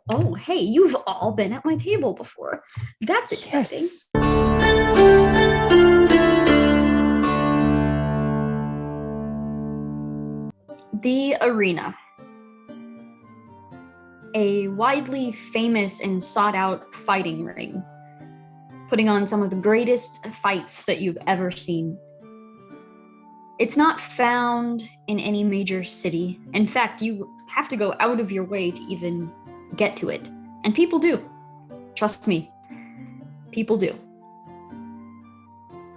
Oh, hey, you've all been at my table before. That's exciting. Yes. The arena. A widely famous and sought out fighting ring, putting on some of the greatest fights that you've ever seen. It's not found in any major city. In fact, you have to go out of your way to even get to it. And people do. Trust me, people do.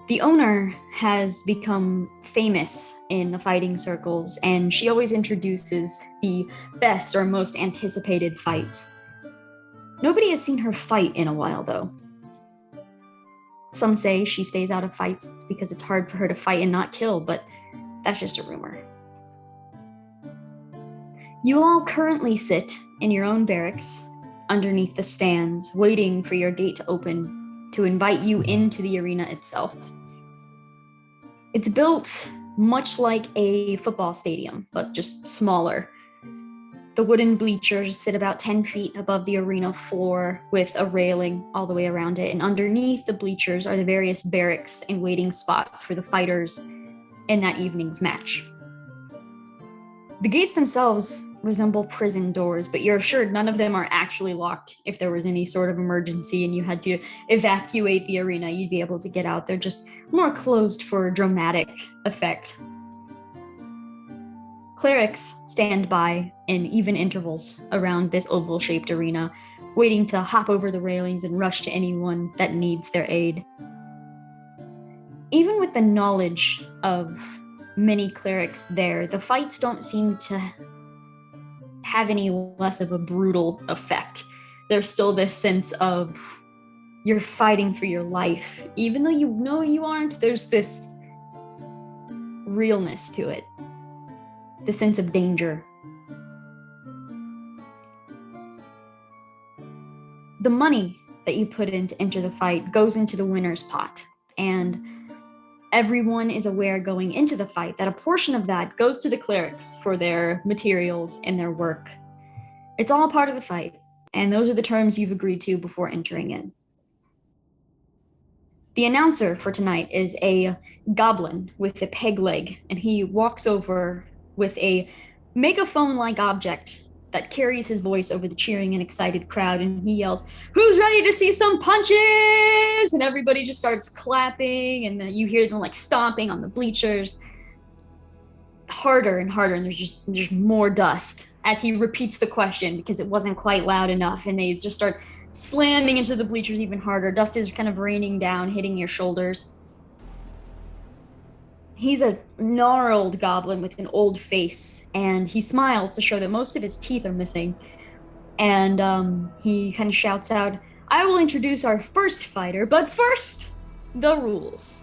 The owner has become famous in the fighting circles, and she always introduces the best or most anticipated fights. Nobody has seen her fight in a while, though. Some say she stays out of fights because it's hard for her to fight and not kill, but that's just a rumor. You all currently sit in your own barracks, underneath the stands, waiting for your gate to open to invite you into the arena itself. It's built much like a football stadium, but just smaller. The wooden bleachers sit about 10 feet above the arena floor with a railing all the way around it, and underneath the bleachers are the various barracks and waiting spots for the fighters in that evening's match. The gates themselves resemble prison doors, but you're assured none of them are actually locked. If there was any sort of emergency and you had to evacuate the arena, you'd be able to get out. They're just more closed for dramatic effect. Clerics stand by in even intervals around this oval-shaped arena, waiting to hop over the railings and rush to anyone that needs their aid. Even with the knowledge of many clerics there, the fights don't seem to have any less of a brutal effect. There's still this sense of you're fighting for your life. Even though you know you aren't, there's this realness to it. The sense of danger. The money that you put in to enter the fight goes into the winner's pot, and everyone is aware going into the fight that a portion of that goes to the clerics for their materials and their work. It's all part of the fight, and those are the terms you've agreed to before entering in. The announcer for tonight is a goblin with a peg leg, and he walks over with a megaphone-like object that carries his voice over the cheering and excited crowd, and he yells, "Who's ready to see some punches?" And everybody just starts clapping, and then you hear them like stomping on the bleachers. Harder and harder, and there's more dust as he repeats the question because it wasn't quite loud enough, and they just start slamming into the bleachers even harder. Dust is kind of raining down, hitting your shoulders. He's a gnarled goblin with an old face, and he smiles to show that most of his teeth are missing. And he kind of shouts out, "I will introduce our first fighter, but first, the rules.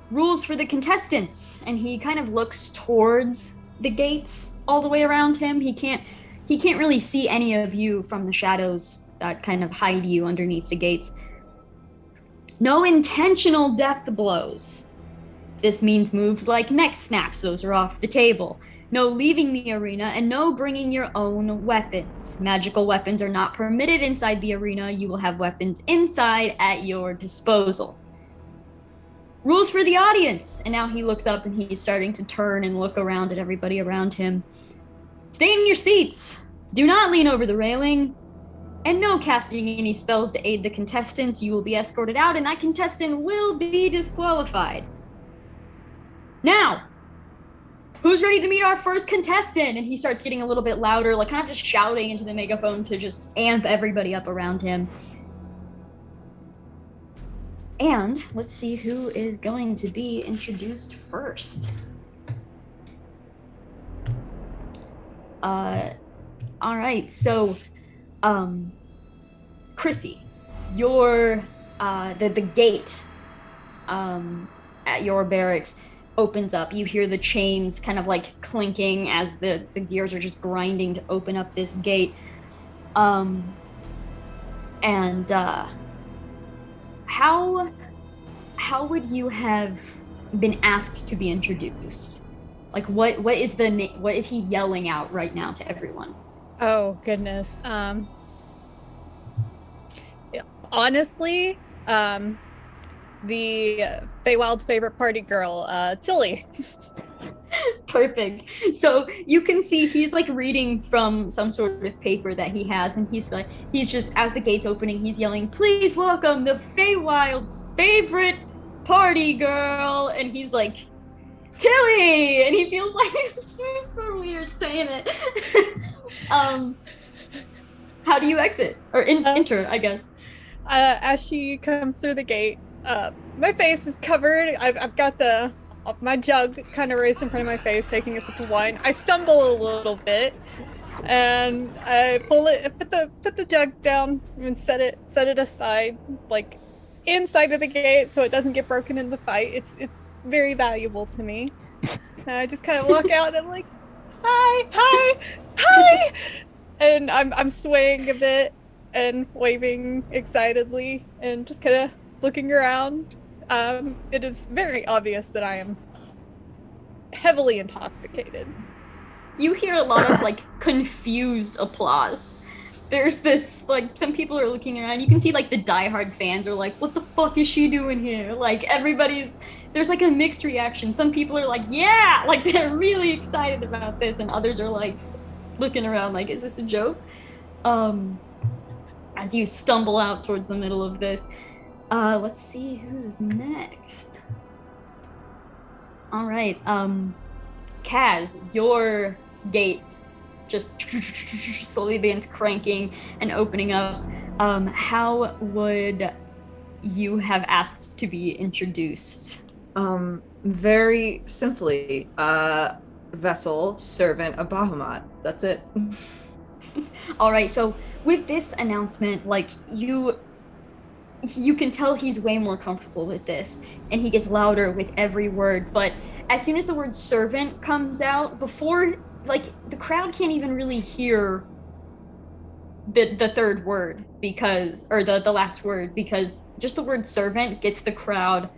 Rules for the contestants." And he kind of looks towards the gates all the way around him. He can't really see any of you from the shadows that kind of hide you underneath the gates. No intentional death blows. This means moves like neck snaps, those are off the table. No leaving the arena, and no bringing your own weapons. Magical weapons are not permitted inside the arena. You will have weapons inside at your disposal. Rules for the audience. And now he looks up and he's starting to turn and look around at everybody around him. Stay in your seats. Do not lean over the railing. And no casting any spells to aid the contestants. You will be escorted out, and that contestant will be disqualified. Now, who's ready to meet our first contestant? And he starts getting a little bit louder, like kind of just shouting into the megaphone to just amp everybody up around him. And let's see who is going to be introduced first. All right, so, Chrissy, your, the gate, at your barracks opens up. You hear the chains kind of like clinking as the gears are just grinding to open up this gate. How would you have been asked to be introduced? Like what is he yelling out right now to everyone? Oh goodness. Yeah, honestly, the Feywild's favorite party girl, Tilly. Perfect. So you can see he's like reading from some sort of paper that he has, and he's just as the gate's opening, he's yelling, "Please welcome the Feywild's favorite party girl," and he's like, "Tilly," and he feels like super weird saying it. um, how do you exit or Uh, enter? I guess. as she comes through the gate, my face is covered. I've got my jug kind of raised in front of my face, taking a sip of wine. I stumble a little bit, and I put the jug down and set it aside, like inside of the gate, so it doesn't get broken in the fight. It's very valuable to me. And I just kind of walk out and I'm like, hi, hi, hi, and I'm swaying a bit and waving excitedly and just kind of looking around. It is very obvious that I am heavily intoxicated. You hear a lot of like confused applause. There's this like some people are looking around. You can see like the diehard fans are like, "What the fuck is she doing here?" Like everybody's there's like a mixed reaction. Some people are like, "Yeah!" Like they're really excited about this, and others are like looking around like, "Is this a joke?" Um, as you stumble out towards the middle of this, let's see who's next. All right, Kaz, your gate just slowly begins cranking and opening up. How would you have asked to be introduced? Very simply, vessel, servant of Bahamut. That's it. All right, so with this announcement, like you can tell he's way more comfortable with this, and he gets louder with every word. But as soon as the word servant comes out, before like the crowd can't even really hear the third word because or the last word because just the word servant gets the crowd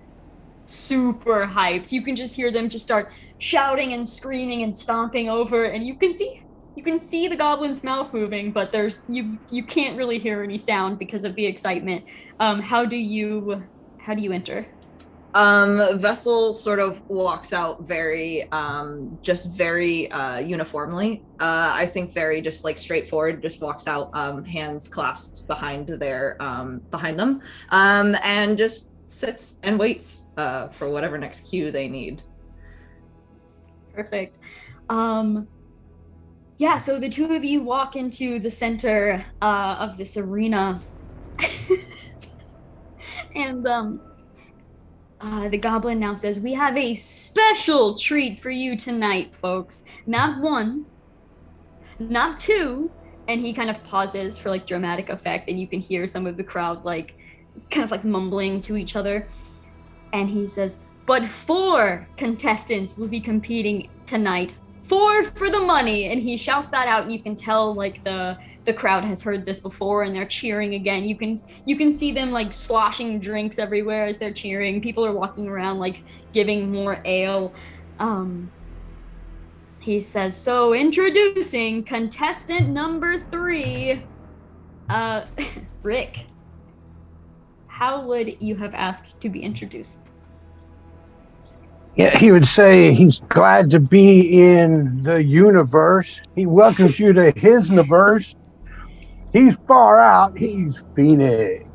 super hyped. You can just hear them just start shouting and screaming and stomping over, and you can see the goblin's mouth moving, but you can't really hear any sound because of the excitement. How do you enter? Vessel sort of walks out very, just very uniformly. I think very just like straightforward. Just walks out, hands clasped behind them, and just sits and waits for whatever next cue they need. Perfect. Um, yeah, so the two of you walk into the center of this arena, and the goblin now says, "We have a special treat for you tonight, folks. Not one, not two." And he kind of pauses for like dramatic effect, and you can hear some of the crowd like kind of like mumbling to each other. And he says, "But four contestants will be competing tonight. Four for the money." And he shouts that out, and you can tell like the crowd has heard this before, and they're cheering again. You can see them like sloshing drinks everywhere as they're cheering. People are walking around like giving more ale. Um, he says, "So introducing contestant number three, uh, Rick. How would you have asked to be introduced?" Yeah, he would say he's glad to be in the universe. He welcomes you to his universe. He's far out. He's Phoenix.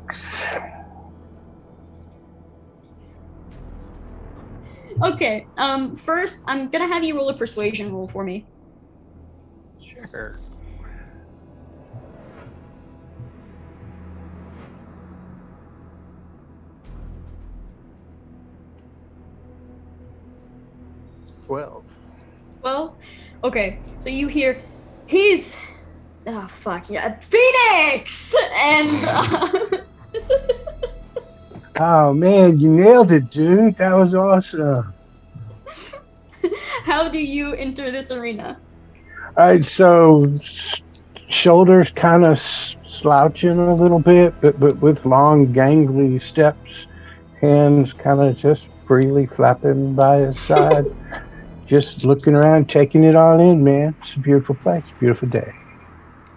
Okay. First, I'm gonna have you roll a persuasion roll for me. Sure. Well, 12. Okay. So you hear, he's, oh fuck yeah, Phoenix, and oh man, you nailed it, dude. That was awesome. how do you enter this arena? All right, so shoulders kind of slouching a little bit, but with long, gangly steps, hands kind of just freely flapping by his side. Just looking around, taking it all in, man. It's a beautiful place, beautiful day.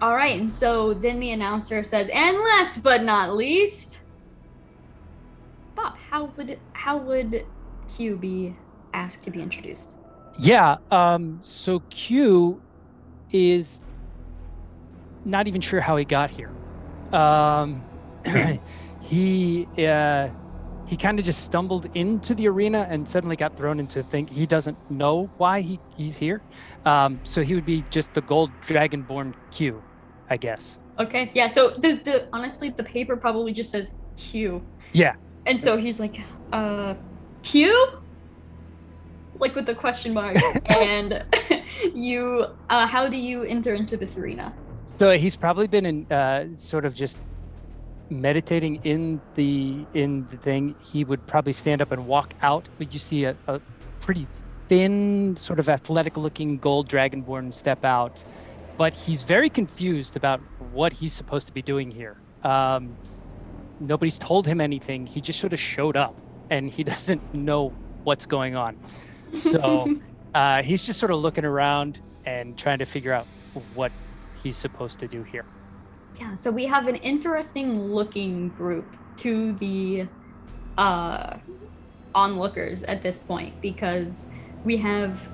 All right, and so then the announcer says, and last but not least, Bob, how would Q be asked to be introduced? Yeah. So Q is not even sure how he got here. He kind of just stumbled into the arena and suddenly got thrown into a thing. He doesn't know why he's here. So he would be just the gold dragonborn Q, I guess. Okay, yeah. So the honestly, the paper probably just says Q. Yeah. And so he's like, Q? Like with the question mark. And you, how do you enter into this arena? So he's probably been in sort of just meditating in the thing. He would probably stand up and walk out, but you see a pretty thin, sort of athletic looking gold dragonborn step out. But he's very confused about what he's supposed to be doing here. Nobody's told him anything. He just sort of showed up and he doesn't know what's going on. So he's just sort of looking around and trying to figure out what he's supposed to do here. Yeah, so we have an interesting looking group to the onlookers at this point, because we have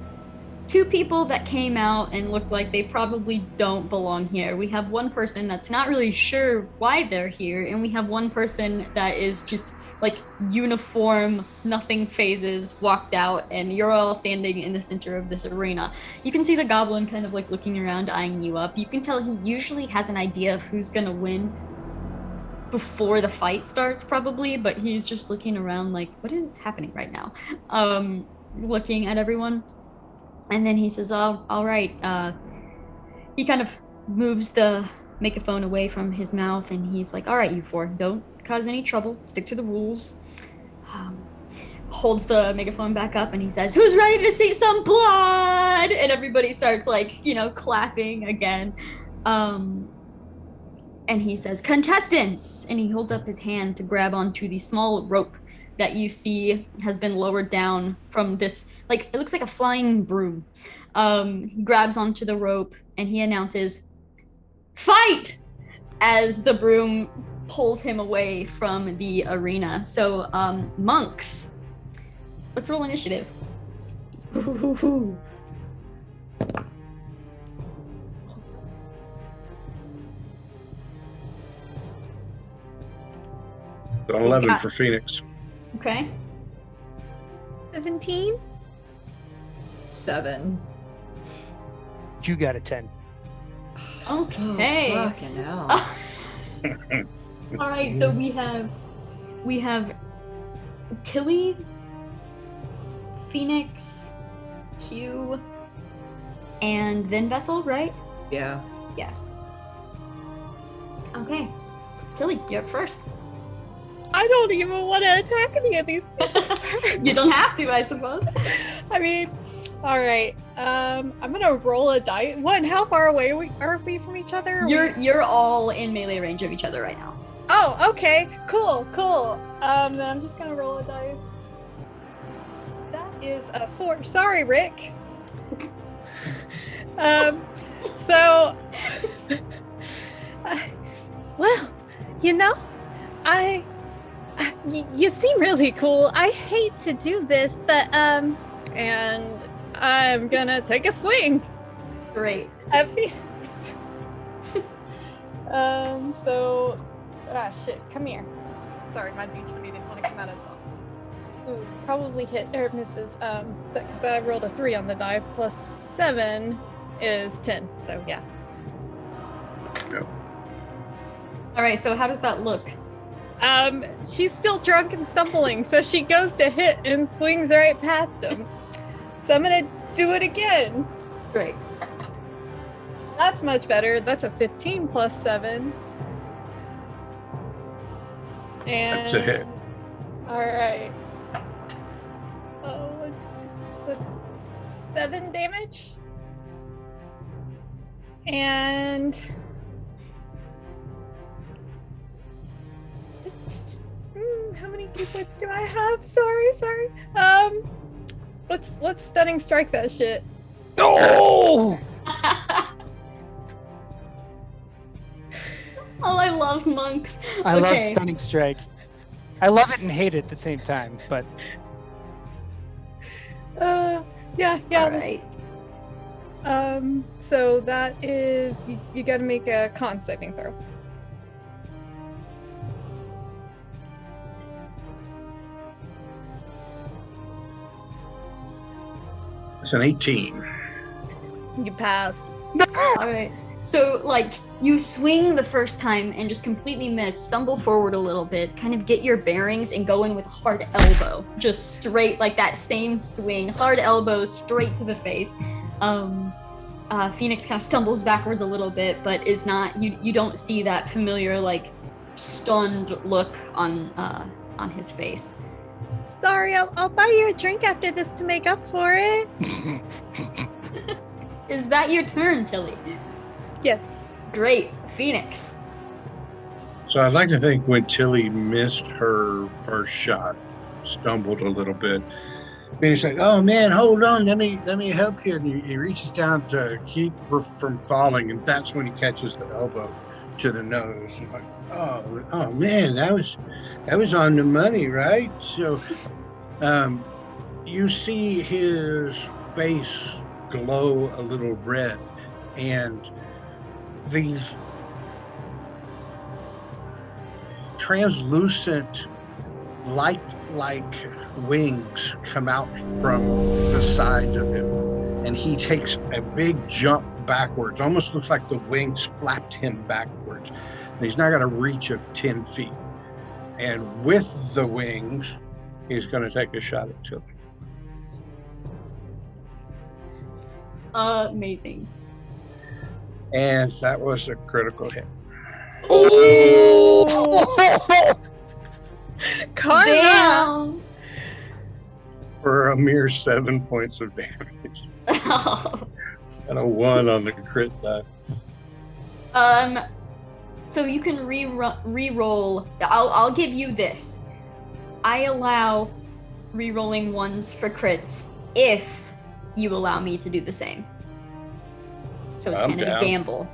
two people that came out and look like they probably don't belong here. We have one person that's not really sure why they're here, and we have one person that is just like uniform, nothing phases, walked out, and you're all standing in the center of this arena. You can see the goblin kind of like looking around, eyeing you up. You can tell he usually has an idea of who's gonna win before the fight starts, probably, but he's just looking around like, what is happening right now? Looking at everyone. And then he says, oh, all right. He kind of moves the megaphone away from his mouth, and he's like, all right, you four, don't cause any trouble. Stick to the rules. Holds the megaphone back up, and he says, who's ready to see some blood? And everybody starts like, clapping again. And he says, contestants! And he holds up his hand to grab onto the small rope that you see has been lowered down from this, like, it looks like a flying broom. He grabs onto the rope and he announces, fight! As the broom pulls him away from the arena. So, monks, let's roll initiative. 11 for Phoenix. Okay. 17? 7. You got a 10. Okay. Oh, fucking hell. All right, so we have Tilly, Phoenix, Q, and then Vessel, right? Yeah. Yeah. Okay. Tilly, you're up first. I don't even want to attack any of these people. You don't have to, I suppose. I mean, all right. I'm gonna roll a die. One, how far away are we from each other? You're all in melee range of each other right now. Oh, okay. Cool. Then I'm just gonna roll a dice. That is a 4. Sorry, Rick. So, well, you seem really cool. I hate to do this, but and I'm gonna take a swing. Great. At Phoenix. So, shit, come here. Sorry, my d20 didn't want to come out of the box. Ooh, probably hit or misses. Because I rolled a 3 on the die, plus 7 is 10. So yeah. Yep. All right, so how does that look? She's still drunk and stumbling, so she goes to hit and swings right past him. So I'm gonna do it again. Great. That's much better. That's a 15 plus 7. And That's a hit. All right. Oh, 7 damage. And how many key points do I have? Sorry. Let's stunning strike that shit. Oh! Oh, I love monks. I love Okay. Stunning Strike. I love it and hate it at the same time, but Yeah. All right. So that is you got to make a con saving throw. It's an 18. You pass. All right. So, like, you swing the first time and just completely miss, stumble forward a little bit, kind of get your bearings and go in with a hard elbow. Just straight, like that same swing, hard elbow straight to the face. Phoenix kind of stumbles backwards a little bit, but is not, you don't see that familiar, like, stunned look on his face. Sorry, I'll buy you a drink after this to make up for it. Is that your turn, Tilly? Yes. Great. Phoenix. So I'd like to think when Tilly missed her first shot, stumbled a little bit, Phoenix like, "Oh man, hold on, let me help you." And he reaches down to keep her from falling, and that's when he catches the elbow to the nose. He's like, oh man, that was on the money, right? So, you see his face glow a little red, and these translucent light-like wings come out from the side of him, and he takes a big jump backwards. Almost looks like the wings flapped him backwards. And he's now got a reach of 10 feet. And with the wings, he's going to take a shot at Tilly. Amazing. And that was a critical hit. Karma. Damn. For a mere 7 points of damage. And a 1 on the crit die. So you can re-roll. I'll give you this. I allow re-rolling ones for crits if you allow me to do the same. So it's I'm kind of down. a gamble.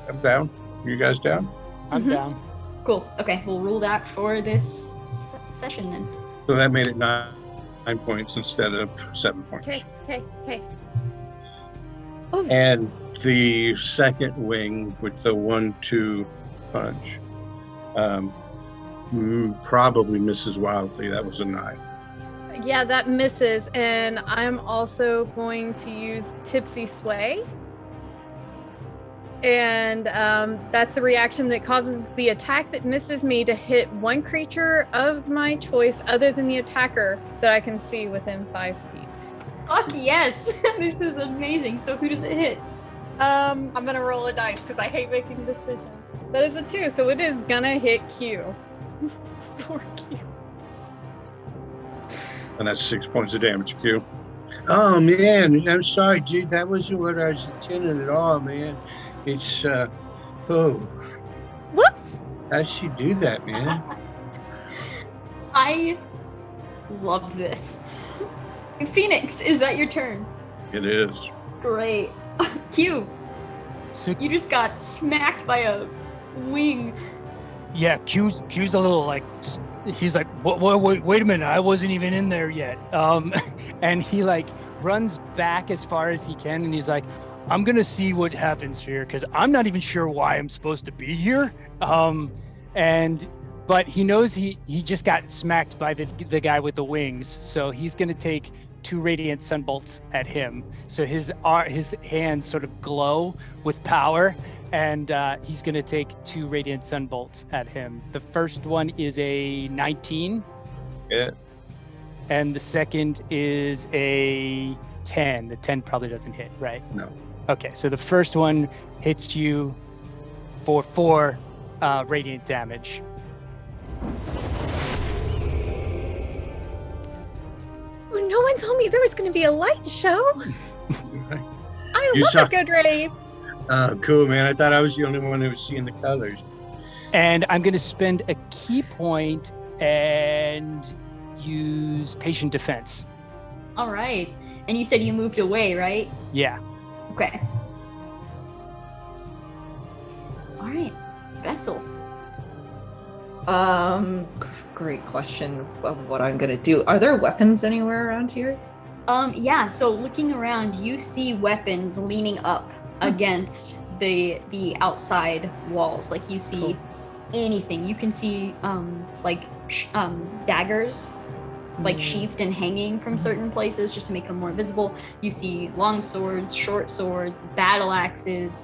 I'm down. You guys down? I'm down. Cool. Okay, we'll rule that for this session then. So that made it 9 points instead of 7 points. Okay. And the second wing with the 1-2 punch probably misses wildly. That was a 9. Yeah, that misses, and I'm also going to use Tipsy Sway. And that's a reaction that causes the attack that misses me to hit one creature of my choice other than the attacker that I can see within 5 feet. Fuck yes! This is amazing. So who does it hit? I'm gonna roll a dice because I hate making decisions. That is a 2, so it is gonna hit Q. Poor Q. And that's 6 points of damage, Q. Oh, man. I'm sorry, dude. That wasn't what I was intending at all, man. It's, Whoops! how'd she do that, man? I love this. Phoenix, is that your turn? It is. Great. Q, So you just got smacked by a wing. yeah, Q's a little like, he's like, wait a minute, I wasn't even in there yet. And he like runs back as far as he can, and he's like, I'm gonna see what happens here because I'm not even sure why I'm supposed to be here. But he knows he just got smacked by the guy with the wings, so he's gonna take 2 radiant sunbolts at him. So his hands sort of glow with power, and he's gonna take 2 radiant sunbolts at him. The first one is a 19. Yeah. And the second is a 10. The 10 probably doesn't hit, right? No. Okay, so the first one hits you for 4 radiant damage. Oh, no one told me there was going to be a light show. I You love saw- a good rave. Cool, man. I thought I was the only one who was seeing the colors. And I'm going to spend a key point and use patient defense. All right. And you said you moved away, right? Yeah. Okay. All right, Vessel. Great question of what I'm gonna do. Are there weapons anywhere around here? Yeah, so looking around, you see weapons leaning up against the outside walls. Like you see anything. You can see daggers like sheathed and hanging from certain places just to make them more visible. You see long swords, short swords, battle axes,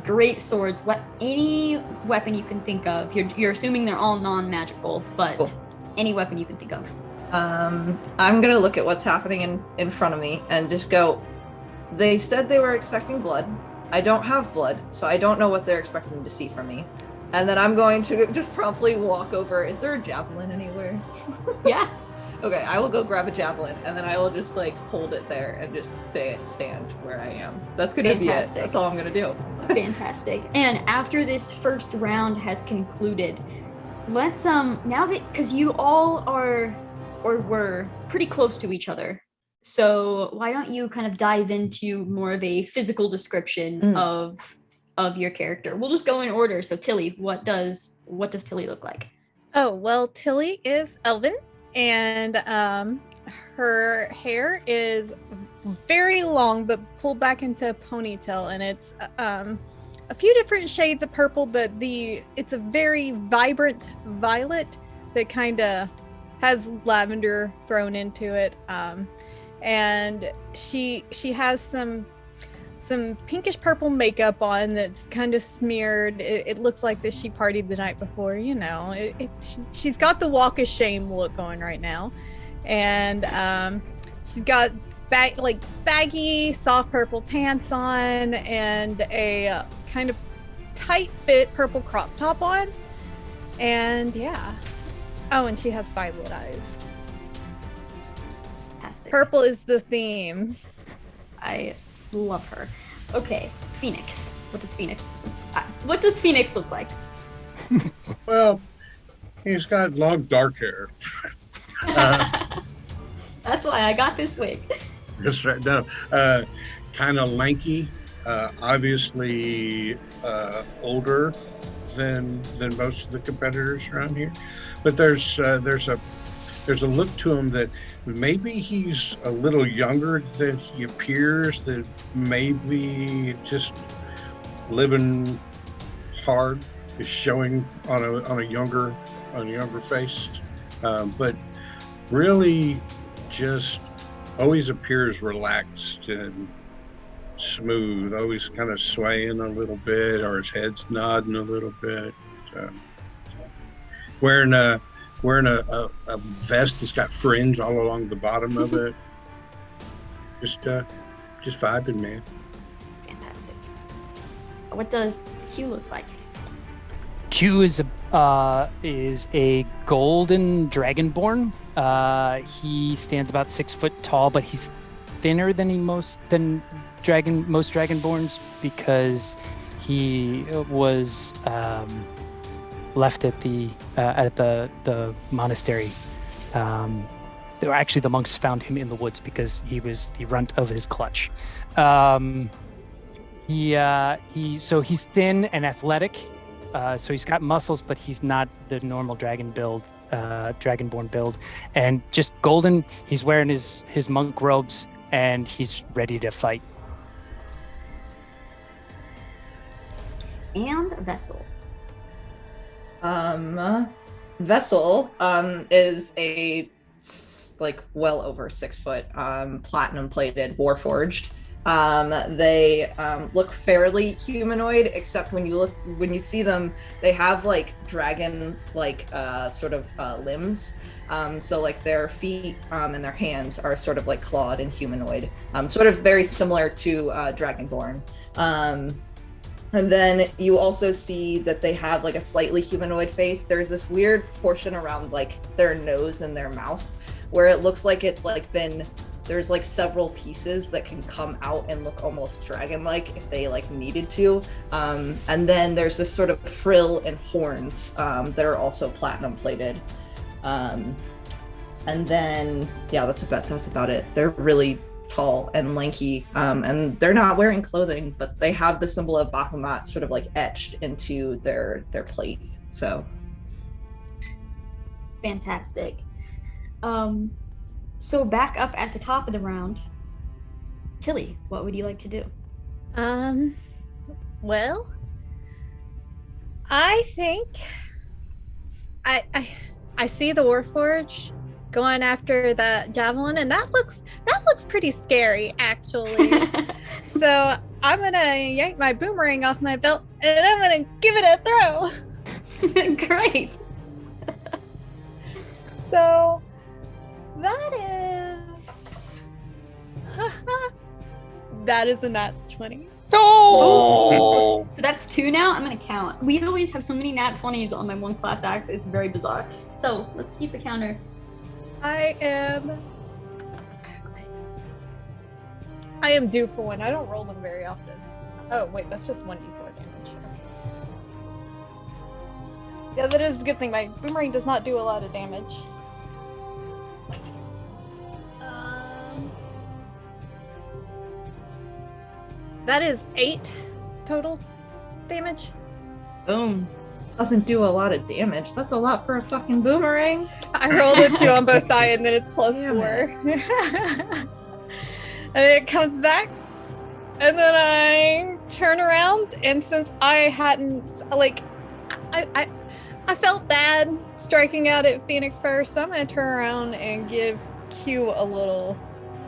great swords, any weapon you can think of. You're assuming they're all non-magical, but any weapon you can think of. I'm gonna look at what's happening in front of me and just go, they said they were expecting blood. I don't have blood, so I don't know what they're expecting to see from me. And then I'm going to just promptly walk over. Is there a javelin anywhere? Yeah. Okay, I will go grab a javelin and then I will just like hold it there and just stand where I am. That's gonna be it. That's all I'm gonna do. Fantastic. And after this first round has concluded, let's now that, because you all are or were pretty close to each other, so why don't you kind of dive into more of a physical description of your character? We'll just go in order. So Tilly, what does Tilly look like? Oh, well, Tilly is elven, and her hair is very long but pulled back into a ponytail, and it's a few different shades of purple, but it's a very vibrant violet that kind of has lavender thrown into it, and she has some pinkish purple makeup on that's kind of smeared. It looks like that she partied the night before, you know. She's got the walk of shame look going right now, and she's got baggy soft purple pants on and a kind of tight fit purple crop top on, and yeah. Oh, and she has violet eyes. Fantastic. Purple is the theme. I love her. Okay, Phoenix. What does Phoenix look like? Well, he's got long dark hair. That's why I got this wig. That's right. No, kind of lanky. Obviously, older than most of the competitors around here. But there's a look to him that maybe he's a little younger than he appears, that maybe just living hard is showing on a younger face, but really just always appears relaxed and smooth, always kind of swaying a little bit, or his head's nodding a little bit. Wearing a vest that's got fringe all along the bottom of it. Just vibing, man. Fantastic. What does Q look like? Q is a golden dragonborn. He stands about 6 foot tall, but he's thinner than most dragonborns because he was left at the monastery. Actually, the monks found him in the woods because he was the runt of his clutch. So he's thin and athletic. So he's got muscles, but he's not the normal dragonborn build. And just golden. He's wearing his monk robes, and he's ready to fight. And Vessel. Vessel is a well over 6 foot platinum plated warforged. They look fairly humanoid, except when you see them, they have dragon sort of limbs. So their feet and their hands are sort of clawed and humanoid, sort of very similar to Dragonborn. And then you also see that they have a slightly humanoid face. There's this weird portion around their nose and their mouth where it looks like it's there's several pieces that can come out and look almost dragon-like if they needed to. And then there's this sort of frill and horns that are also platinum plated. And then, yeah, that's about it. They're really tall and lanky, and they're not wearing clothing, but they have the symbol of Bahamut sort of like etched into their plate. So Fantastic. So back up at the top of the round, Tilly, what would you like to do? Well, I think I see the Warforge going after that javelin, and that looks pretty scary, actually. So I'm gonna yank my boomerang off my belt, and I'm gonna give it a throw. Great. So that is that is a nat 20. Oh! So that's 2 now. I'm gonna count. We always have so many nat 20s on my one class axe. It's very bizarre. So let's keep a counter. I am due for one. I don't roll them very often. Oh wait, that's just 1d4 damage. Yeah, that is a good thing. My boomerang does not do a lot of damage. That is 8 total damage. Boom. doesn't do a lot of damage. That's a lot for a fucking boomerang. I rolled a 2 on both sides, and then it's plus Damn 4. And then it comes back, and then I turn around, and since I hadn't, like, I felt bad striking out at Phoenix first, so I'm gonna turn around and give Q a little.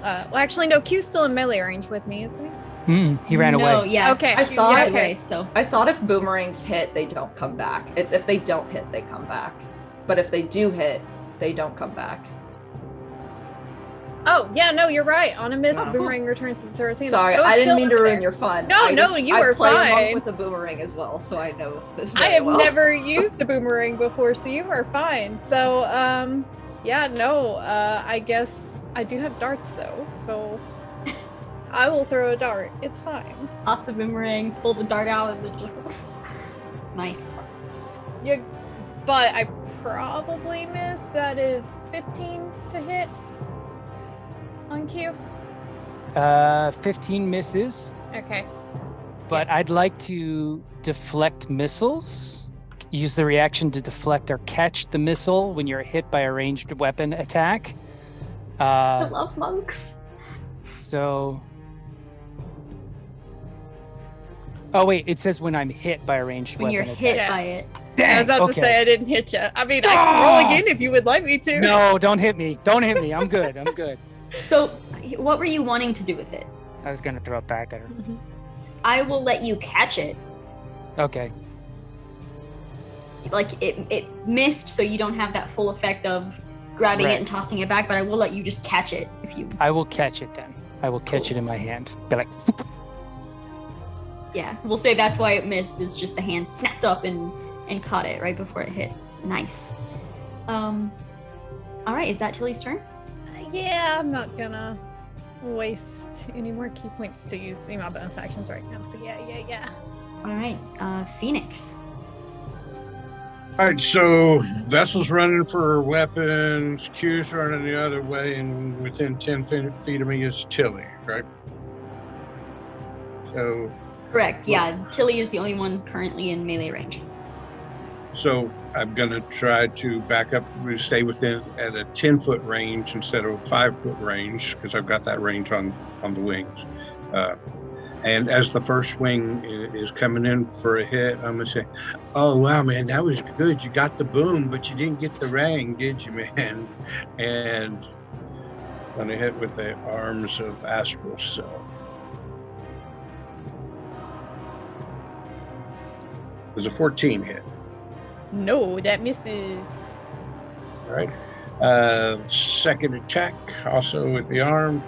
Well, actually, no, Q's still in melee range with me, isn't he? He ran No, away. yeah. Okay. I thought- Yeah, okay. okay, so I thought if boomerangs hit, they don't come back. It's if they don't hit, they come back. But if they do hit, they don't come back. Oh, yeah, no, you're right. On a miss, Oh. boomerang returns to the thrower's hand. Sorry, So it's I didn't still mean to over ruin there. your fun. No, no, you were I play fine. along with the boomerang as well, so I know this very I have well. never used the boomerang before, so you are fine. So, yeah, no, I guess I do have darts though, so I will throw a dart. It's fine. toss the boomerang, pull the dart out, and then just nice. Yeah, but I probably miss. That is 15 to hit on Q. 15 misses, Okay. but I'd like to deflect missiles. Use the reaction to deflect or catch the missile when you're hit by a ranged weapon attack. I love monks. So. Oh wait, it says when I'm hit by a ranged When weapon you're attack. hit Yeah. by it. Dang, I was about okay. to say I didn't hit you. I mean, I can roll again if you would like me to. No, don't hit me. Don't hit me. I'm good. I'm good. So, what were you wanting to do with it? I was gonna throw it back at her. I will let you catch it. Okay. Like it missed, so you don't have that full effect of grabbing Right. it and tossing it back. But I will let you just catch it if you. I will catch it then. I will catch it in my hand. Be like, Yeah, we'll say that's why it missed. Is just the hand snapped up and caught it right before it hit. Nice. All right, is that Tilly's turn? Yeah, I'm not gonna waste any more key points to use my bonus actions right now. So yeah. All right, Phoenix. All right, so Vessel's running for weapons, Q's running the other way, and within 10 feet of me is Tilly, right? So, Correct. Yeah, Tilly is the only one currently in melee range. so I'm gonna try to back up, stay within at a 10-foot range instead of a 5-foot range because I've got that range on the wings. And as the first swing is coming in for a hit, I'm gonna say, "Oh wow, man, that was good. You got the boom, but you didn't get the rang, did you, man?" And I'm gonna hit with the arms of Astral Self. There's a 14 hit. No, that misses. All right. Second attack, also with the arm.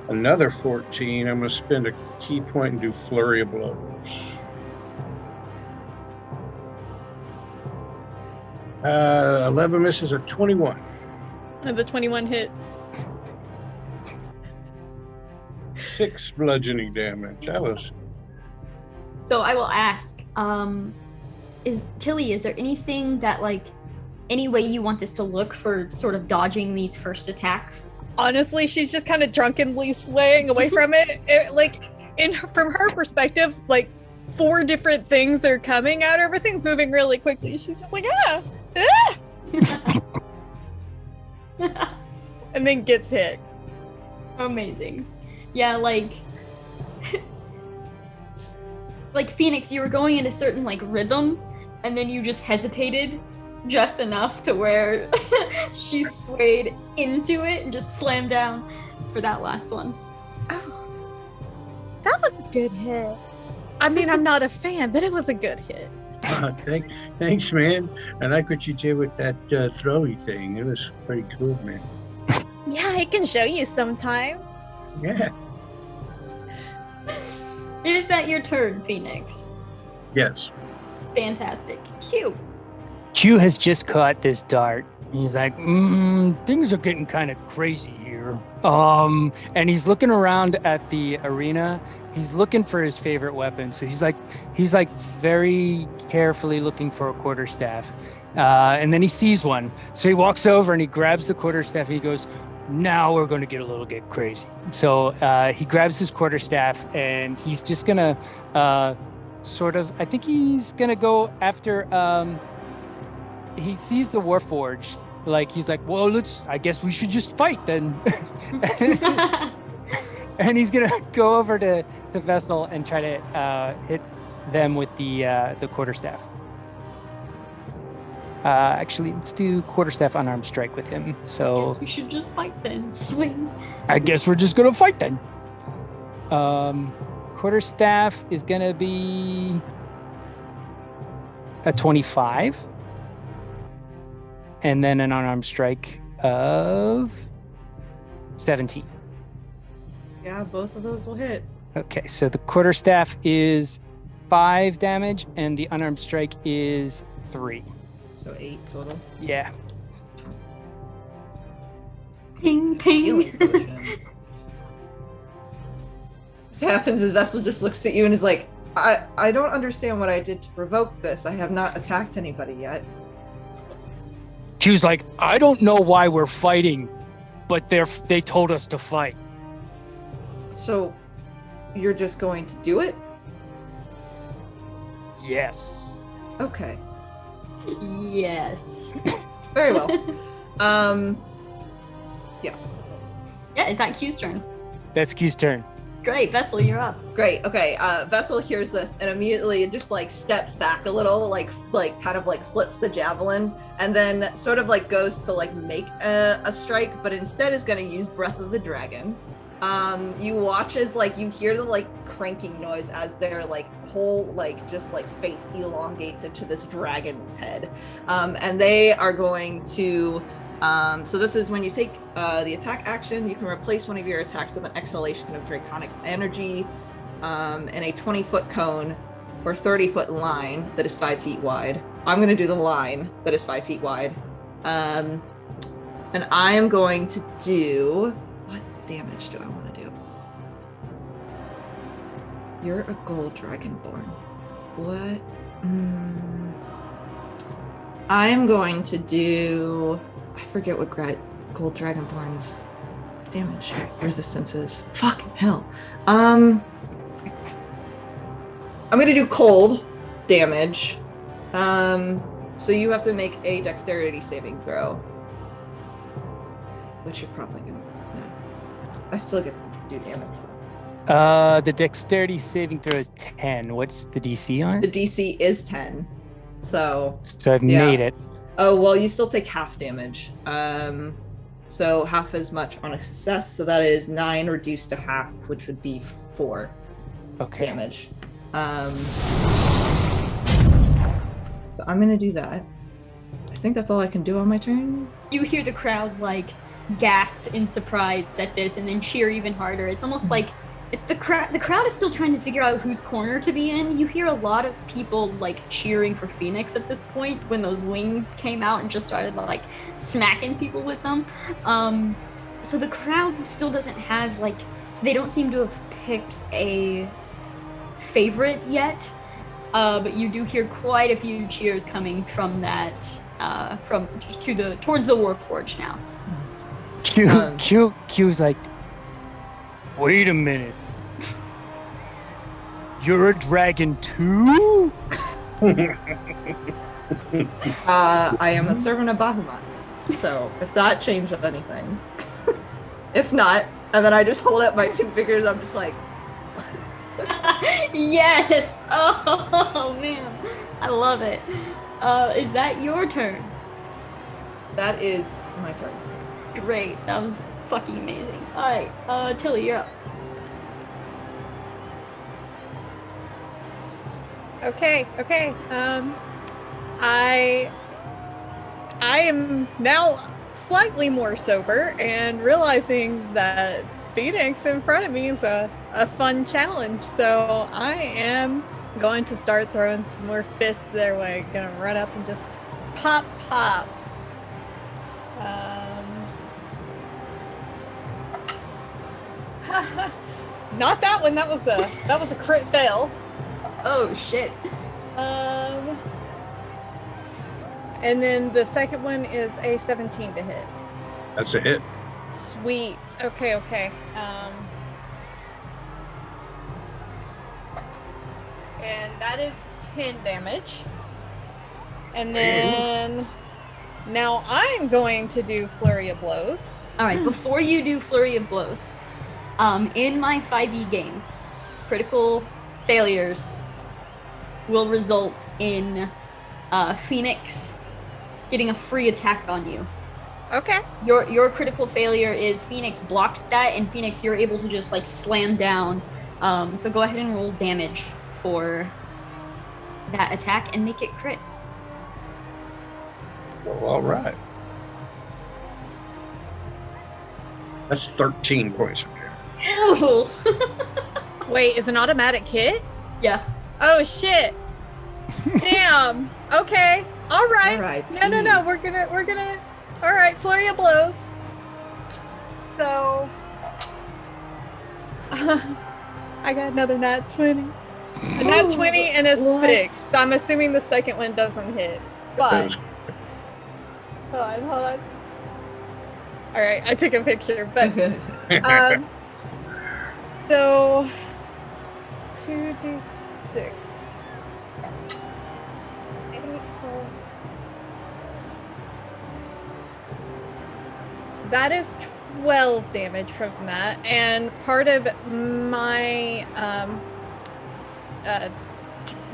Another 14. I'm going to spend a key point and do flurry of blows. 11 misses, a 21. And the 21 hits. 6 bludgeoning damage. That was. So I will ask, is there anything that like any way you want this to look for sort of dodging these first attacks? honestly, she's just kind of drunkenly swaying away from it. From her perspective, like 4 different things are coming at her. Everything's moving really quickly. She's just like, and then gets hit. Amazing. Yeah, like Phoenix, you were going in a certain like rhythm, and then you just hesitated just enough to where she swayed into it and just slammed down for that last one. Oh, that was a good hit. I mean, I'm not a fan, but it was a good hit. Thanks, man. I like what you did with that throwy thing. It was pretty cool, man. Yeah, I can show you sometime. Yeah. Is that your turn, Phoenix? Yes. Fantastic. Q. Q has just caught this dart. He's like, things are getting kind of crazy here. And he's looking around at the arena. He's looking for his favorite weapon. So he's like very carefully looking for a quarterstaff. And then he sees one. So he walks over and he grabs the quarterstaff and he goes, now we're going to get crazy. So he grabs his quarterstaff and he's just going to I think he's going to go after, he sees the Warforged. Like, he's like, well, I guess we should just fight then. And he's going to go over to Vessel and try to hit them with the quarterstaff. Actually, let's do quarterstaff unarmed strike with him. So I guess we should just fight then. Swing. I guess we're just gonna fight then. Quarterstaff is gonna be a 25, and then an unarmed strike of 17. Yeah, both of those will hit. Okay, so the quarterstaff is 5 damage, and the unarmed strike is 3. So 8 total. Yeah. Ping, ping. Healing potion. This happens as Vessel just looks at you and is like, I don't understand what I did to provoke this. I have not attacked anybody yet. She was like, I don't know why we're fighting, but they told us to fight. So, you're just going to do it? Yes. Okay. Yes. Very well. Yeah. Yeah, it's that Q's turn. That's Q's turn. Great, Vessel, you're up. Great. Okay. Vessel hears this and immediately just like steps back a little, like kind of like flips the javelin, and then sort of like goes to like make a strike, but instead is going to use Breath of the Dragon. You watch as like you hear the like cranking noise as their like whole like just like face elongates into this dragon's head, and they are going to. So this is when you take the attack action, you can replace one of your attacks with an exhalation of draconic energy in a 20-foot cone or 30-foot line that is 5 feet wide. I'm going to do the line that is 5 feet wide. And I am going to do... What damage do I want to do? You're a gold dragonborn. What? I am going to do... I forget what gold dragonborn's damage resistance is. Fucking hell. I'm gonna do cold damage. So you have to make a dexterity saving throw. Which you're probably gonna I still get to do damage though. The dexterity saving throw is 10. What's the DC on The it? DC is 10. So I've made it. Oh, well, you still take half damage. So half as much on a success. So that is 9 reduced to half, which would be 4 damage. So I'm going to do that. I think that's all I can do on my turn. You hear the crowd like gasp in surprise at this and then cheer even harder. It's almost like it's the crowd is still trying to figure out whose corner to be in. You hear a lot of people like cheering for Phoenix at this point when those wings came out and just started like smacking people with them. So the crowd still doesn't have like, they don't seem to have picked a favorite yet. But you do hear quite a few cheers coming from that, towards the Warforged now. Q's like, wait a minute. You're a dragon too? I am a servant of Bahamut. So if that changed anything. If not, and then I just hold up my 2 fingers, I'm just like, Yes! Oh man, I love it. Is that your turn? that is my turn. Great, that was fucking amazing. All right, Tilly, you're up. Okay. I am now slightly more sober and realizing that Phoenix in front of me is a fun challenge. So I am going to start throwing some more fists their way. Gonna run up and just pop. Not that one. That was a crit fail. Oh shit. And then the second one is a 17 to hit. That's a hit. Sweet. Okay. And that is 10 damage. And then now I'm going to do Flurry of Blows. All right, before you do Flurry of Blows, in my 5e games, critical failures will result in Phoenix getting a free attack on you. Okay. Your critical failure is Phoenix blocked that, and Phoenix, you're able to just like slam down. So go ahead and roll damage for that attack and make it crit. Well, all right. That's 13 points of damage. Oh. Wait, is an automatic hit? Yeah. Oh shit. Damn. Okay. All right. R.I.P.. No. We're gonna. All right. Flurry of Blows. So. I got another nat 20. A nat 20 and a What? 6. So I'm assuming the second one doesn't hit. But. Hold on. All right. I took a picture, but. So. 2d6. 8 plus. That is 12 damage from that, and part of my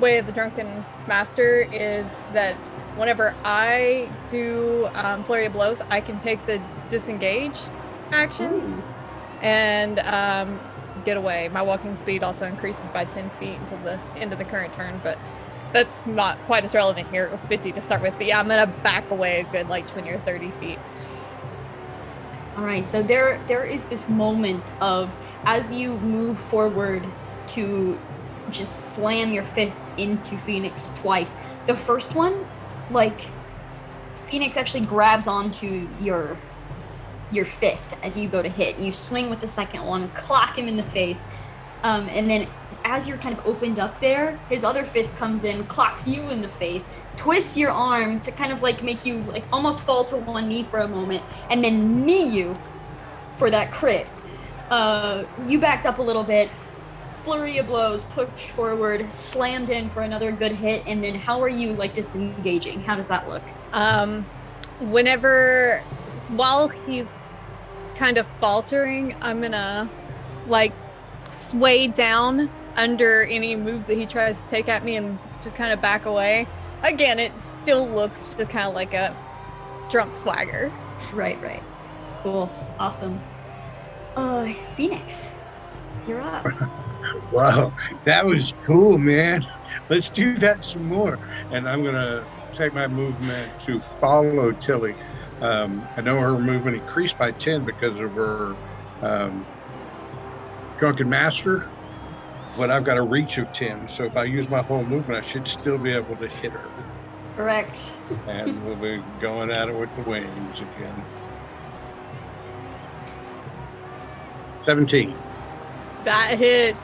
way of the Drunken Master is that whenever I do Flurry of Blows, I can take the disengage action. Ooh. And get away. My walking speed also increases by 10 feet until the end of the current turn, but that's not quite as relevant here. It was 50 to start with, but yeah, I'm gonna back away a good like 20 or 30 feet. All right, so there is this moment of, as you move forward to just slam your fists into Phoenix twice. The first one, like, Phoenix actually grabs onto your fist as you go to hit. You swing with the second one, clock him in the face, and then as you're kind of opened up there, his other fist comes in, clocks you in the face, twists your arm to kind of like make you like almost fall to one knee for a moment, and then knee you for that crit. You backed up a little bit, Flurry of Blows, push forward, slammed in for another good hit, and then how are you like disengaging? How does that look? While he's kind of faltering, I'm gonna like sway down under any moves that he tries to take at me and just kind of back away. Again, it still looks just kind of like a drunk swagger. Right. Cool. Awesome. Phoenix, you're up. Wow, that was cool, man. Let's do that some more. And I'm gonna take my movement to follow Tilly. I know her movement increased by 10 because of her Drunken Master, but I've got a reach of 10. So if I use my whole movement, I should still be able to hit her. Correct. And we'll be going at it with the wings again. 17. That hits.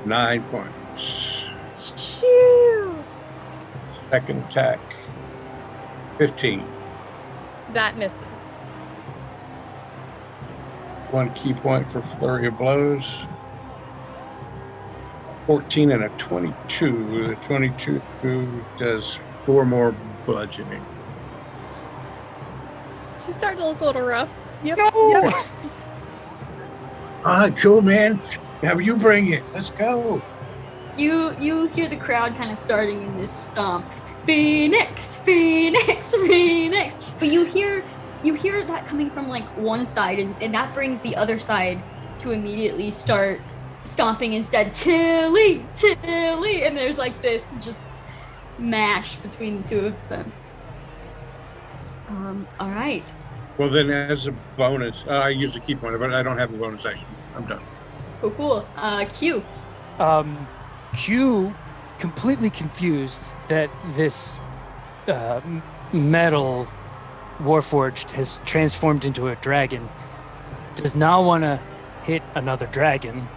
9 points. Shoo. Second attack. 15. That misses. 1 key point for flurry of blows. 14 and a 22. The 22 does 4 more bludgeoning. She's starting to look a little rough. Yep. No! Yep. All right, cool, man. Now you bring it. Let's go. You hear the crowd kind of starting in this stomp. Phoenix, Phoenix, Phoenix. But you hear that coming from like one side, and that brings the other side to immediately start stomping instead. Tilly, Tilly, and there's like this just mash between the two of them. All right. Well, then, as a bonus, I use a key point, but I don't have a bonus action. I'm done. Cool. Q. Q, completely confused that this metal Warforged has transformed into a dragon, does not want to hit another dragon.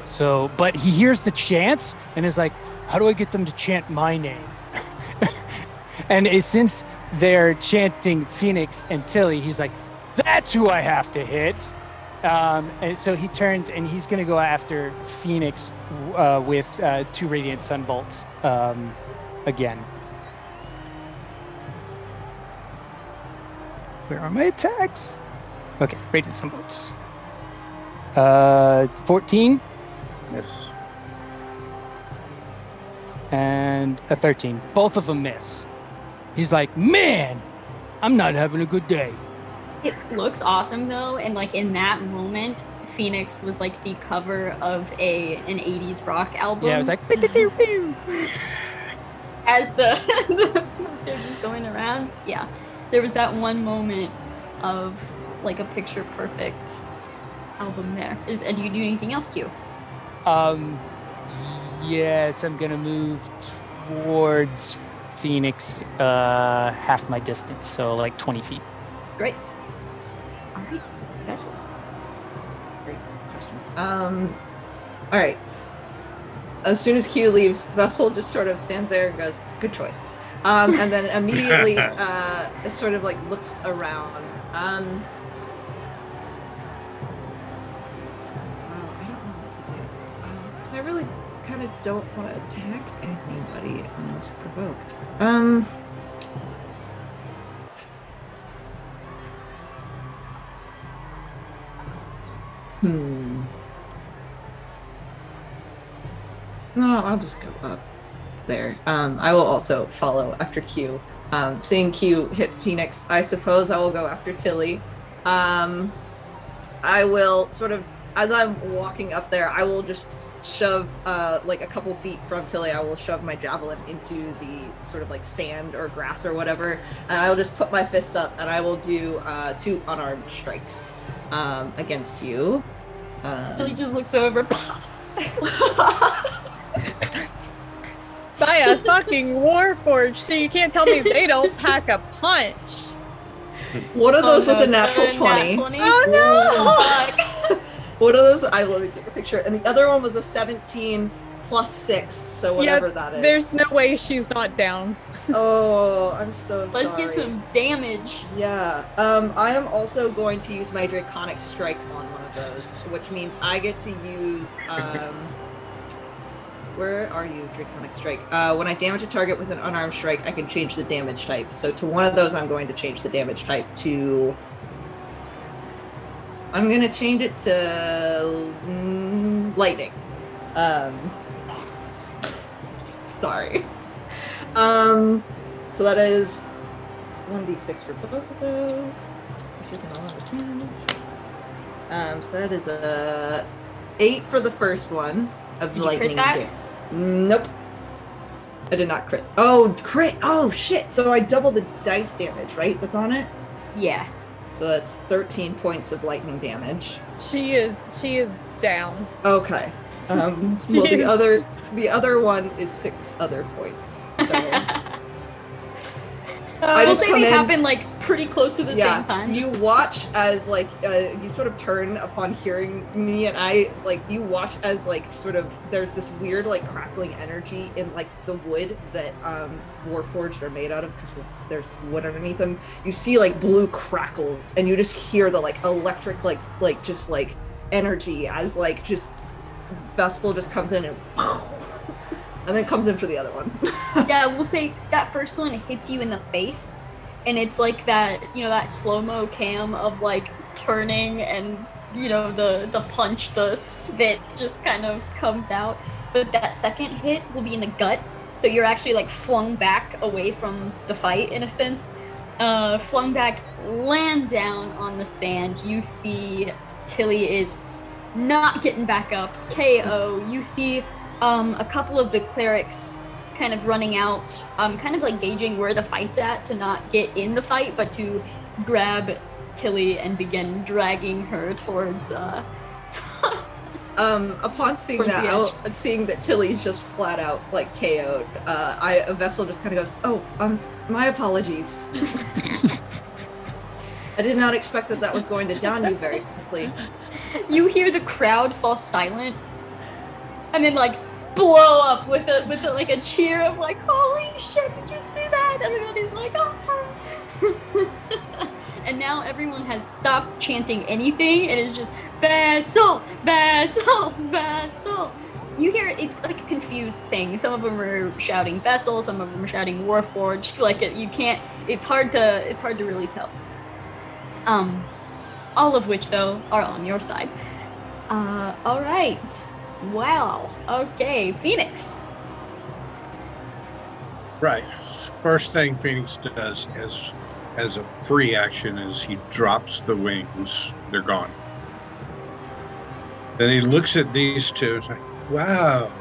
So, but he hears the chants and is like, how do I get them to chant my name? And since they're chanting Phoenix and Tilly, he's like, that's who I have to hit. And so he turns and he's going to go after Phoenix with 2 Radiant Sunbolts again. Where are my attacks? Okay, Radiant Sunbolts. 14 Yes. and a 13. Both of them miss. He's like, man, I'm not having a good day. It looks awesome though, and like in that moment, Phoenix was like the cover of an 80s rock album. Yeah, it was like, as they're just going around. Yeah, there was that one moment of like a picture perfect album there. Do you do anything else, Q? Yes, I'm gonna move towards Phoenix half my distance, so like 20 feet. Great. All right, Vessel. Great question. All right. As soon as Q leaves, Vessel just sort of stands there and goes, "Good choice," and then immediately it sort of like looks around. Wow, I don't know what to do because I really kind of don't want to attack anybody unless provoked. No, I'll just go up there. I will also follow after Q. Seeing Q hit Phoenix, I suppose I will go after Tilly. I will sort of, as I'm walking up there, I will just shove, like a couple feet from Tilly, I will shove my javelin into the sort of like sand or grass or whatever, and I will just put my fists up and I will do 2 unarmed strikes against you. Tilly just looks over. By a fucking Warforged, so you can't tell me they don't pack a punch. One of those was a is that natural a 20. nat 20? Oh no! One of those, I will take a picture, and the other one was a 17 plus 6, so whatever that is. There's no way she's not down. Oh, I'm so Let's sorry. get some damage. Yeah. I am also going to use my Draconic Strike on one of those, which means I get to use where are you, Draconic Strike? When I damage a target with an unarmed strike, I can change the damage type. So to one of those, I'm going to change the damage type to... I'm going to change it to lightning. Sorry. So that is 1d6 for both of those, which isn't a lot of damage. So that is a 8 for the first one of Did you crit lightning that? damage. Nope. I did not crit. Oh, crit! Oh, shit! So I double the dice damage, right? That's on it? Yeah. So that's 13 points of lightning damage. She is down. Okay. Well, the other one is 6 other points. So I will just say come they in- happen like pretty close to the same time. You watch as like you sort of turn upon hearing me, and I like you watch as like sort of there's this weird like crackling energy in like the wood that Warforged are made out of, because there's wood underneath them. You see like blue crackles, and you just hear the like electric like just like energy as like just Vestal just comes in and then comes in for the other one. Yeah, we'll say that first one hits you in the face, and it's like that, you know, that slow-mo cam of like turning and, you know, the punch, the spit just kind of comes out. But that second hit will be in the gut, so you're actually like flung back away from the fight in a sense. Flung back, land down on the sand. You see Tilly is not getting back up, KO. You see a couple of the clerics kind of running out, kind of like gauging where the fight's at to not get in the fight, but to grab Tilly and begin dragging her towards upon seeing that, seeing that Tilly's just flat out like KO'd, a Vessel just kind of goes, "Oh, my apologies. I did not expect that was going to down you very quickly." You hear the crowd fall silent, and then like blow up with a like a cheer of like, "Holy shit, did you see that?" Everybody's like, "Oh." And now everyone has stopped chanting anything, and it's just Vessel, Vessel, Vessel. You hear it's like a confused thing. Some of them are shouting Vessel, some of them are shouting Warforged. Like you can't. It's hard to really tell. All of which though are on your side. All right. Wow. Okay, Phoenix. Right. First thing Phoenix does as a free action is he drops the wings. They're gone. Then he looks at these two. It's like, wow,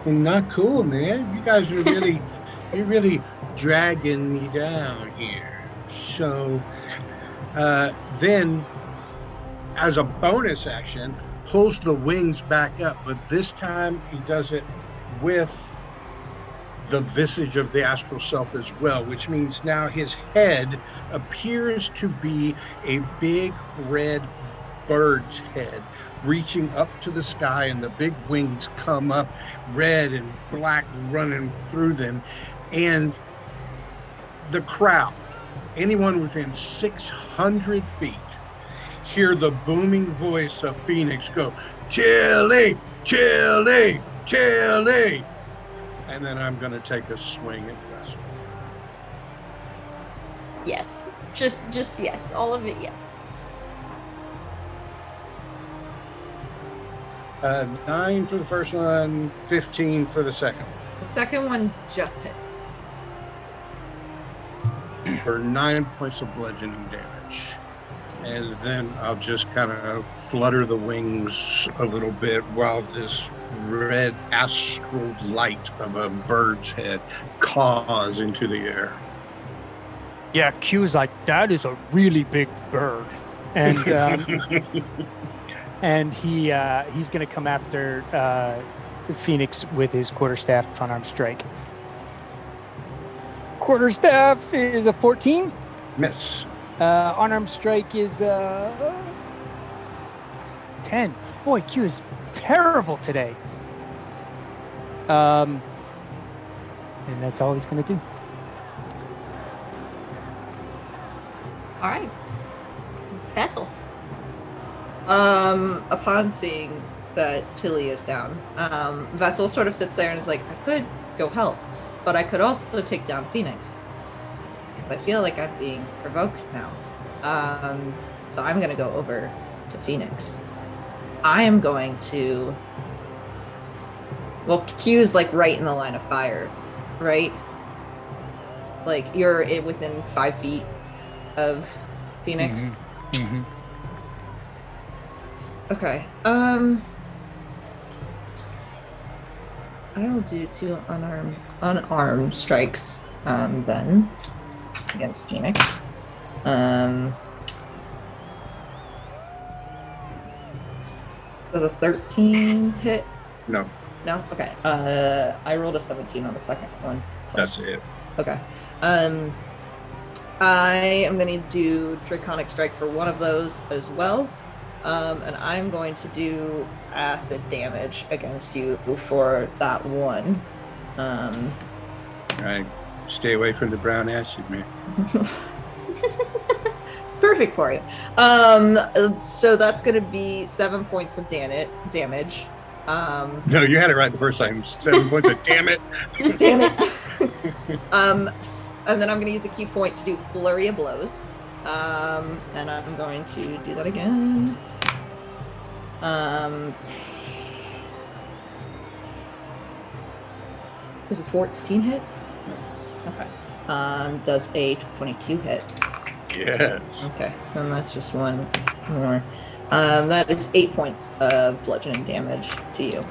not cool, man. You guys are you're really dragging me down here. So then, as a bonus action, pulls the wings back up, but this time he does it with the visage of the astral self as well, which means now his head appears to be a big red bird's head reaching up to the sky, and the big wings come up red and black running through them. And the crowd, anyone within 600 feet, hear the booming voice of Phoenix go, "Tilly, Tilly, Tilly." And then I'm going to take a swing at Vestal. Yes. Just yes. All of it, yes. 9 for the first one, 15 for the second. The second one just hits. For 9 points of bludgeoning damage. And then I'll just kind of flutter the wings a little bit while this red astral light of a bird's head caws into the air. Yeah, Q's like, that is a really big bird. And and he's going to come after Phoenix with his quarterstaff unarmed strike. Quarterstaff is a 14. Miss. Unarmed strike is 10. Boy, Q is terrible today. And that's all he's going to do. All right. Vessel. Upon seeing that Tilly is down, Vessel sort of sits there and is like, I could go help, but I could also take down Phoenix, because I feel like I'm being provoked now. So I'm going to go over to Phoenix. I am going to... Well, Q's like right in the line of fire, right? Like you're within 5 feet of Phoenix. Mm-hmm. Mm-hmm. Okay. I'll do 2 unarmed strikes then against Phoenix. So the 13 hit? No. No? Okay. I rolled a 17 on the second one. That's it. Okay. I am going to do Draconic Strike for one of those as well. And I'm going to do acid damage against you for that one. Right. Stay away from the brown acid, man. It's perfect for you. So that's going to be 7 points of damage. No, you had it right the first time. 7 points of damn it. Damn it. And then I'm going to use the key point to do Flurry of Blows. And I'm going to do that again. Does a 14 hit? Okay. Does a 22 hit? Yes. Okay, then that's just one more. That is 8 points of bludgeoning damage to you.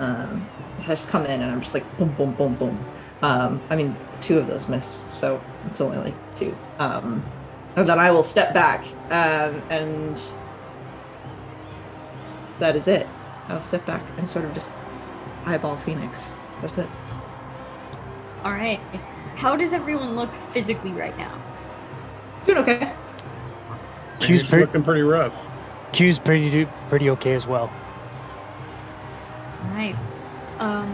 I just come in and I'm just like boom, boom, boom, boom. I mean, 2 of those missed, so it's only like 2. And then I will step back, and that is it. I'll step back and sort of just eyeball Phoenix. That's it. All right. How does everyone look physically right now? Doing okay. Q's looking pretty rough. Q's pretty okay as well. All right. All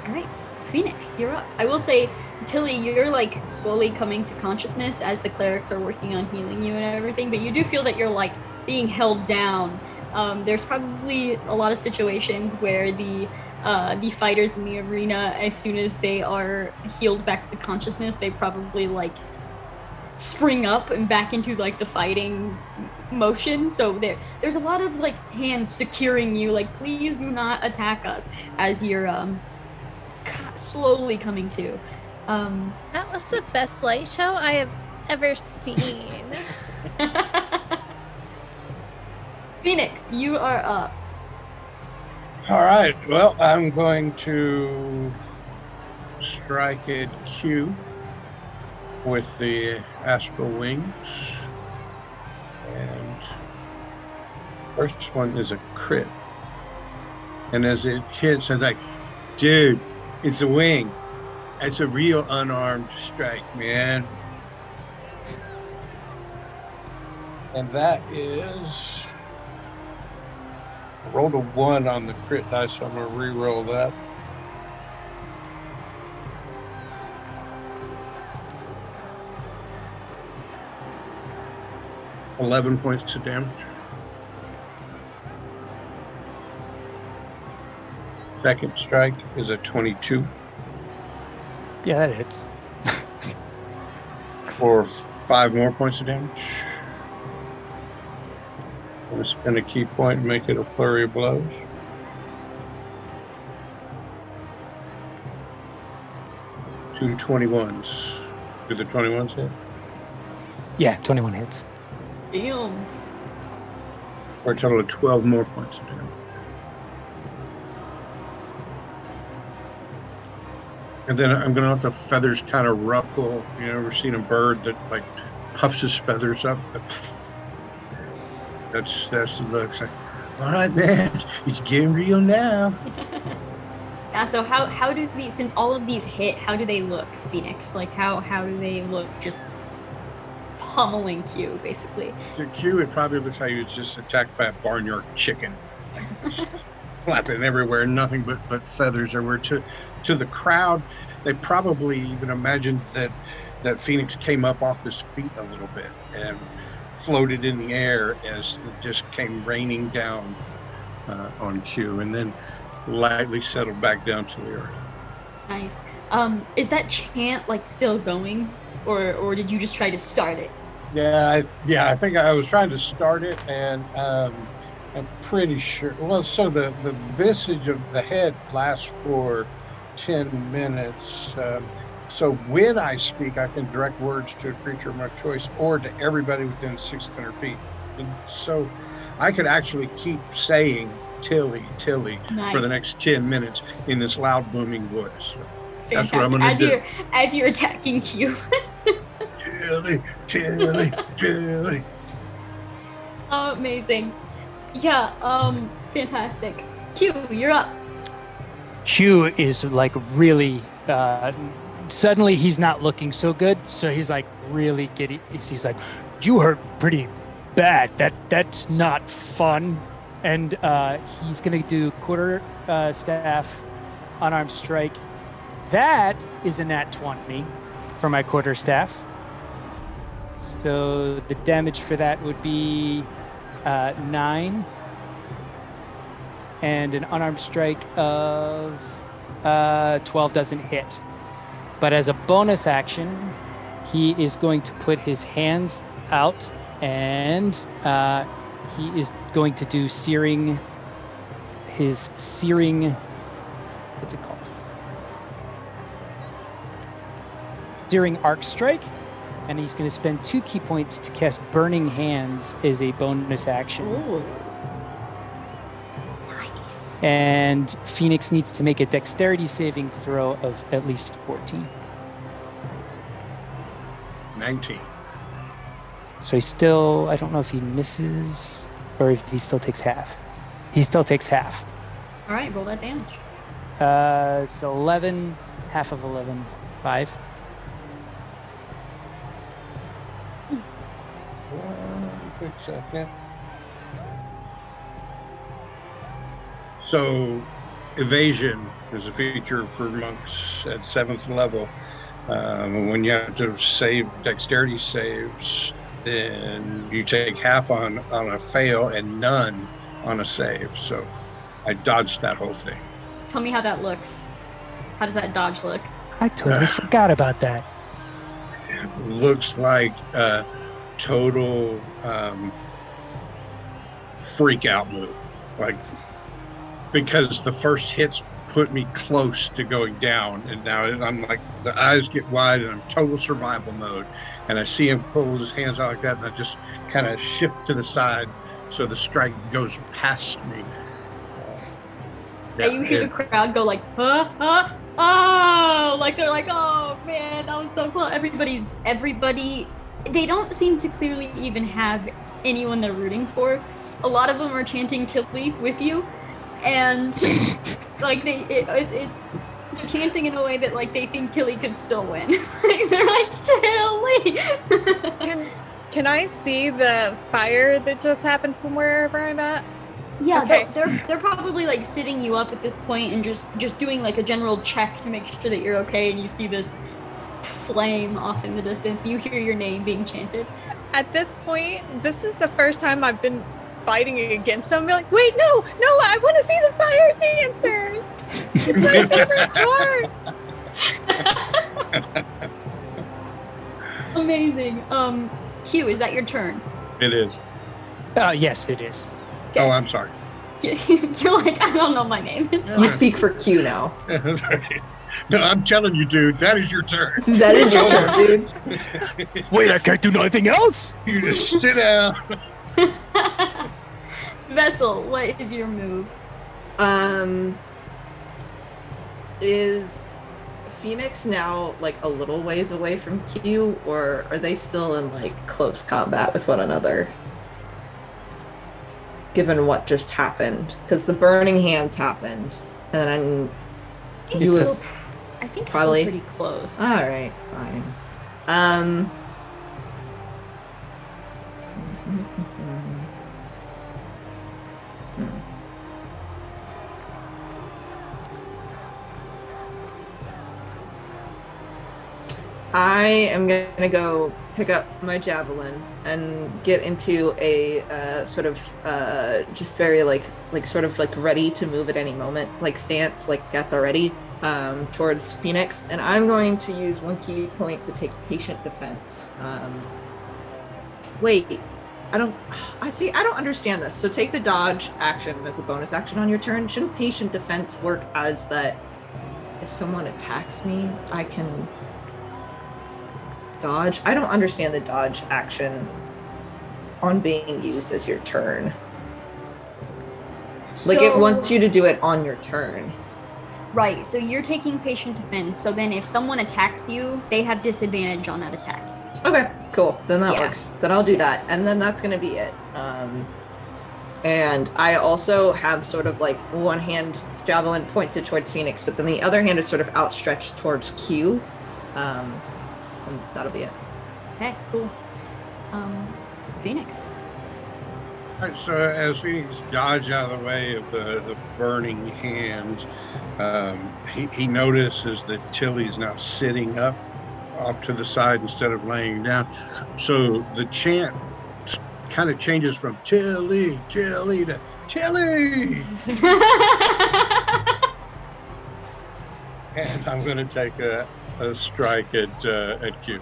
right. Phoenix, you're up. I will say, Tilly, you're like slowly coming to consciousness as the clerics are working on healing you and everything, but you do feel that you're like being held down. There's probably a lot of situations where the fighters in the arena, as soon as they are healed back to consciousness, they probably like spring up and back into like the fighting motion. So there's a lot of like hands securing you, like please do not attack us, as you're slowly coming to. That was the best light show I have ever seen. Phoenix, you are up. All right. Well, I'm going to strike at Q with the astral wings. And first one is a crit. And as it hits, I'm like, dude, it's a wing. It's a real unarmed strike, man. And that is... I rolled a 1 on the crit dice, so I'm going to re-roll that. $11 points of damage. Second strike is a 22 Yeah, that hits. for 5 more points of damage. I'm going to spend a key point and make it a flurry of blows. Two 21s. Do the 21s hit? Yeah, 21 hits. Damn. For a total of 12 more points of damage. And then I'm going to let the feathers kind of ruffle. You know, ever seen a bird that like puffs his feathers up? That's the look. It's like, all right, man, it's getting real now. Yeah, so how do these, since all of these hit, how do they look, Phoenix? Like how do they look just pummeling Q, basically? To Q, it probably looks like he was just attacked by a barnyard chicken. Flapping everywhere, nothing but feathers everywhere. To the crowd, they probably even imagined that Phoenix came up off his feet a little bit and floated in the air as it just came raining down on Q, and then lightly settled back down to the earth. Nice. Is that chant like still going, or did you just try to start it? Yeah, I think I was trying to start it, and I'm pretty sure. Well, so the visage of the head lasts for 10 minutes. So when I speak, I can direct words to a creature of my choice or to everybody within 600 feet. And so I could actually keep saying Tilly Nice. for the next 10 minutes in this loud booming voice. So that's Fantastic. what I'm going to do. As you're attacking Q. Tilly. Amazing. Yeah, fantastic. Q, you're up. Q is like really suddenly he's not looking so good, so he's like really giddy. He's like, "You hurt pretty bad. That's not fun." And he's gonna do quarter staff unarmed strike. That is a nat 20 for my quarter staff. So the damage for that would be 9, and an unarmed strike of 12 doesn't hit. But as a bonus action, he is going to put his hands out, and he is going to do searing. What's it called? Searing arc strike, and he's going to spend 2 key points to cast Burning Hands as a bonus action. Ooh. Nice. And Phoenix needs to make a dexterity saving throw of at least 14. 19. So he's still, I don't know if he misses or if he still takes half. He still takes half. All right, roll that damage. So 11, half of 11, 5. Quick second. So, evasion is a feature for monks at 7th level. When you have to save dexterity saves, then you take half on a fail and none on a save. So, I dodged that whole thing. Tell me how that looks. How does that dodge look? I totally forgot about that. Looks like a total freak out move, like, because the first hits put me close to going down, and now I'm like, the eyes get wide and I'm total survival mode, and I see him pull his hands out like that, and I just kind of shift to the side so the strike goes past me. And you hear the crowd go like, oh, like they're like, oh man, that was so cool. Everybody, they don't seem to clearly even have anyone they're rooting for. A lot of them are chanting Tilly with you, and like they're chanting in a way that like they think Tilly could still win. Like, they're like, Tilly. Can I see the fire that just happened from wherever I'm at? Yeah, Okay. they're probably like sitting you up at this point and just doing like a general check to make sure that you're okay, and you see this flame off in the distance. You hear your name being chanted. At this point, this is the first time I've been fighting against them. I'm like, wait, no, I want to see the fire dancers. It's my favorite part. Amazing. Hugh, is that your turn? It is. Yes, it is. Oh, I'm sorry. You're like, I don't know my name. You speak for Q now. No, I'm telling you, dude, that is your turn. That is your turn, dude. Wait, I can't do nothing else? You just sit down. Vessel, what is your move? Is Phoenix now like a little ways away from Q, or are they still in like close combat with one another? Given what just happened, because the burning hands happened, and then I think probably still pretty close. all right, fine. I am gonna go pick up my javelin and get into a sort of just very like sort of like ready to move at any moment, like stance, like at the ready, towards Phoenix, and I'm going to use 1 key point to take patient defense. Wait, I don't understand this. So take the dodge action as a bonus action on your turn. Shouldn't patient defense work as that if someone attacks me, I can dodge? I don't understand the dodge action on being used as your turn. Like, it wants you to do it on your turn. Right, so you're taking patient defense, so then if someone attacks you, they have disadvantage on that attack. Okay, cool. Then that Yeah. works. Then I'll do that. And then that's going to be it. And I also have sort of like one hand javelin pointed towards Phoenix, but then the other hand is sort of outstretched towards Q. And that'll be it. Okay, cool. Phoenix. All right, so as Phoenix dodges out of the way of the burning hands, he notices that Tilly's now sitting up off to the side instead of laying down. So the chant kind of changes from Tilly, Tilly to Tilly. And I'm going to take a strike at Q.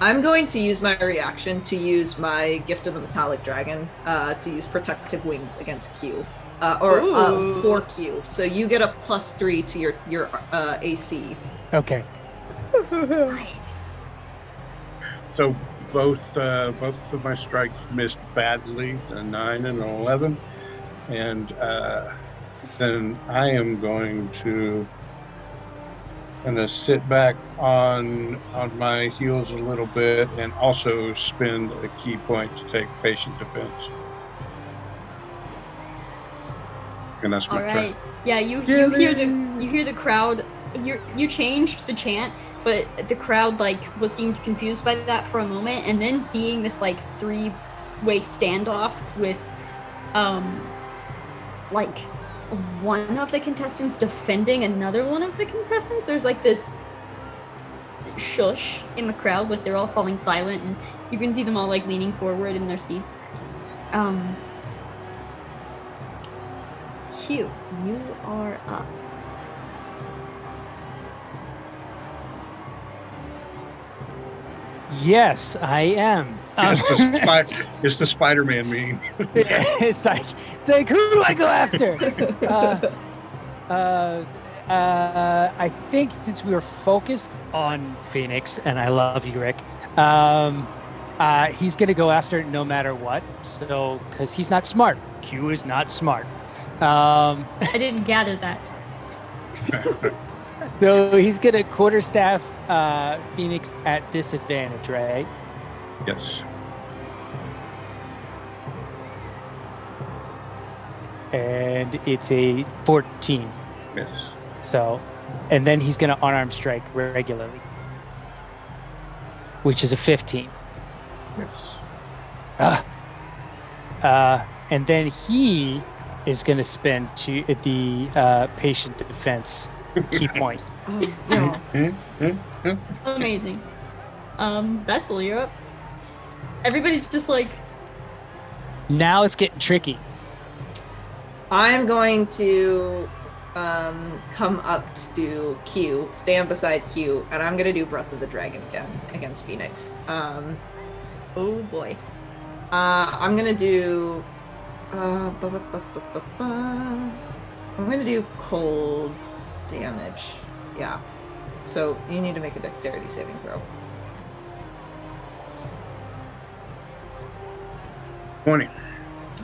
I'm going to use my reaction to use my Gift of the Metallic Dragon to use Protective Wings against Q. For Q. So you get a +3 to your AC. Okay. Nice. So both of my strikes missed badly, a 9 and an 11. And then I am going to sit back on my heels a little bit and also spend a key point to take patient defense. And that's my All turn. right. Yeah, you hear the crowd. You changed the chant, but the crowd seemed confused by that for a moment, and then seeing this 3-way standoff with one of the contestants defending another one of the contestants. There's this shush in the crowd, they're all falling silent, and you can see them all leaning forward in their seats. Q, you are up. Yes, I am. It's the Spider-Man meme. It's like, who do I go after? I think since we were focused on Phoenix, and I love you, Rick, he's going to go after it no matter what. So, because he's not smart. Q is not smart. I didn't gather that. So he's going to quarterstaff Phoenix at disadvantage, right? Yes. And it's a 14. Yes. So, and then he's going to unarmed strike regularly, which is a 15. Yes. And then he is going to spend the patient defense key point. Oh, no. Amazing. Vessel, you're up. Everybody's just Now it's getting tricky. I'm going to come up to Q, stand beside Q, and I'm going to do Breath of the Dragon again against Phoenix. oh boy. I'm going to do... I'm going to do cold damage. Yeah. So you need to make a dexterity saving throw. 20.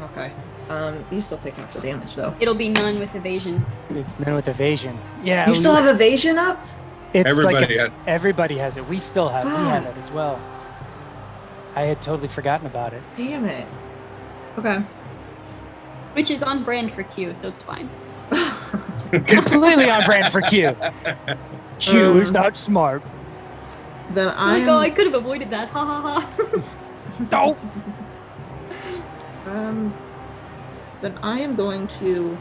Okay. You still take half the damage though. It'll be none with evasion. It's none with evasion. Yeah. You still have evasion up? It's Everybody has it. We still have. We have it as well. I had totally forgotten about it. Damn it. Okay. Which is on brand for Q, so it's fine. Completely on brand for Q. Q is not smart. Then I could have avoided that. Ha ha ha. No. Then I am going to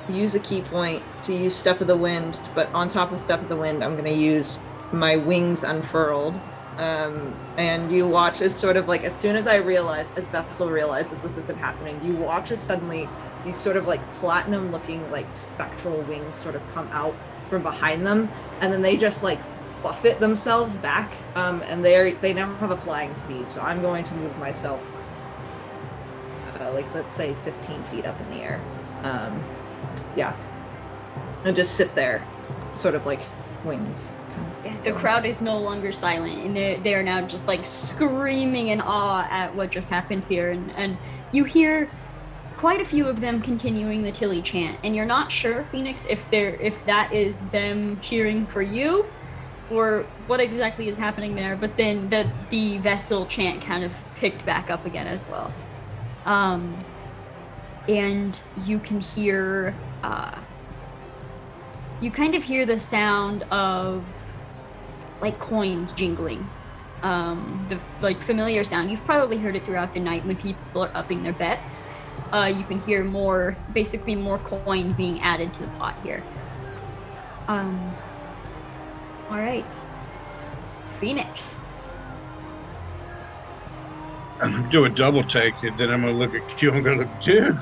use a key point to use Step of the Wind, but on top of Step of the Wind, I'm going to use my Wings Unfurled. And you watch as sort of as soon as as Vessel realizes this isn't happening, you watch as suddenly these sort of platinum looking spectral wings sort of come out from behind them, and then they just buffet themselves back, and they now have a flying speed. So I'm going to move myself let's say 15 feet up in the air, and just sit there sort of wings. The crowd is no longer silent, and they are now just screaming in awe at what just happened here, and you hear quite a few of them continuing the Tilly chant, and you're not sure, Phoenix, if that is them cheering for you or what exactly is happening there. But then the Vessel chant kind of picked back up again as well. and you can hear you kind of hear the sound of like coins jingling. The like familiar sound. You've probably heard it throughout the night when people are upping their bets. You can hear more coins being added to the pot here. All right, Phoenix. I'm gonna do a double take, and then I'm gonna look at Q. I'm gonna look, dude,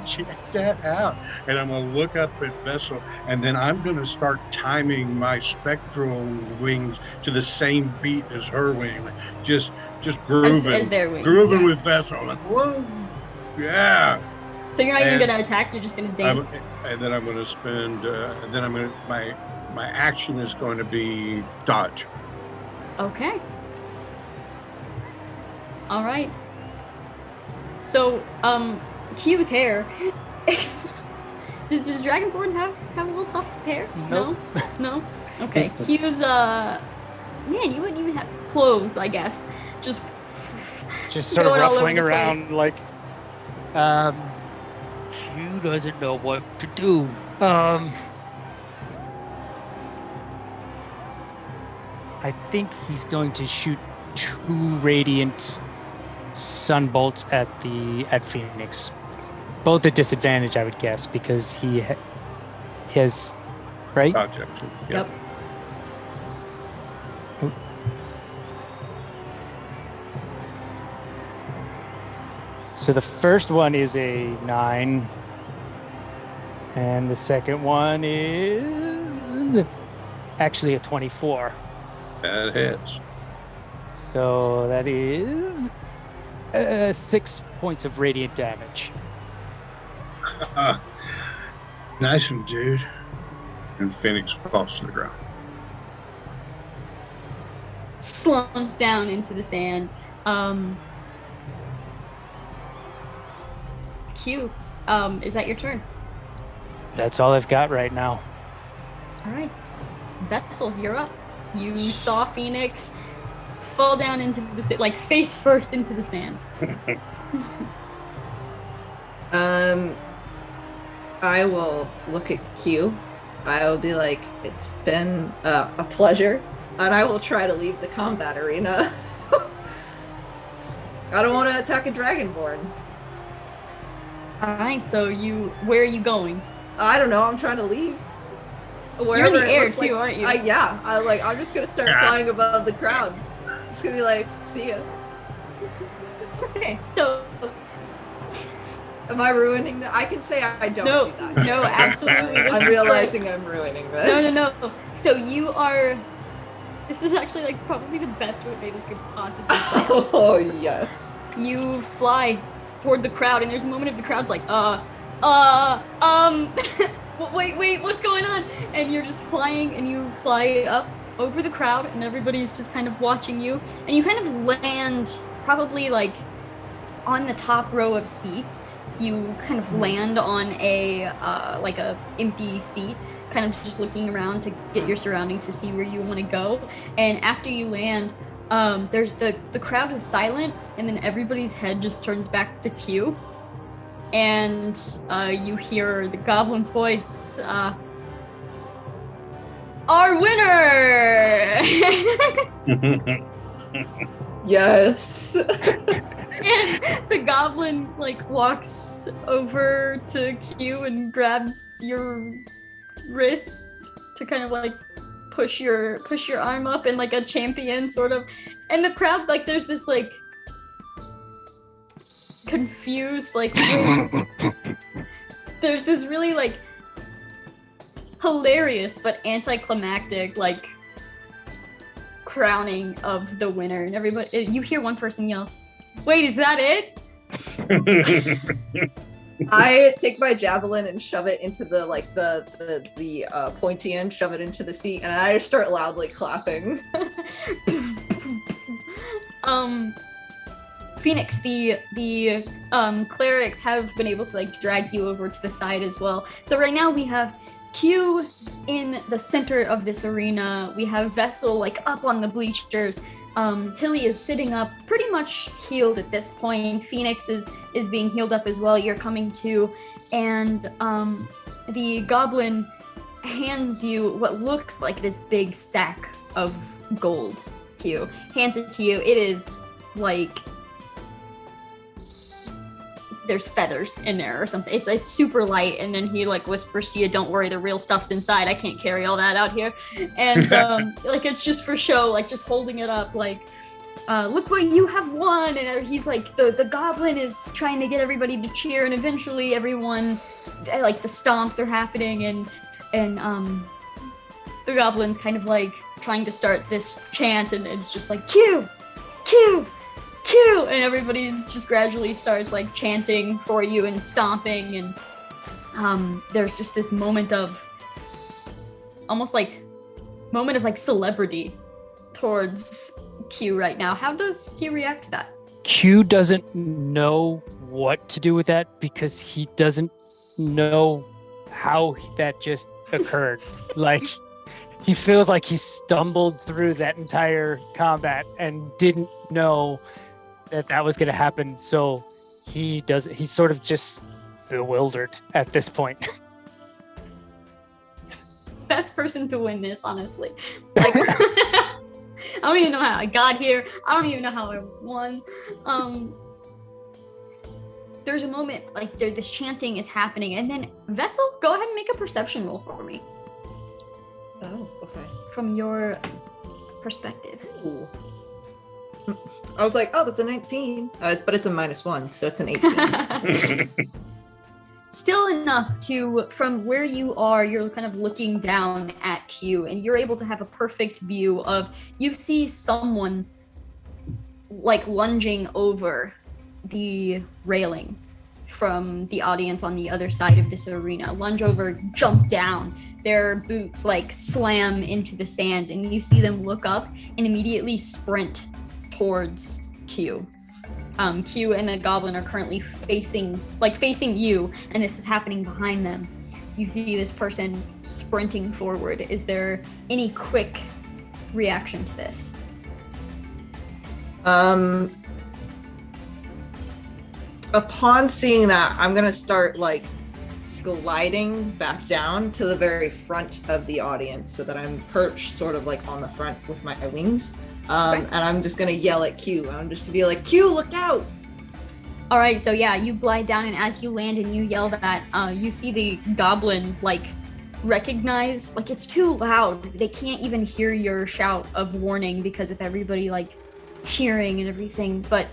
check that out. And I'm gonna look up at Vessel, and then I'm gonna start timing my spectral wings to the same beat as her wing, just grooving, as their wings, grooving yeah. with Vessel. Like, whoa, yeah. So you're not even And gonna attack. You're just gonna dance. And then I'm gonna spend. Then I'm gonna my action is going to be dodge. Okay. All right. So, Q's hair. does Dragonborn have a little tuft of hair? Nope. No. Okay. Q's man, you wouldn't even have clothes, I guess. Just sort of going all over ruffling the around place. like Q doesn't know what to do. I think he's going to shoot 2 radiant sunbolts at Phoenix. Both at disadvantage, I would guess, because he has, right? Object. Yep. So the first one is a 9, and the second one is actually a 24. That hits. So that is 6 points of radiant damage. Nice one, dude. And Phoenix falls to the ground. Slumps down into the sand. Q, is that your turn? That's all I've got right now. All right. Vessel, you're up. You saw Phoenix fall down into the sand, like face first into the sand. I will look at Q. I will be like, it's been a pleasure, and I will try to leave the combat arena. I don't want to attack a Dragonborn. All right, so where are you going? I don't know. I'm trying to leave. You're in the it air looks too, aren't you? I'm just gonna start flying above the crowd. Just gonna be like, see ya. Okay, so Am I ruining that? I can say I don't no, do that. no, absolutely. I'm realizing I'm ruining this. No. So you are. This is actually like probably the best way this could possibly play. Oh yes. You fly toward the crowd, and there's a moment of the crowd's like, wait, what's going on? And you're just flying, and you fly up over the crowd, and everybody's just kind of watching you, and you kind of land probably like on the top row of seats. You kind of land on a like a empty seat, kind of just looking around to get your surroundings to see where you want to go. And after you land, there's the crowd is silent, and then everybody's head just turns back to Q, and you hear the goblin's voice. Our winner! Yes. And the goblin like walks over to Q and grabs your wrist to kind of like push your arm up in like a champion sort of. And the crowd, like, there's this like confused like there's this really like hilarious but anticlimactic like crowning of the winner, and everybody, you hear one person yell, "Wait, is that it?" I take my javelin and shove it into the like the pointy end, shove it into the seat, and I just start loudly clapping. Phoenix, the clerics have been able to like drag you over to the side as well. So right now we have Q in the center of this arena. We have Vessel like up on the bleachers. Tilly is sitting up, pretty much healed at this point. Phoenix is being healed up as well. You're coming to, and the goblin hands you what looks like this big sack of gold. Q hands it to you. It is like there's feathers in there or something. It's super light, and then he like whispers to you, "Don't worry, the real stuff's inside. I can't carry all that out here." And like it's just for show, like just holding it up, like look what you have won. And he's like the goblin is trying to get everybody to cheer, and eventually everyone, like the stomps are happening, and the goblin's kind of like trying to start this chant, and it's just like Q, Q, Q, and everybody just gradually starts like chanting for you and stomping, and there's just this moment of almost like celebrity towards Q right now. How does Q react to that? Q doesn't know what to do with that because he doesn't know how that just occurred. Like, he feels like he stumbled through that entire combat and didn't know that was going to happen. So he's sort of just bewildered at this point. Best person to win this, honestly. Like, I don't even know how I got here. I don't even know how I won. There's a moment like this chanting is happening, and then Vessel, go ahead and make a perception roll for me. Oh, okay. From your perspective. Ooh. I was like, oh, that's a 19. But it's a -1, so it's an 18. Still enough to, from where you are, you're kind of looking down at Q, and you're able to have a perfect view of, you see someone like lunging over the railing from the audience on the other side of this arena. Lunge over, jump down. Their boots like slam into the sand, and you see them look up and immediately sprint towards Q. Q and the goblin are currently facing you, and this is happening behind them. You see this person sprinting forward. Is there any quick reaction to this? Upon seeing that, I'm gonna start like gliding back down to the very front of the audience so that I'm perched sort of like on the front with my wings. And I'm just gonna yell at Q. I'm just to be like, Q, look out! All right, so yeah, you glide down, and as you land and you yell that, you see the goblin like recognize, like it's too loud. They can't even hear your shout of warning because of everybody like cheering and everything. But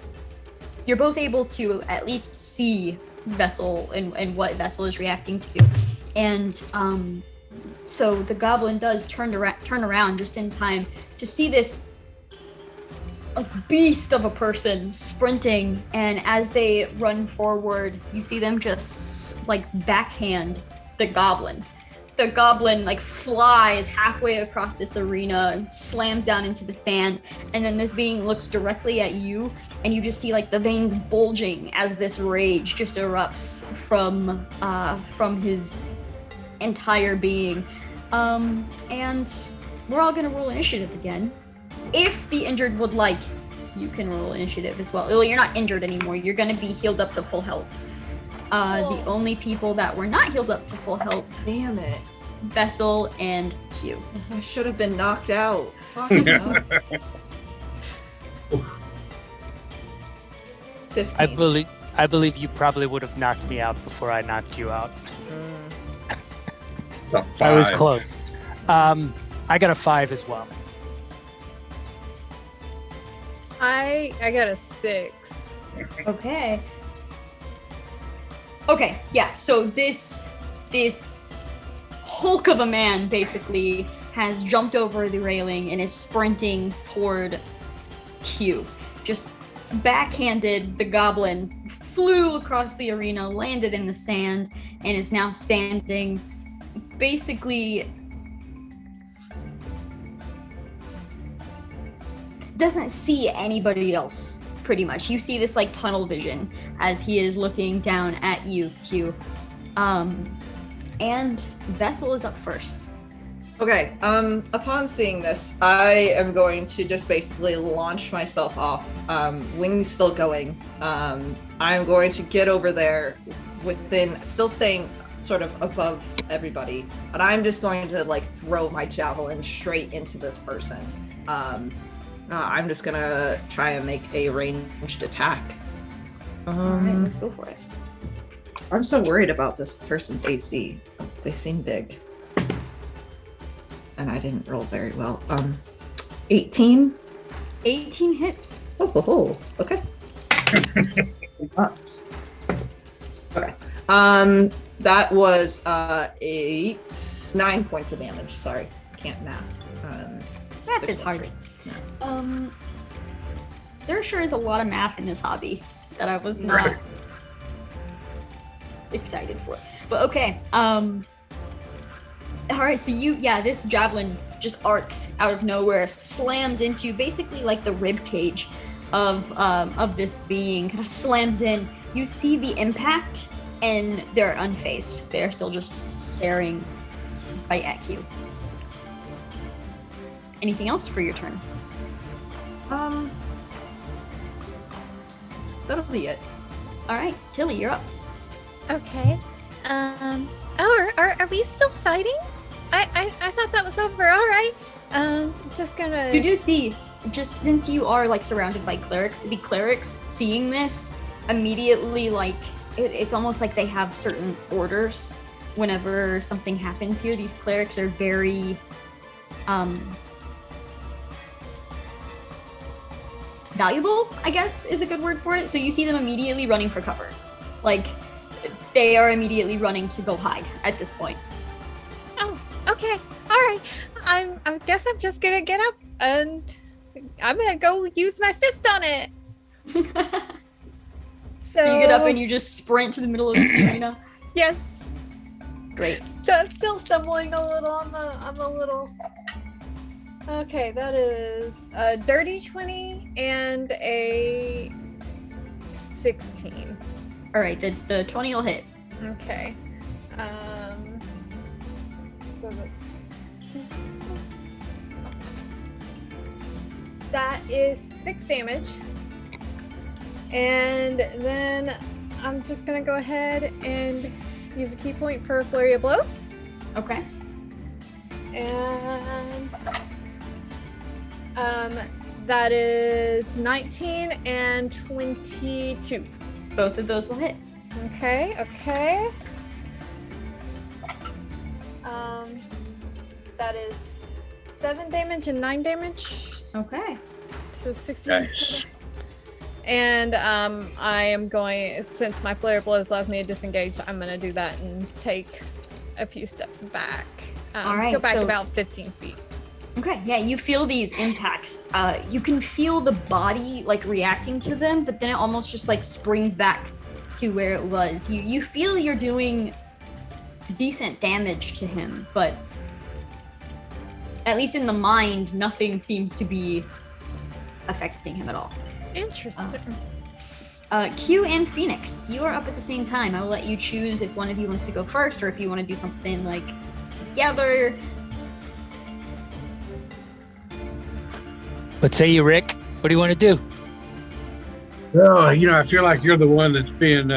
you're both able to at least see Vessel and what Vessel is reacting to. And so the goblin does turn around just in time to see this like beast of a person sprinting, and as they run forward, you see them just like backhand the goblin. The goblin like flies halfway across this arena, slams down into the sand, and then this being looks directly at you, and you just see like the veins bulging as this rage just erupts from his entire being. And we're all gonna roll initiative again. If the injured would like, you can roll initiative as well. Well, you're not injured anymore. You're going to be healed up to full health. The only people that were not healed up to full health, Damn it. Vessel and Q. I should have been knocked out. Fuck. 15. I believe you probably would have knocked me out before I knocked you out. I was close. I got a 5 as well. I got a 6. Okay, yeah, so this hulk of a man basically has jumped over the railing and is sprinting toward Q. Just backhanded the goblin, flew across the arena, landed in the sand, and is now standing basically doesn't see anybody else, pretty much. You see this like tunnel vision as he is looking down at you, Q. And Vessel is up first. Okay, upon seeing this, I am going to just basically launch myself off, wings still going. I'm going to get over there within, still staying sort of above everybody, but I'm just going to like throw my javelin straight into this person. I'm just gonna try and make a ranged attack. All right, let's go for it. I'm so worried about this person's AC. They seem big. And I didn't roll very well. 18? 18 hits. Oh, okay. Okay. That was 9 points of damage. Sorry, can't math. Math is hard. No. There sure is a lot of math in this hobby that I was not excited for. But okay. All right, so this javelin just arcs out of nowhere, slams into basically like the rib cage of this being, kind of slams in. You see the impact, and they're unfazed. They're still just staring right at you. Anything else for your turn? That'll be it. All right, Tilly, you're up. Okay. Are we still fighting? I thought that was over. All right. Just gonna. You do see, just since you are like surrounded by clerics, the clerics seeing this immediately, like it's almost like they have certain orders whenever something happens here. These clerics are very valuable, I guess is a good word for it. So you see them immediately running for cover. Like they are immediately running to go hide at this point. Oh, okay. All right. I guess I'm just gonna get up and I'm gonna go use my fist on it. So you get up and you just sprint to the middle of the arena. Yes. Great. Still stumbling a little. I'm a little. Okay, that is a dirty 20 and a 16. All right, the 20 will hit. Okay. So that is 6 damage. And then I'm just gonna go ahead and use a key point for a flurry of blows. Okay. And that is 19 and 22. Both of those will hit. Okay. That is 7 damage and 9 damage. Okay. So 16. Nice. And I am going, since my flare blows allows me to disengage, I'm going to do that and take a few steps back. All right, Go back so- about 15 feet. Okay, yeah, you feel these impacts. You can feel the body like reacting to them, but then it almost just like springs back to where it was. You feel you're doing decent damage to him, but at least in the mind, nothing seems to be affecting him at all. Interesting. Q and Phoenix, you are up at the same time. I will let you choose if one of you wants to go first or if you want to do something like together. What say you, Rick? What do you want to do? Well, I feel like you're the one that's being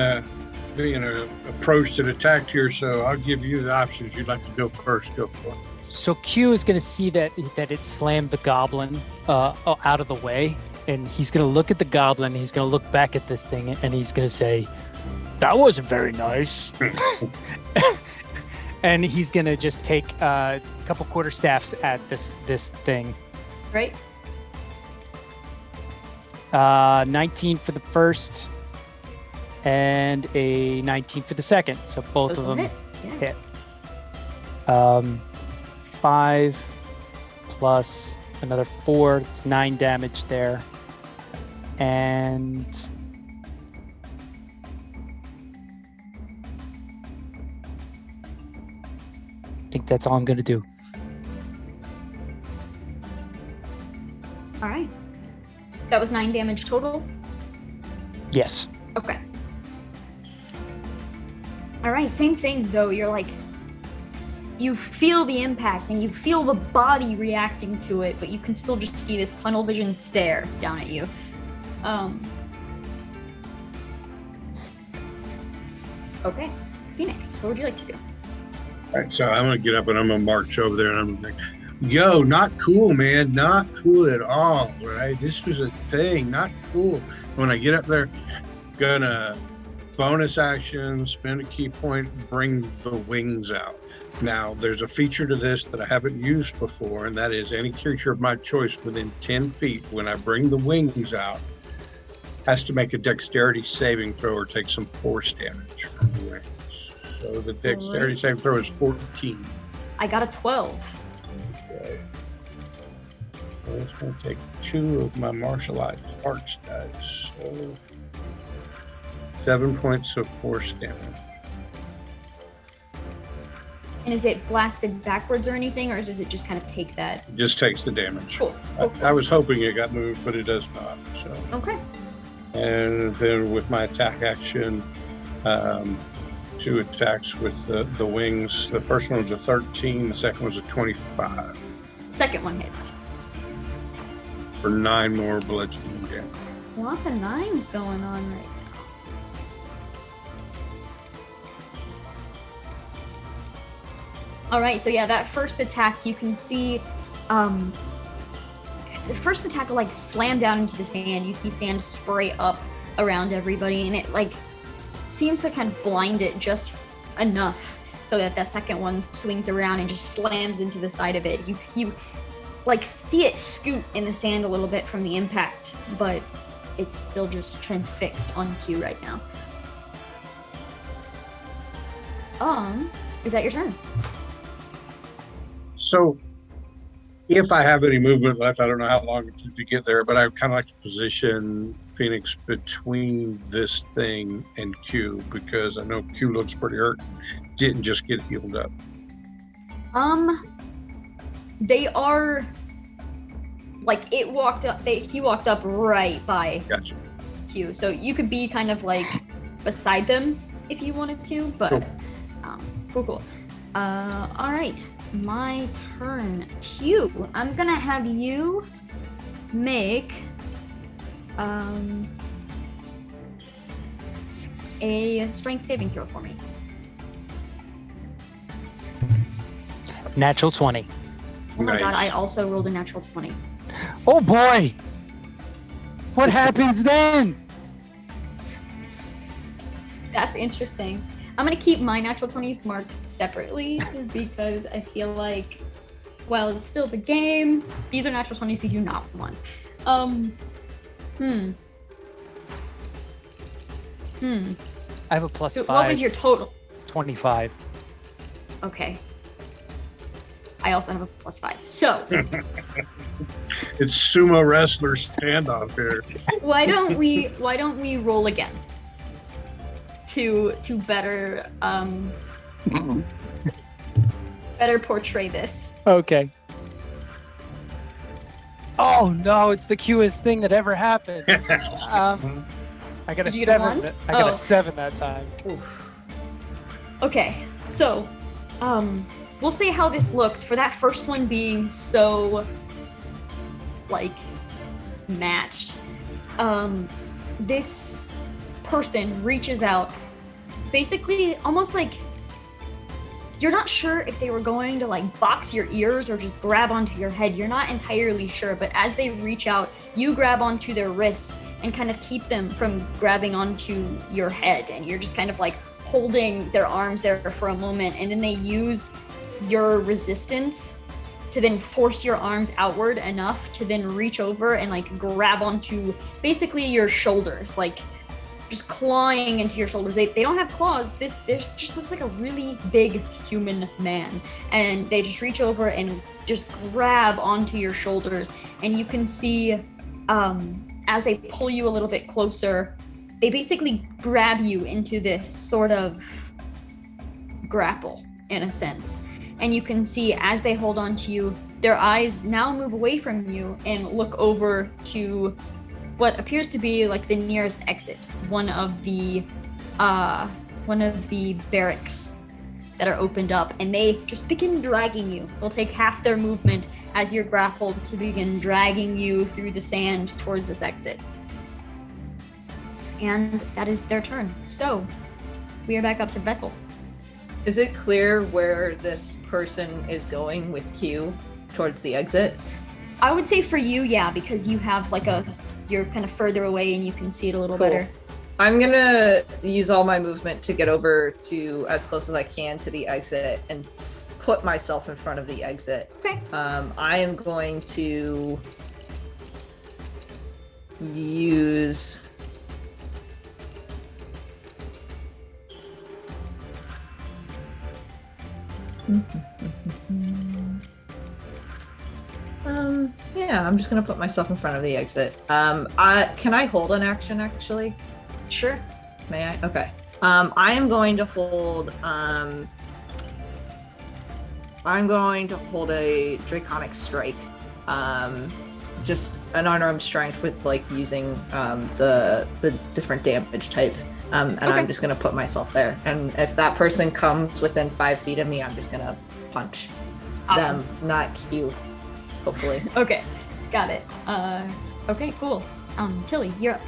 approached and attacked here, so I'll give you the option. If you'd like to go first, go for it. So Q is going to see that it slammed the goblin out of the way, and he's going to look at the goblin. He's going to look back at this thing, and he's going to say, "That wasn't very nice." And he's going to just take a couple quarterstaffs at this thing. Right? 19 for the first, and a 19 for the second. So both Those of will them hit. hit. 5 plus another 4. It's 9 damage there. And I think that's all I'm going to do. All right. That was 9 damage total? Yes. Okay. All right, same thing though. You're like you feel the impact and you feel the body reacting to it, but you can still just see this tunnel vision stare down at you. Okay, Phoenix, what would you like to do? All right, so I'm gonna get up and I'm gonna march over there and I'm like, yo, not cool, man, not cool at all, right? This was a thing, not cool. When I get up there, gonna bonus action, spend a key point, bring the wings out. Now, there's a feature to this that I haven't used before, and that is any creature of my choice within 10 feet, when I bring the wings out, has to make a dexterity saving throw or take some force damage from the wings. So the dexterity saving throw is 14. I got a 12. Okay. So it's going to take 2 of my martial arts dice. So 7 points of force damage. And is it blasted backwards or anything, or does it just kind of take that? It just takes the damage. Cool. I was hoping it got moved, but it does not. So. Okay. And then with my attack action, 2 attacks with the wings. The first one was a 13, the second was a 25. Second one hits. For 9 more bludgeoning damage. Lots of 9s going on right now. All right, so yeah, that first attack, you can see, the first attack will like slam down into the sand. You see sand spray up around everybody, and it like seems to kind of blind it just enough so that the second one swings around and just slams into the side of it. You like see it scoot in the sand a little bit from the impact, but it's still just transfixed on cue right now. Is that your turn? So, if I have any movement left, I don't know how long it took to get there, but I kind of like to position Phoenix between this thing and Q, because I know Q looks pretty hurt. Didn't just get healed up. They are like he walked up right by Gotcha. Q, so you could be kind of like beside them if you wanted to, but cool. All right. My turn. Q, I'm gonna have you make a strength saving throw for me. Natural 20. Oh my Nice. god, I also rolled a natural 20. Oh boy! What happens then? That's interesting. I'm gonna keep my natural 20s marked separately because I feel like, well, it's still the game. These are natural 20s we do not want. I have a plus So 5. what was your total? 25. Okay. I also have a plus 5. So It's sumo wrestler standoff here. why don't we roll again to better better portray this. Okay. Oh no, it's the cutest thing that ever happened. I got a Did you get a 7. one? I got Oh. a 7 that time. Okay, so we'll see how this looks for that first one being so like matched. This person reaches out, basically almost like you're not sure if they were going to like box your ears or just grab onto your head. You're not entirely sure, but as they reach out, you grab onto their wrists and kind of keep them from grabbing onto your head, and you're just kind of like holding their arms there for a moment, and then they use your resistance to then force your arms outward enough to then reach over and like grab onto basically your shoulders, like just clawing into your shoulders. They don't have claws. This just looks like a really big human man, and they just reach over and just grab onto your shoulders, and you can see as they pull you a little bit closer, they basically grab you into this sort of grapple in a sense. And you can see as they hold on to you, their eyes now move away from you and look over to what appears to be like the nearest exit, one of the barracks. that are opened up, and they just begin dragging you. They'll take half their movement as you're grappled to begin dragging you through the sand towards this exit. And that is their turn. So we are back up to Vessel. Is it clear where this person is going with Q towards the exit? I would say for you, yeah, because you have you're kind of further away and you can see it a little Cool. better. I'm gonna use all my movement to get over to as close as I can to the exit and put myself in front of the exit. Okay. I am going to use yeah, I'm just gonna put myself in front of the exit. Can I hold an action actually? Sure. May I? Okay. I am going to hold a Draconic Strike. Just an unarmed strength with using the different damage type. And Okay. I'm just gonna put myself there. And if that person comes within 5 feet of me, I'm just gonna punch Awesome. them, not Q. Hopefully. Okay, got it. Okay, cool. Tilly, you're up.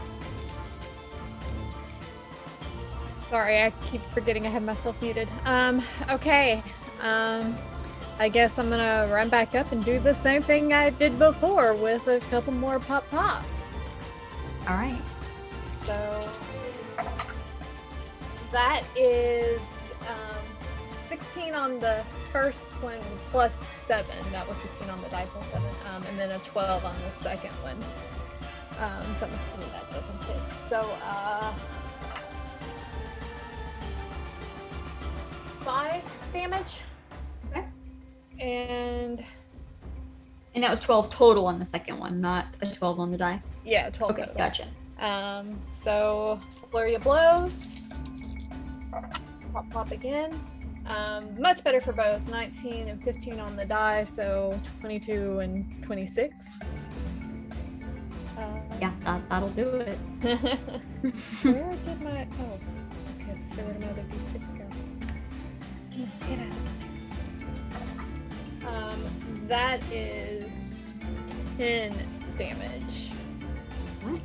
Sorry, I keep forgetting I have myself muted. Okay. I guess I'm gonna run back up and do the same thing I did before with a couple more pops. All right. So that is 16 on the first one plus 7. That was 16 on the die plus 7. And then a 12 on the second one. So I'm assuming that doesn't hit. So 5 damage. Okay. And that was 12 total on the second one, not a 12 on the die. yeah, 12 Okay, total. gotcha. So flurry of blows. Pop, pop again. Much better for both. 19 and 15 on the die, so 22 and 26. Yeah, that'll do it. Where did my... Oh, okay, so where did my other d6 go? Get out. That is 10 damage. Nice.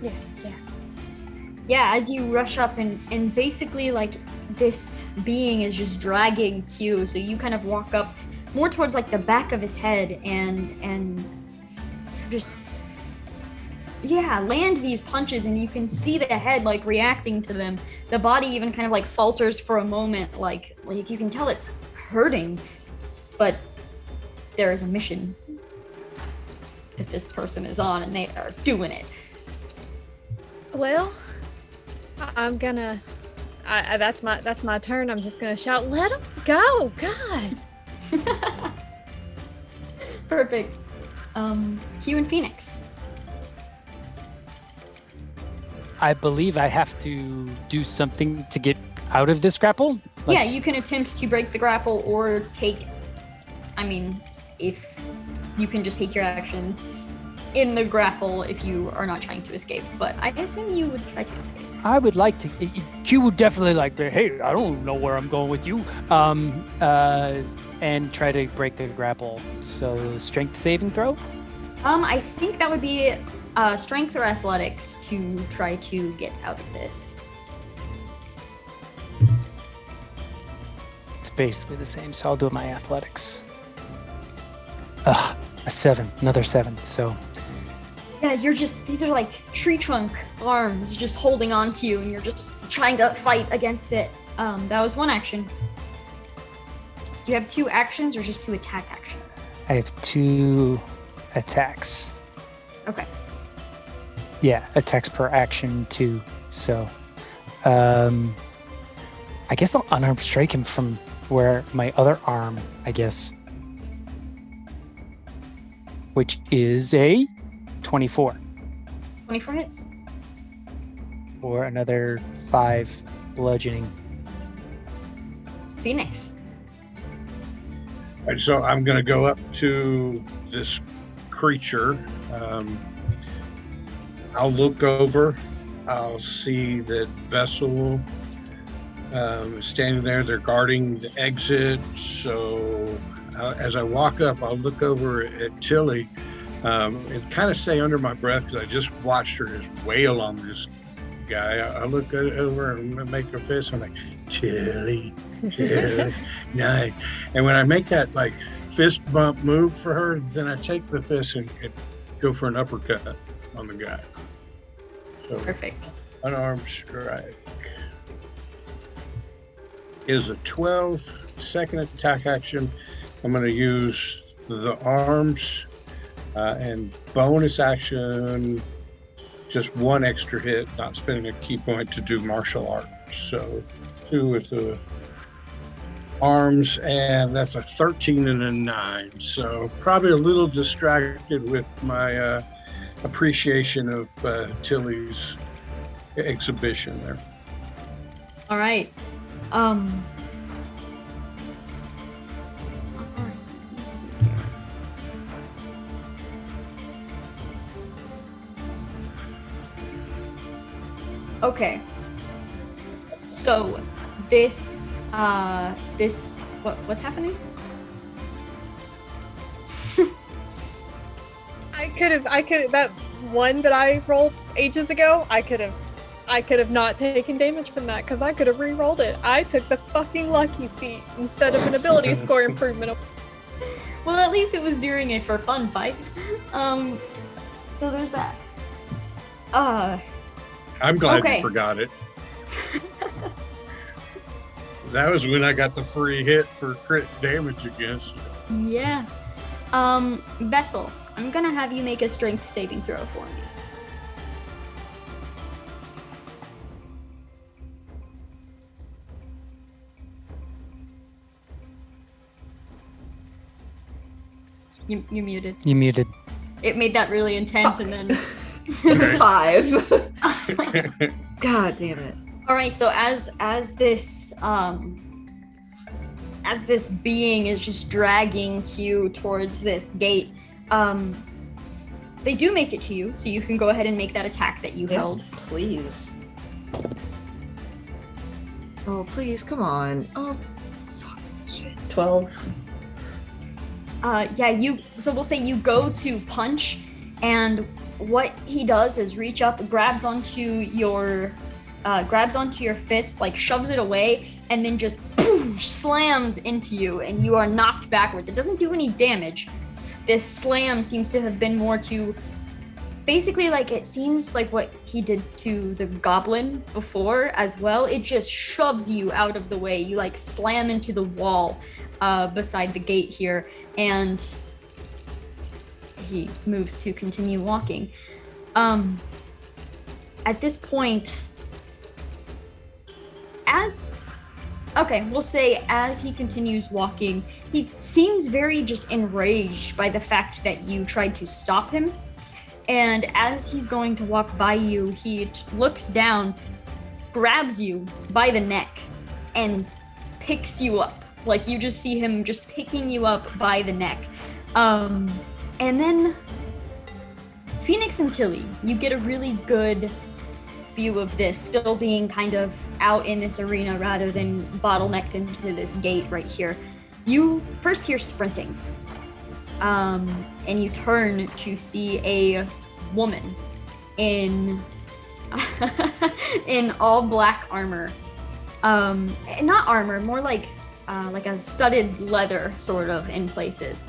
Yeah. Yeah, as you rush up and basically this being is just dragging Q, so you kind of walk up more towards the back of his head and just land these punches, and you can see the head reacting to them. The body even kind of falters for a moment, like you can tell it's hurting, but there is a mission that this person is on, and they are doing it. Well, I'm gonna. That's my turn. I'm just gonna shout, "Let him go, God!" Perfect. Q and Phoenix. I believe I have to do something to get out of this grapple. Yeah, you can attempt to break the grapple or if you can just take your actions in the grapple if you are not trying to escape, but I assume you would try to escape. I would like to. Q would definitely hey, I don't know where I'm going with you. And try to break the grapple. So strength saving throw. I think that would be strength or athletics to try to get out of this. It's basically the same, so I'll do my athletics. A 7, another 7. So Yeah, these are tree trunk arms just holding on to you, and you're just trying to fight against it. That was one action. Do you have 2 actions or just 2 attack actions? I have 2 attacks. Okay. Yeah, attacks per action 2. So, I guess I'll unarmed strike him from where my other arm, I guess. Which is a 24. 24 hits. Or another 5 bludgeoning. Phoenix. All right, so I'm going to go up to this creature. I'll look over I'll see that Vessel is standing there. They're guarding the exit. So as I walk up, I'll look over at Tilly and kind of say under my breath, because I just watched her just wail on this guy. I look over and make her fist. I'm like, Tilly, nice. And when I make that like fist bump move for her, then I take the fist and go for an uppercut on the guy. So Perfect. unarmed strike is a 12. Second attack action. I'm going to use the arms and bonus action. Just one extra hit, not spending a key point to do martial arts. So 2 with the arms, and that's a 13 and a 9. So probably a little distracted with my appreciation of Tilly's exhibition there. All right. Okay. So this what's happening? I could have that one that I rolled ages ago. I could have not taken damage from that because I could have re-rolled it. I took the fucking lucky feat instead of an ability score improvement. Well, at least it was during a for fun fight. So there's that. I'm glad Okay. you forgot it. That was when I got the free hit for crit damage against you. Yeah. Vessel, I'm gonna have you make a strength saving throw for me. You muted. You muted. It made that really intense, and then. It's 5. God damn it. All right. So as this being is just dragging Hugh towards this gate, they do make it to you, so you can go ahead and make that attack that you held. Please. Oh, please, come on. Oh, fuck. Shit. 12. So we'll say you go to punch, and what he does is reach up, grabs onto your fist, like shoves it away, and then just poof, slams into you, and you are knocked backwards. It doesn't do any damage. This slam seems to have been more to basically, like, it seems like what he did to the goblin before as well. It just shoves you out of the way. You like slam into the wall beside the gate here, and he moves to continue walking. At this point, we'll say as he continues walking, he seems very just enraged by the fact that you tried to stop him. And as he's going to walk by you, he looks down, grabs you by the neck, and picks you up. Like, you just see him just picking you up by the neck. And then Phoenix and Tilly, you get a really good view of this, still being kind of out in this arena rather than bottlenecked into this gate right here. You first hear sprinting, and you turn to see a woman in in all black armor. Not armor, more like a studded leather sort of in places.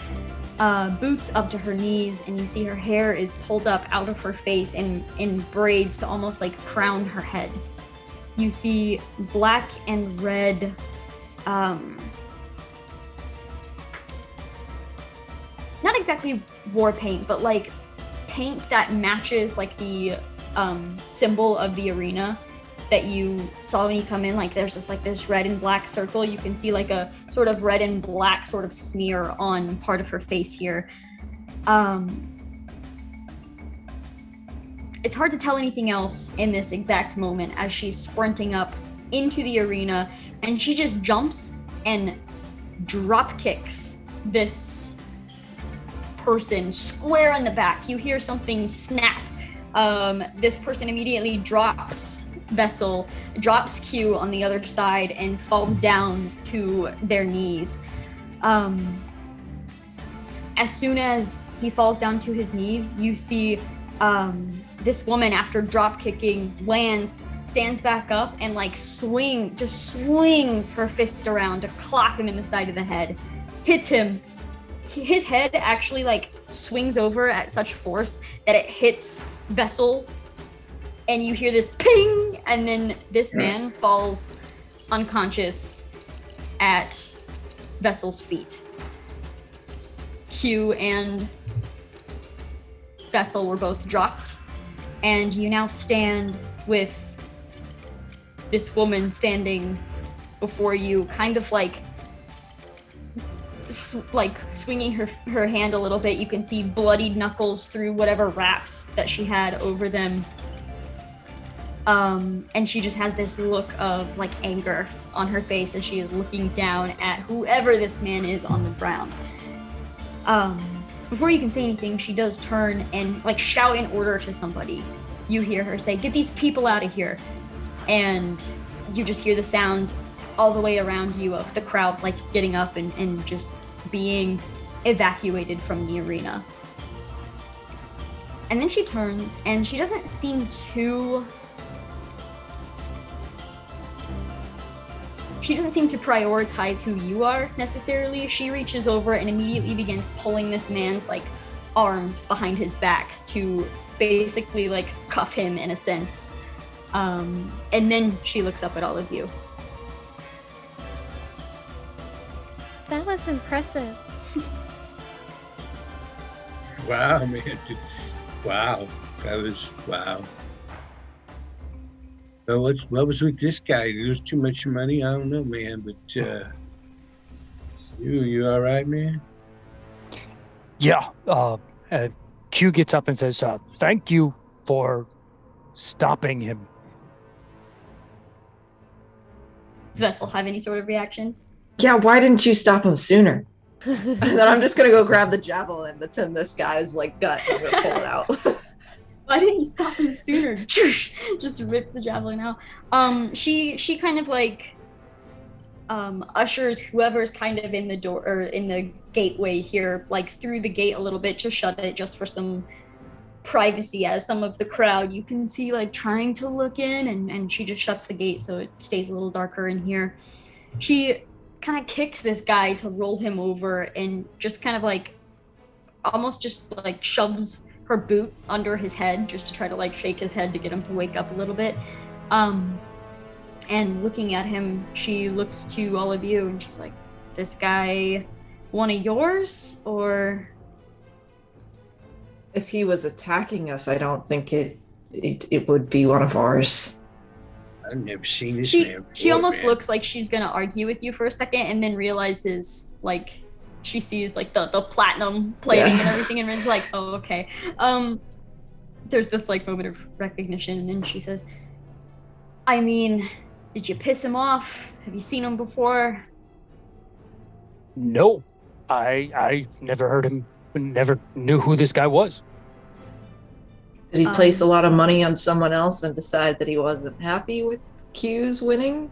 Boots up to her knees, and you see her hair is pulled up out of her face in braids to almost like crown her head. You see black and red not exactly war paint, but like paint that matches like the symbol of the arena that you saw when you come in. Like there's just like this red and black circle. You can see like a sort of red and black sort of smear on part of her face here. It's hard to tell anything else in this exact moment as she's sprinting up into the arena, and she just jumps and drop kicks this person square in the back. You hear something snap This person immediately drops Q on the other side and falls down to their knees. As soon as he falls down to his knees, you see this woman, after drop kicking, lands, stands back up, and like swings her fist around to clock him in the side of the head. Hits him. His head actually like swings over at such force that it hits Vessel, and you hear this ping, and then this man falls unconscious at Vessel's feet. Q and Vessel were both dropped, and you now stand with this woman standing before you, kind of like swinging her hand a little bit. You can see bloodied knuckles through whatever wraps that she had over them. And she just has this look of like anger on her face as she is looking down at whoever this man is on the ground. Before you can say anything, she does turn and like shout an order to somebody. You hear her say, "Get these people out of here." And you just hear the sound all the way around you of the crowd like getting up and just being evacuated from the arena. And then she turns, and she doesn't seem to prioritize who you are necessarily. She reaches over and immediately begins pulling this man's like arms behind his back to basically like cuff him in a sense. And then she looks up at all of you. That was impressive. Wow, man. Wow. That was, wow. So what was with this guy? There was too much money? I don't know, man, but you all right, man? Yeah. Q gets up and says, "Thank you for stopping him." Does Vessel have any sort of reaction? Yeah, why didn't you stop him sooner? And then I'm just gonna go grab the javelin that's in this guy's like gut, and I'm gonna pull it out. Why didn't you stop him sooner? Just rip the javelin out. She kind of like ushers whoever's kind of in the door or in the gateway here, like through the gate a little bit, to shut it just for some privacy, as some of the crowd you can see like trying to look in, and she just shuts the gate so it stays a little darker in here. She kind of kicks this guy to roll him over and just kind of like almost just like shoves her boot under his head just to try to like shake his head to get him to wake up a little bit. And looking at him, she looks to all of you and she's like, "This guy one of yours, or?" If he was attacking us, I don't think it would be one of ours. I've never seen this man before, she almost man. looks like she's gonna argue with you for a second, and then realizes like she sees like the platinum plating and everything, and is like, "Oh, okay." There's this like moment of recognition, and she says, "I mean, did you piss him off? Have you seen him before?" No, I never heard him. Never knew who this guy was. Did he place a lot of money on someone else and decide that he wasn't happy with Q's winning?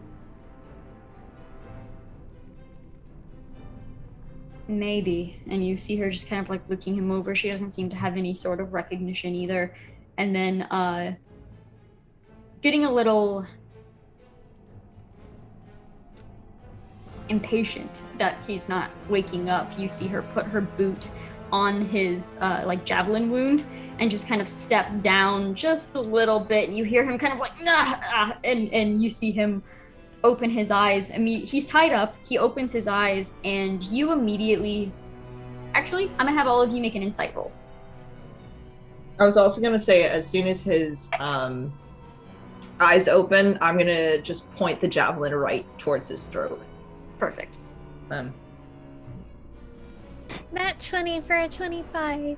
Maybe. And you see her just kind of like looking him over. She doesn't seem to have any sort of recognition either. And then getting a little impatient that he's not waking up, you see her put her boot on his like javelin wound and just kind of step down just a little bit. You hear him kind of like and you see him open his eyes. I mean, he's tied up. He opens his eyes, and you immediately, actually, I'm gonna have all of you make an insight roll. I was also gonna say, as soon as his eyes open, I'm gonna just point the javelin right towards his throat. Perfect. Nat 20 for a 25.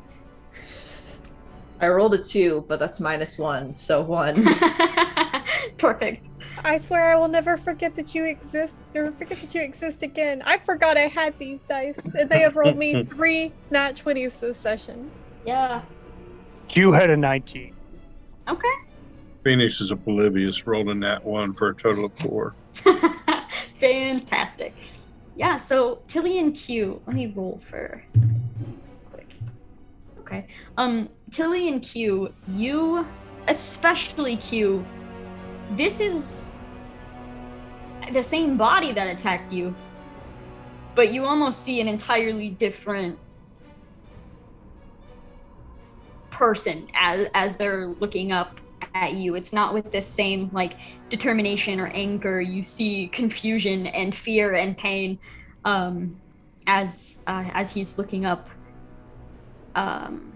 I rolled a 2, but that's -1, so 1. Perfect. I swear I will never forget that you exist. Never forget that you exist again. I forgot I had these dice, and they have rolled me 3 nat 20s this session. Yeah. Q had a 19. Okay. Phoenix is oblivious, rolling that one for a total of 4. Fantastic. Yeah, so Tilly and Q, let me roll for quick. Okay. Tilly and Q, you, especially Q, this is the same body that attacked you, but you almost see an entirely different person as they're looking up at you. It's not with this same like determination or anger. You see confusion and fear and pain as he's looking up. And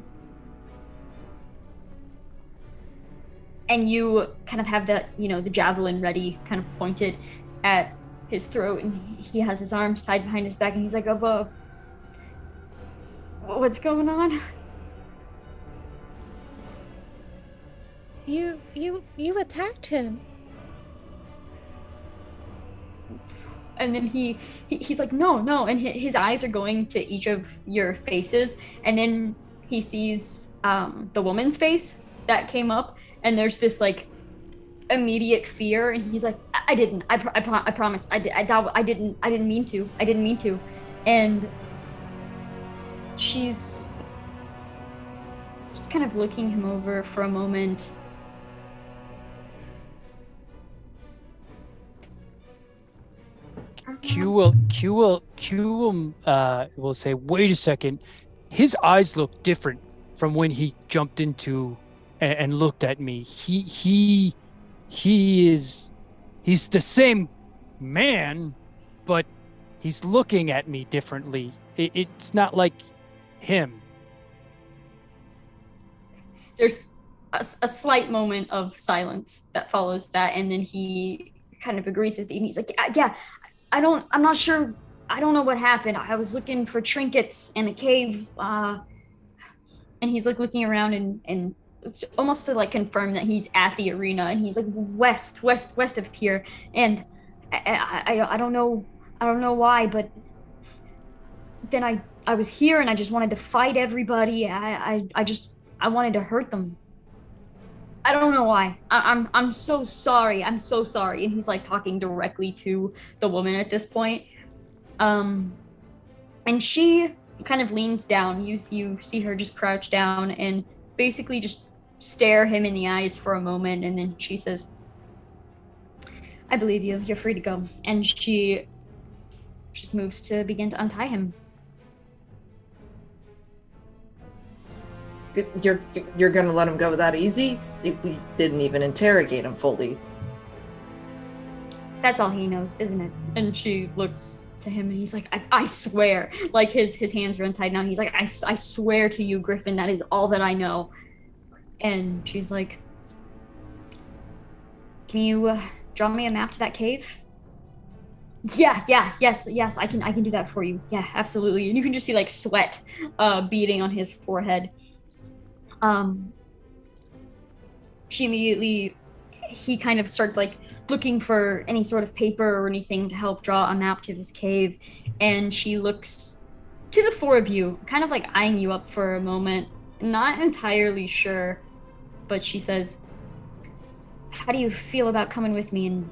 you kind of have that, the javelin ready, kind of pointed at his throat, and he has his arms tied behind his back, and he's like, "Oh, what's going on?" You attacked him. And then he's like, no, and his eyes are going to each of your faces, and then he sees the woman's face that came up, and there's this like immediate fear, and he's like, I promise, I didn't mean to, and she's just kind of looking him over for a moment. Q will say, "Wait a second. His eyes look different from when he jumped into and looked at me. He's the same man, but he's looking at me differently. It's not like him." There's a slight moment of silence that follows that, and then he kind of agrees with you, and he's like, yeah, I'm not sure, I don't know what happened. I was looking for trinkets in a cave, and he's like looking around and it's almost to like confirm that he's at the arena, and he's like west of here, and I don't know why, but then I was here and I just wanted to fight everybody. I wanted to hurt them. I don't know why. I'm so sorry. I'm so sorry. And he's like talking directly to the woman at this point. And she kind of leans down. You see her just crouch down and basically just stare him in the eyes for a moment, and then she says, "I believe you. You're free to go." And she just moves to begin to untie him. You're gonna let him go that easy? We didn't even interrogate him fully. That's all he knows, isn't it? And she looks to him and he's like, I swear. Like his hands are untied now. He's like, I swear to you, Griffin, that is all that I know. And she's like, "Can you draw me a map to that cave?" Yes, I can do that for you. Yeah, absolutely. And you can just see like sweat beading on his forehead. She immediately, he kind of starts like looking for any sort of paper or anything to help draw a map to this cave, and she looks to the four of you, kind of like eyeing you up for a moment, not entirely sure, but she says, "How do you feel about coming with me and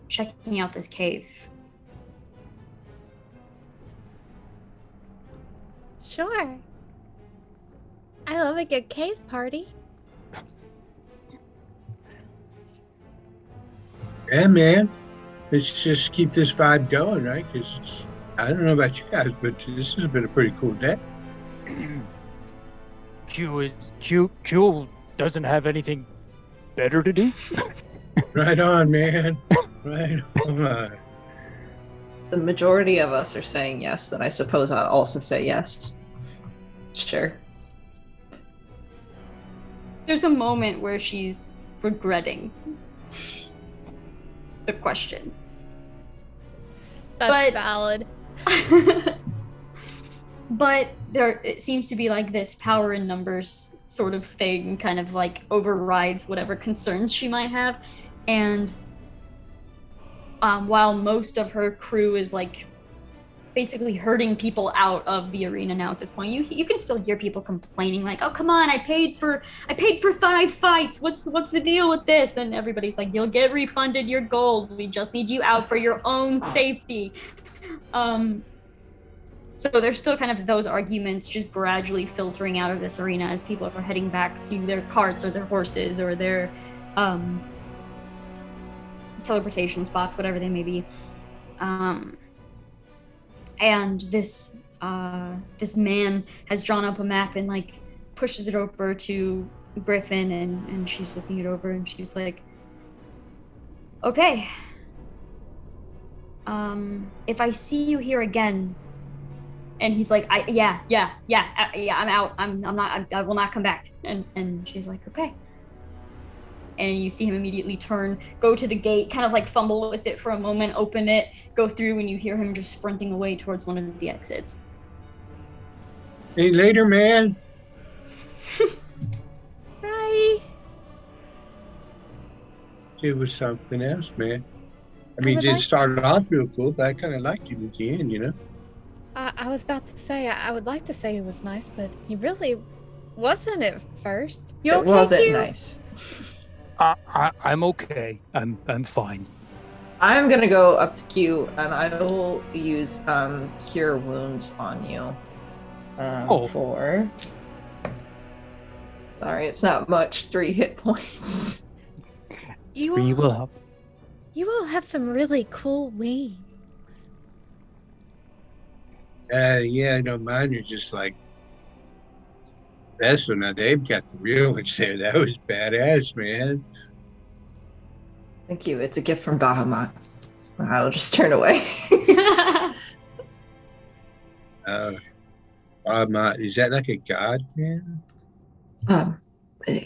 checking out this cave?" Sure. I love a good cave party. Yeah, man. Let's just keep this vibe going, right? Because I don't know about you guys, but this has been a pretty cool day. Q doesn't have anything better to do. Right on, man. Right on. The majority of us are saying yes, then I suppose I'll also say yes. Sure. There's a moment where she's regretting the question. That's valid. But it seems to be like this power in numbers sort of thing kind of like overrides whatever concerns she might have. And while most of her crew is like basically herding people out of the arena now at this point. You can still hear people complaining like, "Oh, come on, I paid for 5 fights. What's the deal with this?" And everybody's like, "You'll get refunded your gold. We just need you out for your own safety." So there's still kind of those arguments just gradually filtering out of this arena as people are heading back to their carts or their horses or their teleportation spots, whatever they may be. And this man has drawn up a map and like pushes it over to Griffin, and she's looking it over and she's like, "Okay, if I see you here again," and he's like, I'm out. I will not come back." And she's like, "Okay." And you see him immediately turn, go to the gate, kind of like fumble with it for a moment, open it, go through, and you hear him just sprinting away towards one of the exits. Hey, later, man. Bye. It was something else, man. I mean, it started off real cool, but I kind of liked you at the end, you know? I was about to say, I would like to say it was nice, but he really wasn't at first. You It okay, wasn't Q? nice. I'm okay. I'm fine. I'm gonna go up to Q and I will use cure wounds on you. For sorry, it's not much. 3 hit points. We will help. You all have some really cool wings. Yeah, no, mine are just like that's one. Now they've got the real ones there. That was badass, man. Thank you. It's a gift from Bahamut. I'll just turn away. Is that like a god, man?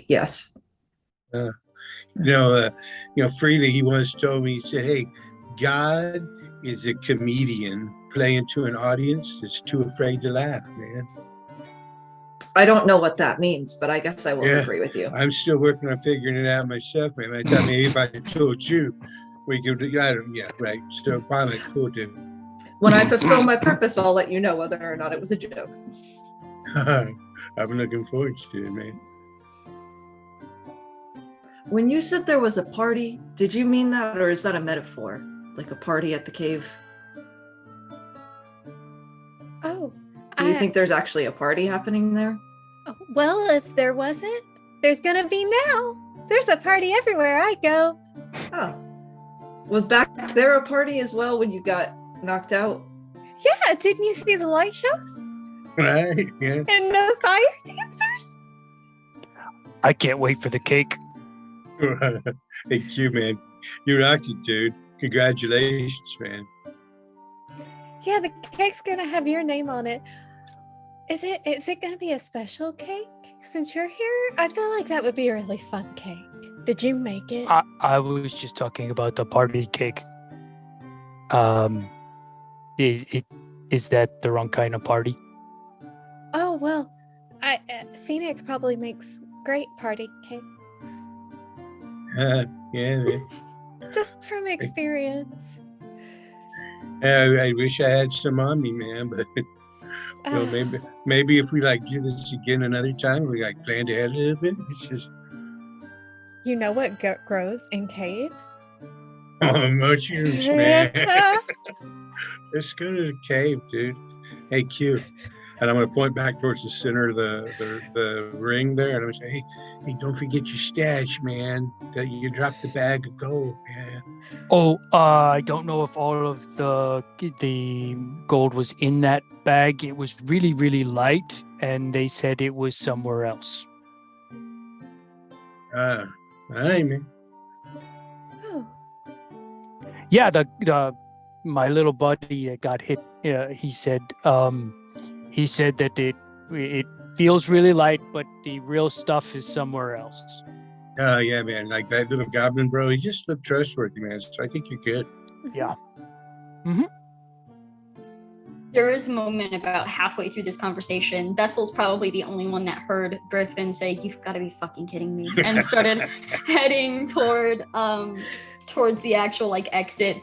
Yes. Freely he once told me, he said, "Hey, God is a comedian playing to an audience that's too afraid to laugh, man." I don't know what that means, but I guess I will agree with you. I'm still working on figuring it out myself, man. I thought maybe if I told you, we could, right. So finally, cool, dude. When I fulfill my purpose, I'll let you know whether or not it was a joke. I'm looking forward to it, man. When you said there was a party, did you mean that, or is that a metaphor? Like a party at the cave? Oh. Do you think there's actually a party happening there? Well, if there wasn't, there's gonna be now. There's a party everywhere I go. Oh. Was back there a party as well when you got knocked out? Yeah, didn't you see the light shows? Right, yeah. And the fire dancers? I can't wait for the cake. Hey, Q, man. You rocked it, dude. Congratulations, man. Yeah, the cake's gonna have your name on it. Is it gonna be a special cake since you're here? I feel like that would be a really fun cake. Did you make it? I was just talking about the party cake. Is that the wrong kind of party? Oh well, Phoenix probably makes great party cakes. Yeah, man. Just from experience. I wish I had some on me, man, but maybe if we like do this again another time, we like planned ahead a little bit. It's just You know what grows in caves? mushrooms, man. Let's go to the cave, dude. Hey, Q. And I'm going to point back towards the center of the ring there, and I'm going to say, hey, don't forget your stash, man. You dropped the bag of gold, man. Oh, I don't know if all of the gold was in that bag. It was really, really light, and they said it was somewhere else. All right, man. Oh. Yeah, my little buddy that got hit. He said that it feels really light, but the real stuff is somewhere else. Yeah, man. Like that little goblin bro, he just looked trustworthy, man. So I think you're good. Yeah. Mm-hmm. There is a moment about halfway through this conversation. Vessel's probably the only one that heard Griffin say, "You've got to be fucking kidding me," and started heading towards the actual exit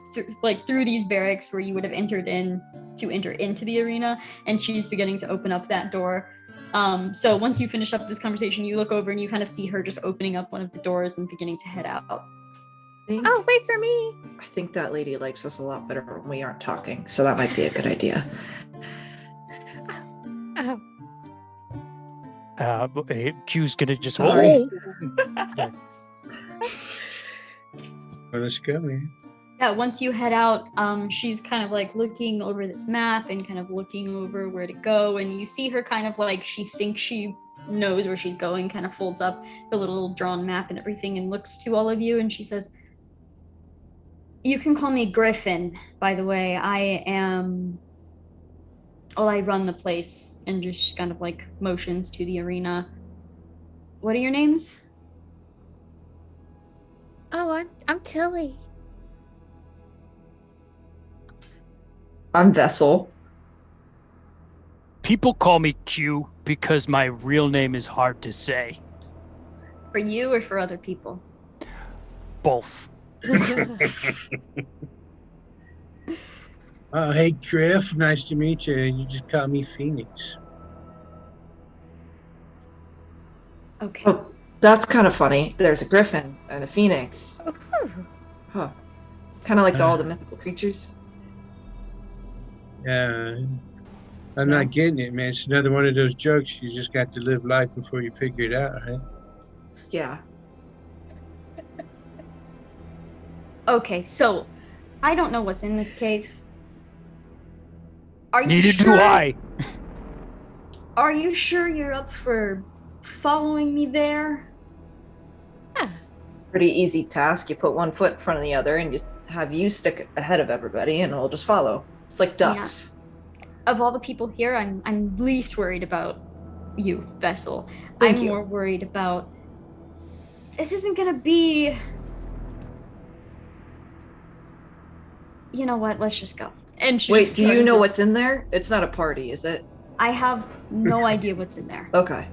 through these barracks where you would have entered in to enter into the arena, and she's beginning to open up that door. So once you finish up this conversation, you look over and you kind of see her just opening up one of the doors and beginning to head out. Oh, wait for me. I think that lady likes us a lot better when we aren't talking, so that might be a good idea. Q's gonna just Sorry. Well, let's go, man. Yeah, once you head out, she's kind of like looking over this map and kind of looking over where to go, and you see her kind of like she thinks she knows where she's going, kind of folds up the little drawn map and everything and looks to all of you, and she says, "You can call me Griffin, by the way. I run the place," and just kind of like motions to the arena. "What are your names?" Oh, I'm Tilly. I'm Vessel. People call me Q because my real name is hard to say. For you or for other people? Both. Hey, Griff. Nice to meet you. You just call me Phoenix. Okay. Oh, that's kind of funny. There's a griffin and a phoenix. Huh. Kind of like all the mythical creatures. Yeah. I'm not getting it, man. It's another one of those jokes. You just got to live life before you figure it out, huh? Yeah. Okay, so I don't know what's in this cave. Are you Neither sure? do I. Are you sure you're up for following me there? Pretty easy task. You put one foot in front of the other and just have you stick ahead of everybody and we'll just follow. It's like ducks. Of all the people here, I'm least worried about you, Vessel. Thank I'm you. more worried about this isn't gonna be. You know what? Let's just go. And she Wait, just do you turns know and- what's in there? It's not a party, is it? I have no idea what's in there. Okay.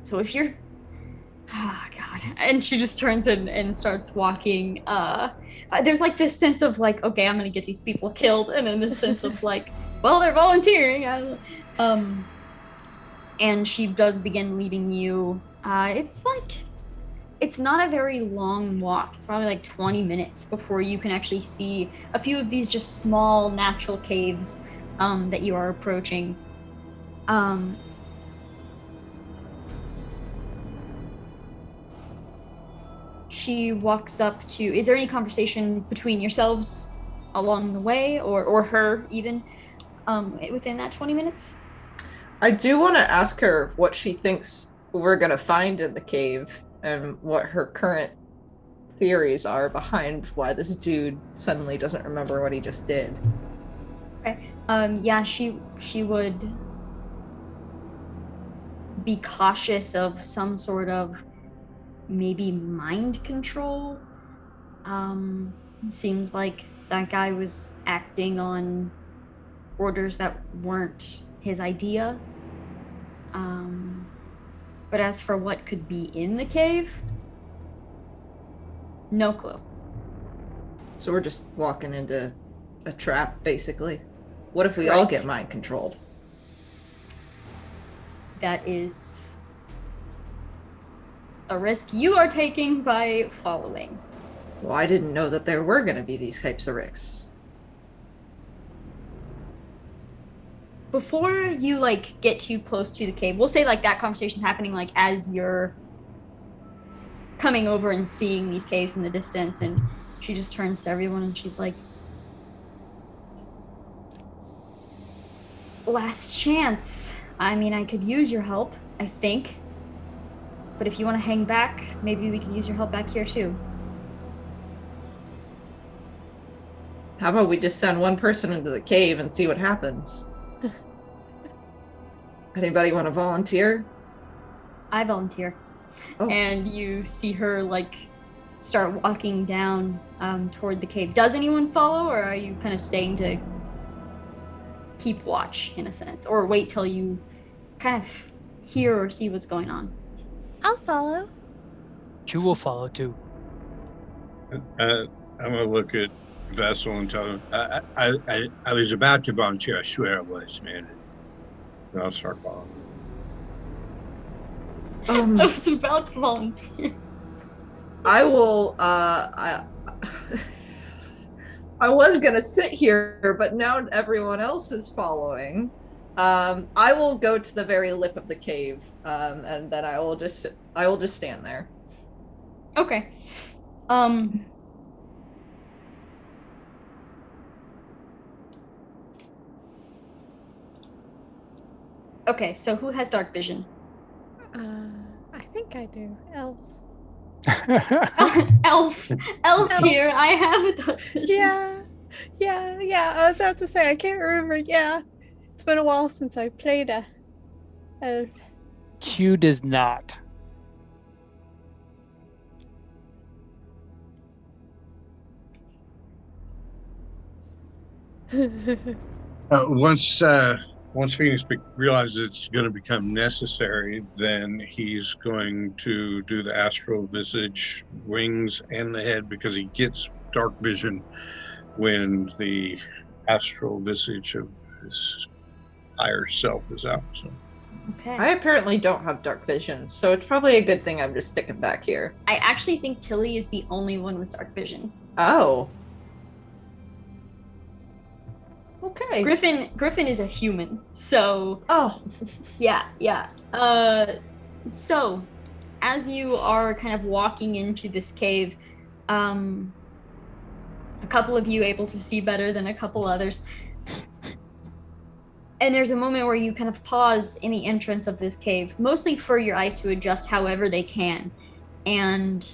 So if you're, oh god, and she just turns and starts walking. There's like this sense of like, okay, I'm gonna get these people killed, and then this sense of like, well, they're volunteering. And she does begin leading you. It's not a very long walk. It's probably like 20 minutes before you can actually see a few of these just small natural caves that you are approaching. She walks up to, is there any conversation between yourselves along the way, or her even, within that 20 minutes? I do want to ask her what she thinks we're going to find in the cave and what her current theories are behind why this dude suddenly doesn't remember what he just did. Okay. Yeah, she would be cautious of some sort of maybe mind control. Seems like that guy was acting on orders that weren't his idea. But as for what could be in the cave, no clue. So we're just walking into a trap, basically. What if we all Correct. get mind controlled? That is a risk you are taking by following. Well, I didn't know that there were going to be these types of risks. Before you like get too close to the cave, we'll say like that conversation happening like as you're coming over and seeing these caves in the distance, and she just turns to everyone and she's like, last chance. I mean, I could use your help, I think. But if you want to hang back, maybe we could use your help back here too. How about we just send one person into the cave and see what happens? Anybody want to volunteer? I volunteer. Oh. And you see her like start walking down toward the cave. Does anyone follow, or are you kind of staying to keep watch in a sense, or wait till you kind of hear or see what's going on? I'll follow. Q will follow too. I'm gonna look at Vessel and tell him I was about to volunteer. I swear I was, man. And I'll start following. I was about to volunteer. I will. I was gonna sit here, but now everyone else is following. I will go to the very lip of the cave, and then I will just stand there. Okay. Okay, so who has dark vision? I think I do. Elf. Elf here. I have a dark vision. Yeah. I was about to say I can't remember. Yeah, it's been a while since I played a elf. Q does not. Once Phoenix realizes it's going to become necessary, then he's going to do the astral visage, wings, and the head, because he gets dark vision when the astral visage of his higher self is out. So Okay. I apparently don't have dark vision, so it's probably a good thing I'm just sticking back here. I actually think Tilly is the only one with dark vision. Oh. Okay. Griffin is a human, so Oh. yeah. So as you are kind of walking into this cave, a couple of you able to see better than a couple others. And there's a moment where you kind of pause in the entrance of this cave, mostly for your eyes to adjust however they can. And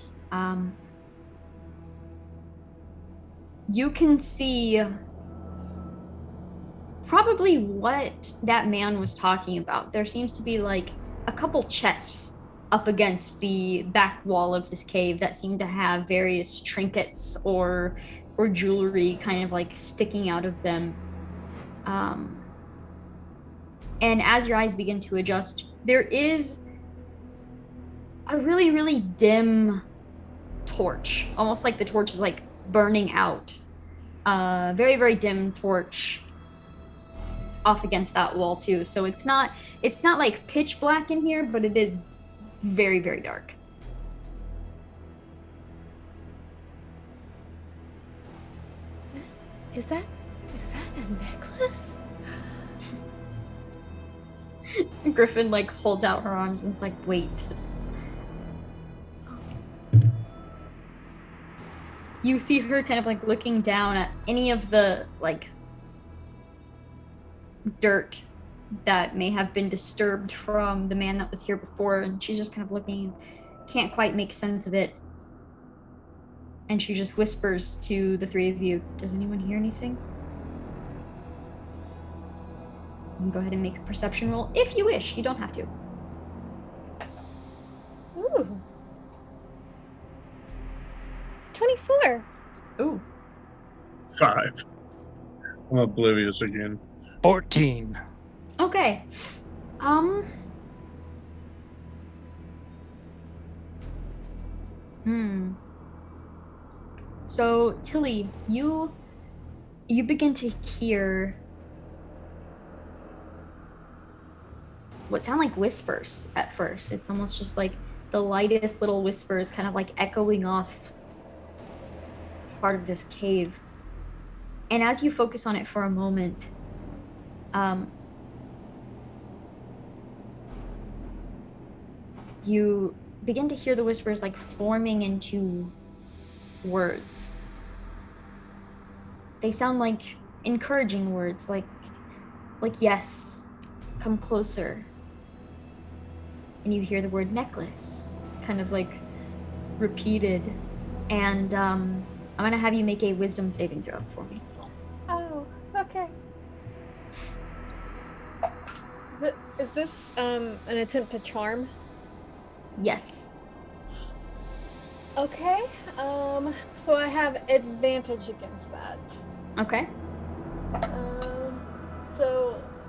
you can see probably what that man was talking about. There seems to be like a couple chests up against the back wall of this cave that seem to have various trinkets or jewelry kind of like sticking out of them. And as your eyes begin to adjust, there is a really, really dim torch, almost like the torch is like burning out. Very, very dim torch off against that wall too. So it's not like pitch black in here, but it is very, very dark. Is that a necklace? Griffin like holds out her arms and is like, wait. You see her kind of like looking down at any of the like dirt that may have been disturbed from the man that was here before, and she's just kind of looking, can't quite make sense of it. And she just whispers to the three of you, does anyone hear anything? You can go ahead and make a perception roll if you wish. You don't have to. Ooh. 24. Ooh. 5. I'm oblivious again. 14. Okay. So Tilly, you begin to hear what sound like whispers at first. It's almost just like the lightest little whispers kind of like echoing off part of this cave. And as you focus on it for a moment, you begin to hear the whispers like forming into words. They sound like encouraging words, like yes, come closer. And you hear the word necklace kind of like repeated. And I'm gonna have you make a wisdom saving throw for me. Oh, okay. Is this an attempt to charm? Yes. Okay. So I have advantage against that. Okay.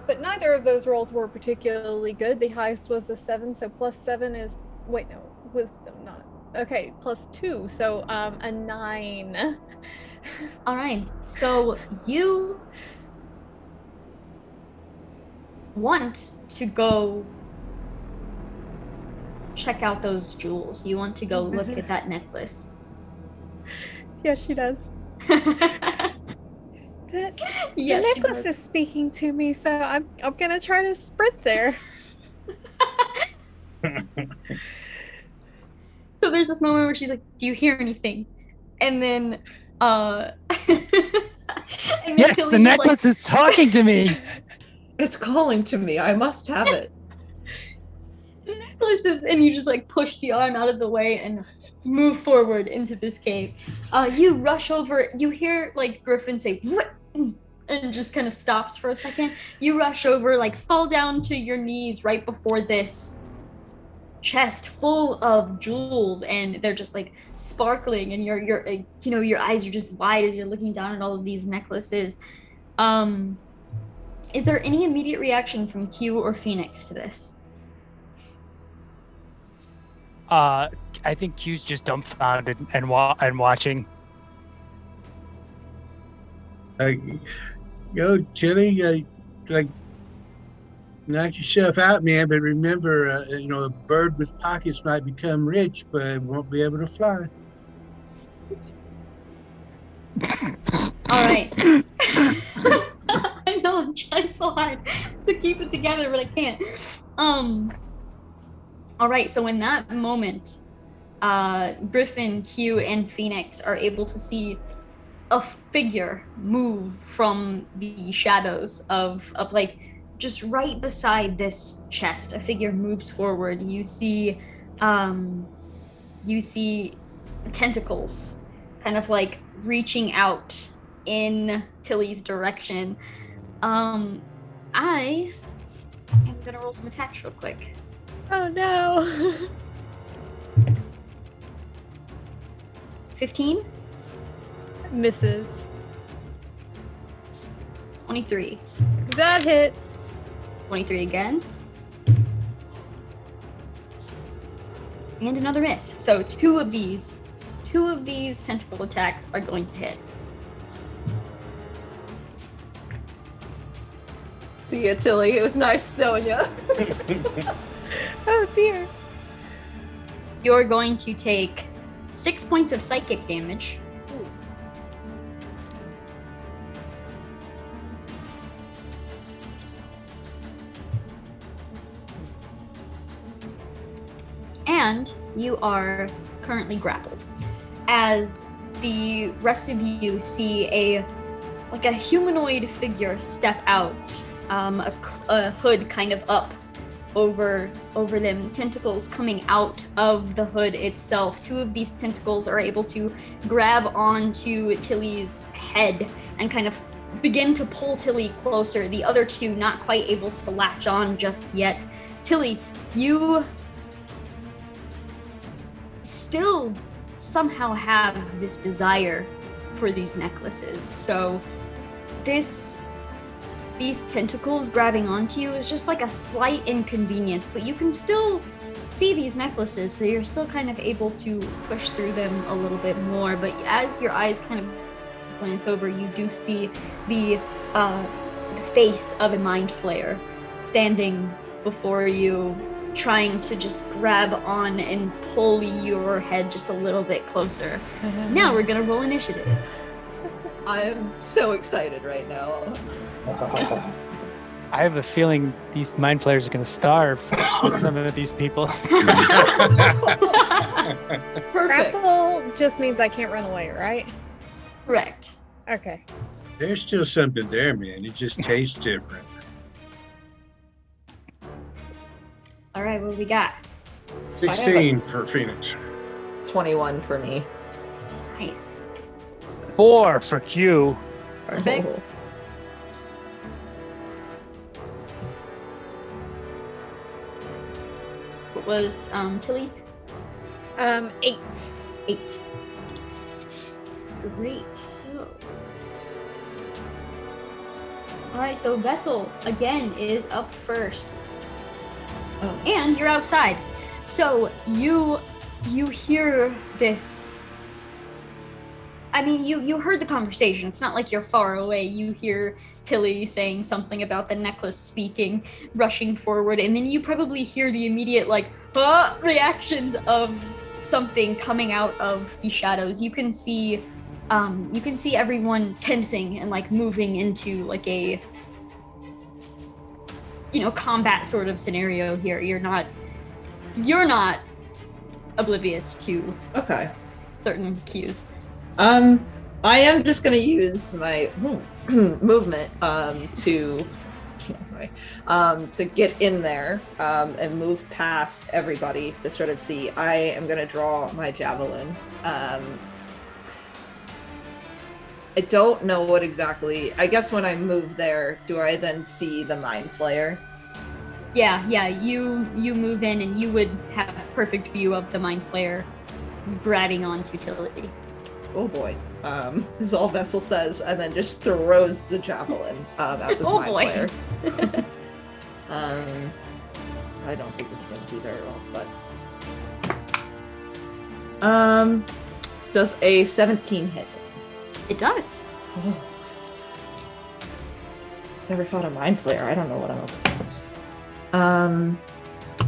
But neither of those rolls were particularly good. The highest was a 7, so plus 7 is wisdom, not Okay, +2, so a 9. All right. So you want to go check out those jewels. You want to go look at that necklace. Yeah, she does. The Yes, she necklace does. is speaking to me, so I'm gonna try to sprint there. So there's this moment where she's like, "Do you hear anything?" And then, and then Yes, the Tilly's just like, necklace is talking to me. It's calling to me. I must have it. "The necklace is," and you just like push the arm out of the way and move forward into this cave. You rush over. You hear like Griffin say, "What?" and just kind of stops for a second. You rush over, like fall down to your knees right before this chest full of jewels, and they're just like sparkling, and your your eyes are just wide as you're looking down at all of these necklaces. Is there any immediate reaction from Q or Phoenix to this? I think Q's just dumbfounded and watching. Like, yo, Tilly, like, knock yourself out, man. But remember, a bird with pockets might become rich, but won't be able to fly. All right. I know I'm trying so hard to keep it together, but I can't. All right. So in that moment, Griffin, Q, and Phoenix are able to see a figure move from the shadows of like just right beside this chest. A figure moves forward. You see tentacles kind of like reaching out in Tilly's direction. I am gonna roll some attacks real quick. Oh no. 15, Misses. 23, That hits. 23 again, and another miss. So two of these tentacle attacks are going to hit. See ya, Tilly. It was nice knowing you. Oh dear. You're going to take 6 points of psychic damage. And you are currently grappled. As the rest of you see a humanoid figure step out, a hood kind of up over them, tentacles coming out of the hood itself. Two of these tentacles are able to grab onto Tilly's head and kind of begin to pull Tilly closer. The other two not quite able to latch on just yet. Tilly, you still somehow have this desire for these necklaces. So these tentacles grabbing onto you is just like a slight inconvenience, but you can still see these necklaces, so you're still kind of able to push through them a little bit more. But as your eyes kind of glance over, you do see the face of a mind flayer standing before you, trying to just grab on and pull your head just a little bit closer. Now we're gonna roll initiative. I am so excited right now. I have a feeling these mind flayers are going to starve with some of these people. Perfect. Grapple just means I can't run away, right? Correct. Okay. There's still something there, man. It just tastes different. All right, what do we got? 16 for Phoenix. 21 for me. Nice. 4 for Q. Perfect. What was Tilly's? 8. 8. Great. So, all right. So Vessel again is up first. Oh. And you're outside. So you you hear this. I mean, you heard the conversation. It's not like you're far away. You hear Tilly saying something about the necklace speaking, rushing forward, and then you probably hear the immediate like reactions of something coming out of the shadows. You can see everyone tensing and like moving into like a combat sort of scenario here. You're not oblivious to Okay. certain cues. I am just gonna use my movement to get in there and move past everybody to sort of see. I am gonna draw my javelin. I don't know what exactly. I guess when I move there, do I then see the mind flayer? Yeah. You move in and you would have perfect view of the mind flayer grabbing onto Tilly. Oh boy. Is all Vessel says, and then just throws the javelin at this mind flayer. I don't think this is gonna do very well, but does a 17 hit? It does. Oh. Never fought a mind flayer. I don't know what I'm up against.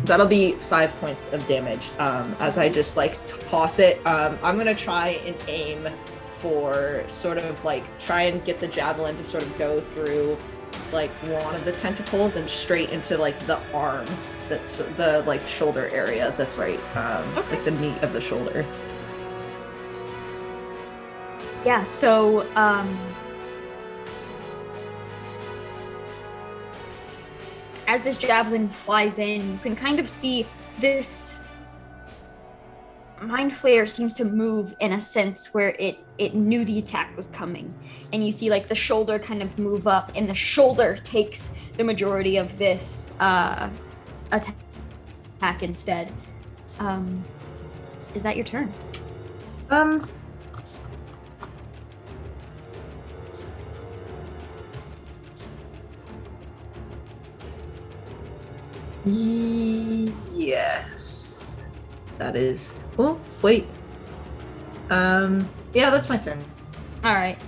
That'll be 5 points of damage. As I just like toss it, I'm gonna try and aim for sort of like try and get the javelin to sort of go through like one of the tentacles and straight into like the arm that's the like shoulder area that's right like the meat of the shoulder. Yeah, so as this javelin flies in, you can kind of see this mind flayer seems to move in a sense where it knew the attack was coming. And you see like the shoulder kind of move up, and the shoulder takes the majority of this attack instead. Is that your turn? Yes. That is. Oh, wait. Yeah, that's my turn. All right.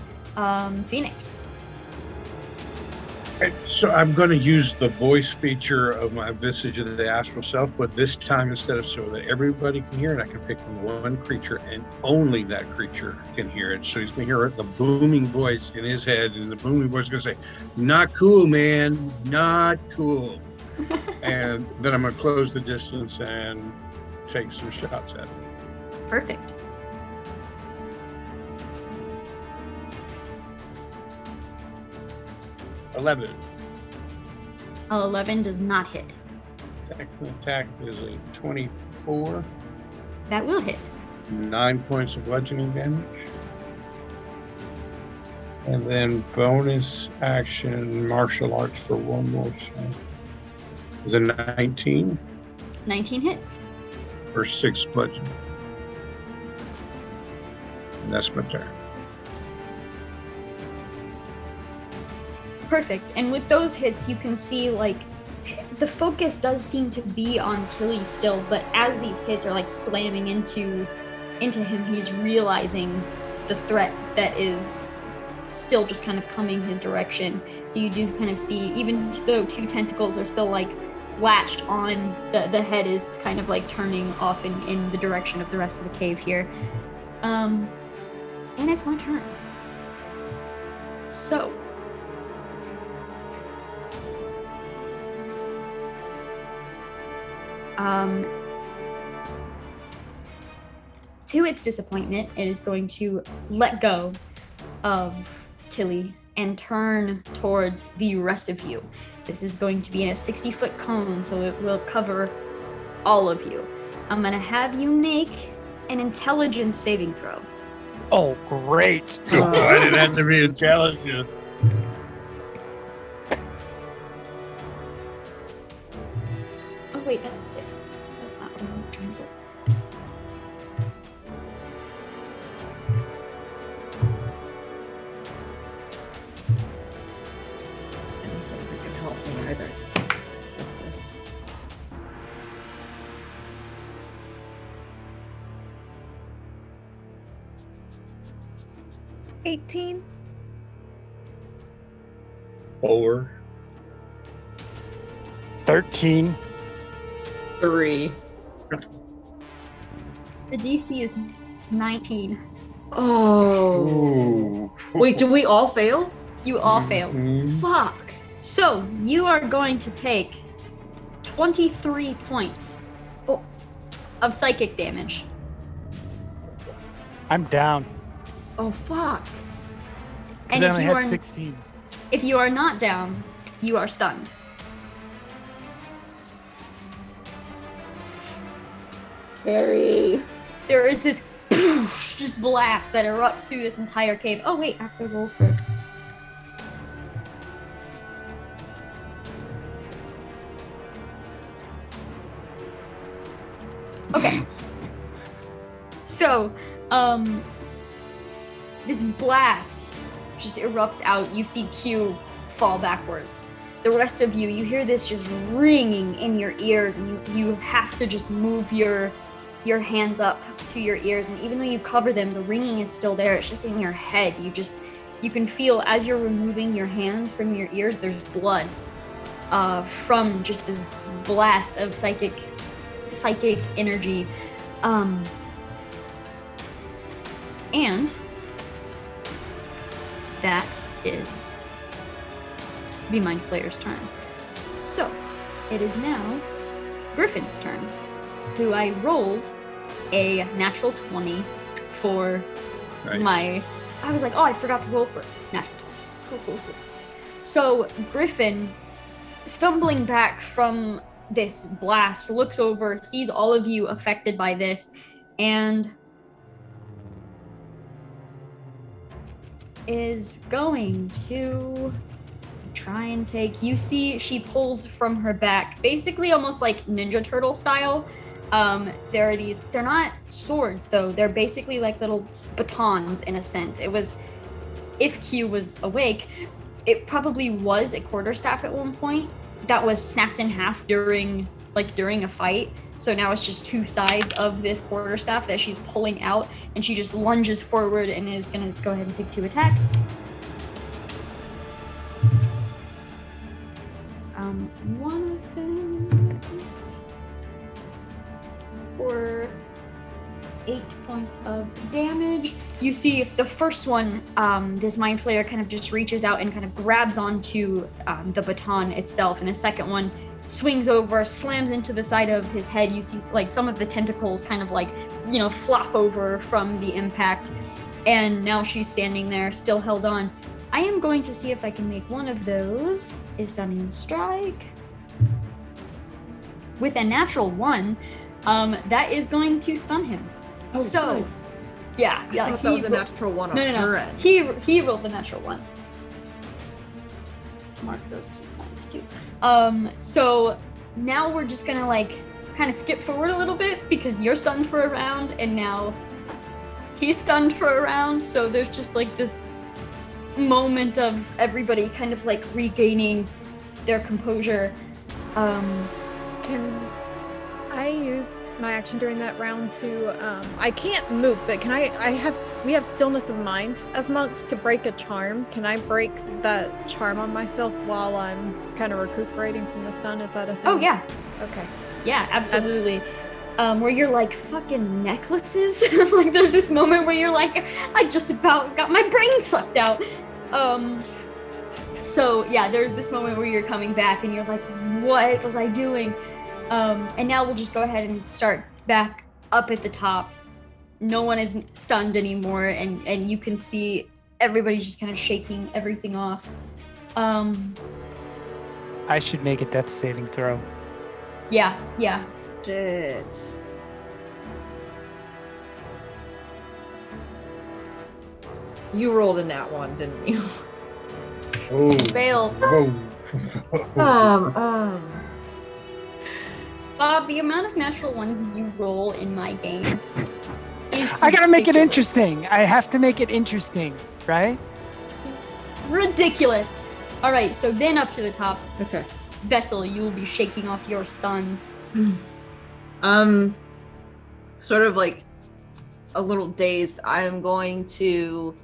Phoenix. So I'm going to use the voice feature of my Visage of the Astral Self, but this time instead of so that everybody can hear it, I can pick one creature and only that creature can hear it. So he's going to hear the booming voice in his head, and the booming voice is going to say, "Not cool, man. Not cool." And then I'm going to close the distance and take some shots at it. Perfect. $11. 11 does not hit. Second attack is a 24. That will hit. 9 points of bludgeoning damage. And then bonus action martial arts for one more shot. Is a 19 19 hits. for 6 bludgeoning. And that's my turn. Perfect. And with those hits, you can see like the focus does seem to be on Tilly still, but as these hits are like slamming into him, he's realizing the threat that is still just kind of coming his direction. So you do kind of see, even though 2 tentacles are still like latched on, the head is kind of like turning off in the direction of the rest of the cave here. And it's my turn. So to its disappointment, it is going to let go of Tilly and turn towards the rest of you. This is going to be in a 60-foot cone, so it will cover all of you. I'm going to have you make an intelligence saving throw. Oh, great. Why did it have to be intelligent? Oh, wait, that's a 6. That's not what I'm trying to do. Anything that can help me either. Like this. 18. 4. 13. 3. The DC is 19. Oh. Ooh. Wait, do we all fail? You all failed. Mhm. Fuck. So you are going to take 23 points of psychic damage. I'm down. Oh, fuck. And I if only you had are 16. if you are not down, you are stunned. Carrie. There is this just blast that erupts through this entire cave. Oh wait, I have to roll for. Okay. So, this blast just erupts out. You see Q fall backwards. The rest of you hear this just ringing in your ears, and you have to just move your hands up to your ears. And even though you cover them, the ringing is still there. It's just in your head. You can feel as you're removing your hands from your ears, there's blood from just this blast of psychic energy. And that is the Mind Flayer's turn. So, it is now Griffin's turn, who I rolled a natural 20 for Nice. I was like, oh, I forgot to roll for natural 20. Cool. So, Griffin, stumbling back from this blast, looks over, sees all of you affected by this, and is going to try and take. You see, she pulls from her back, basically almost like Ninja Turtle style. There are these. They're not swords though. They're basically like little batons in a sense. It was, if Q was awake, it probably was a quarterstaff at one point that was snapped in half during a fight. So now it's just two sides of this quarterstaff that she's pulling out, and she just lunges forward and is gonna go ahead and take 2 attacks. One of them for 8 points of damage. You see the first one, this Mind Flayer kind of just reaches out and kind of grabs onto the baton itself, and a second one swings over, slams into the side of his head. You see like some of the tentacles kind of like, flop over from the impact, and now she's standing there still held on. I am going to see if I can make one of those a stunning strike with a natural 1. That is going to stun him. Oh, so good. yeah, I thought that was a natural 1 on her no. end. He rolled the natural 1. Mark those key points too. So now we're just gonna kind of skip forward a little bit because you're stunned for a round and now he's stunned for a round. So there's just like this moment of everybody kind of like regaining their composure. Can I use my action during that round to I can't move, but can we have stillness of mind as monks to break a charm. Can I break that charm on myself while I'm kind of recuperating from the stun? Is that a thing? Oh yeah. Okay. Yeah, absolutely. Where you're like, fucking necklaces. Like there's this moment where you're like, I just about got my brain sucked out. So yeah, there's this moment where you're coming back and you're like, what was I doing? And now we'll just go ahead and start back up at the top. No one is stunned anymore, and you can see everybody's just kind of shaking everything off. I should make a death saving throw. Yeah. Shit. You rolled a nat 1, didn't you? Oh. Fails. Oh. Bob, the amount of natural ones you roll in my games is I gotta make it ridiculous. interesting. I have to make it interesting, right? Ridiculous. All right, so then up to the top. Okay. Vessel, you will be shaking off your stun. Sort of like a little dazed, I'm going to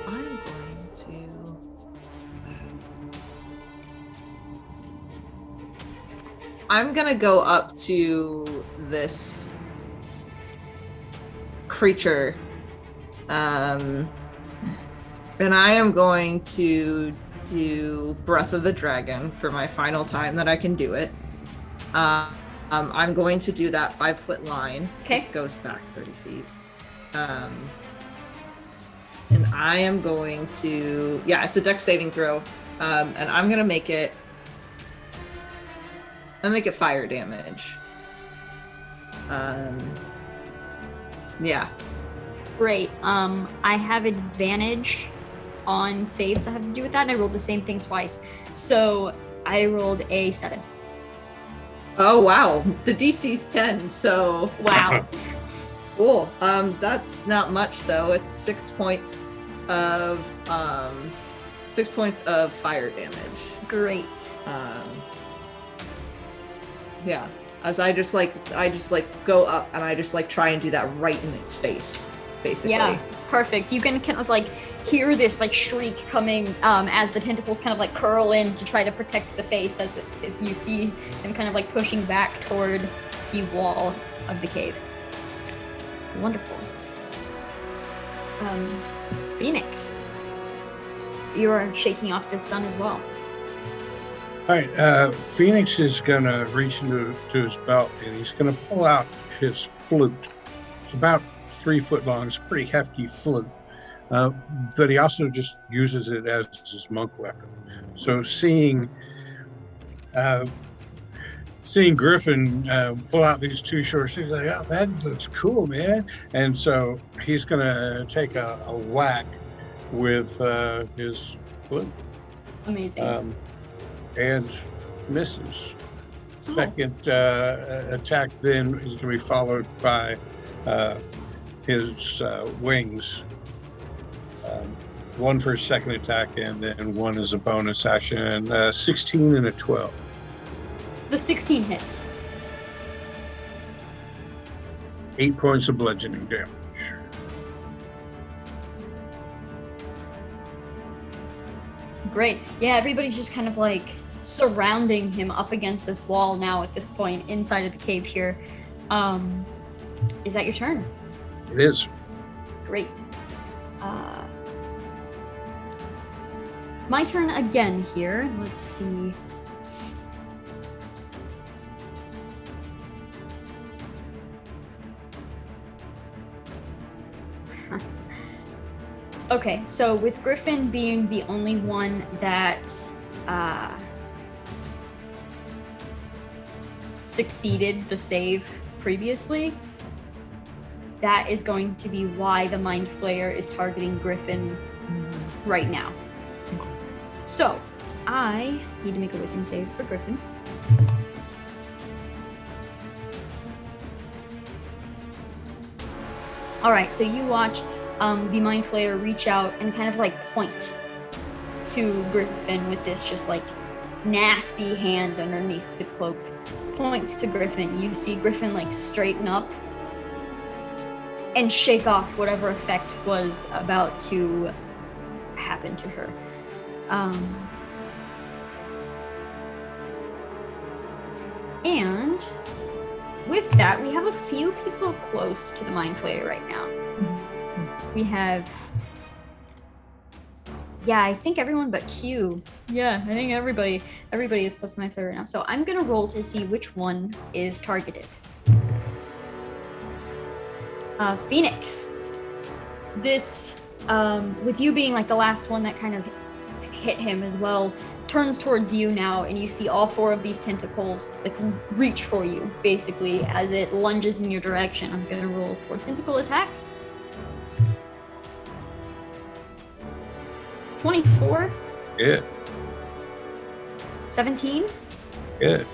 I'm going to. I'm gonna go up to this creature, and I am going to do Breath of the Dragon for my final time that I can do it. I'm going to do that 5-foot line. Okay. It goes back 30 feet. And I am going to, it's a dex saving throw. And I'm gonna make it fire damage. Yeah. Great. I have advantage on saves that have to do with that, and I rolled the same thing twice. So I rolled a 7. Oh wow, the DC's 10. So Wow. cool. That's not much though. It's 6 points of 6 points of fire damage. Great. Yeah. As I just go up and I just try and do that right in its face, basically. Yeah, perfect. You can kind of hear this shriek coming as the tentacles kind of curl in to try to protect the face as you see them kind of pushing back toward the wall of the cave. Wonderful. Phoenix, you are shaking off this stun as well. All right, Phoenix is gonna reach into his belt and he's gonna pull out his flute. It's about 3 foot long. It's a pretty hefty flute, but he also just uses it as his monk weapon. So seeing Griffin pull out these 2 short sticks, like, oh, that looks cool, man. And so he's gonna take a whack with his flute. Amazing. And misses. Oh. Second attack then is going to be followed by his wings. One for his second attack, and then one is a bonus action. 16 and a 12. The 16 hits. 8 points of bludgeoning damage. Great. Yeah, everybody's just kind of surrounding him up against this wall now at this point inside of the cave here. Is that your turn? It is. Great. My turn again here. Let's see. Okay, so with Griffin being the only one that succeeded the save previously, that is going to be why the Mind Flayer is targeting Griffin right now. So, I need to make a wisdom save for Griffin. Alright, so you watch the Mind Flayer reach out and kind of point to Griffin with this just nasty hand underneath the cloak. Points to Griffin. You see Griffin straighten up and shake off whatever effect was about to happen to her. And with that, we have a few people close to the Mind Flayer right now. We have, I think everyone but Q. Yeah, I think everybody is close to Mind Flayer right now. So I'm gonna roll to see which one is targeted. Phoenix. This, with you being the last one that kind of hit him as well, turns towards you now, and you see all 4 of these tentacles reach for you, basically, as it lunges in your direction. I'm gonna roll 4 tentacle attacks. 24. Yeah. 17. Yeah.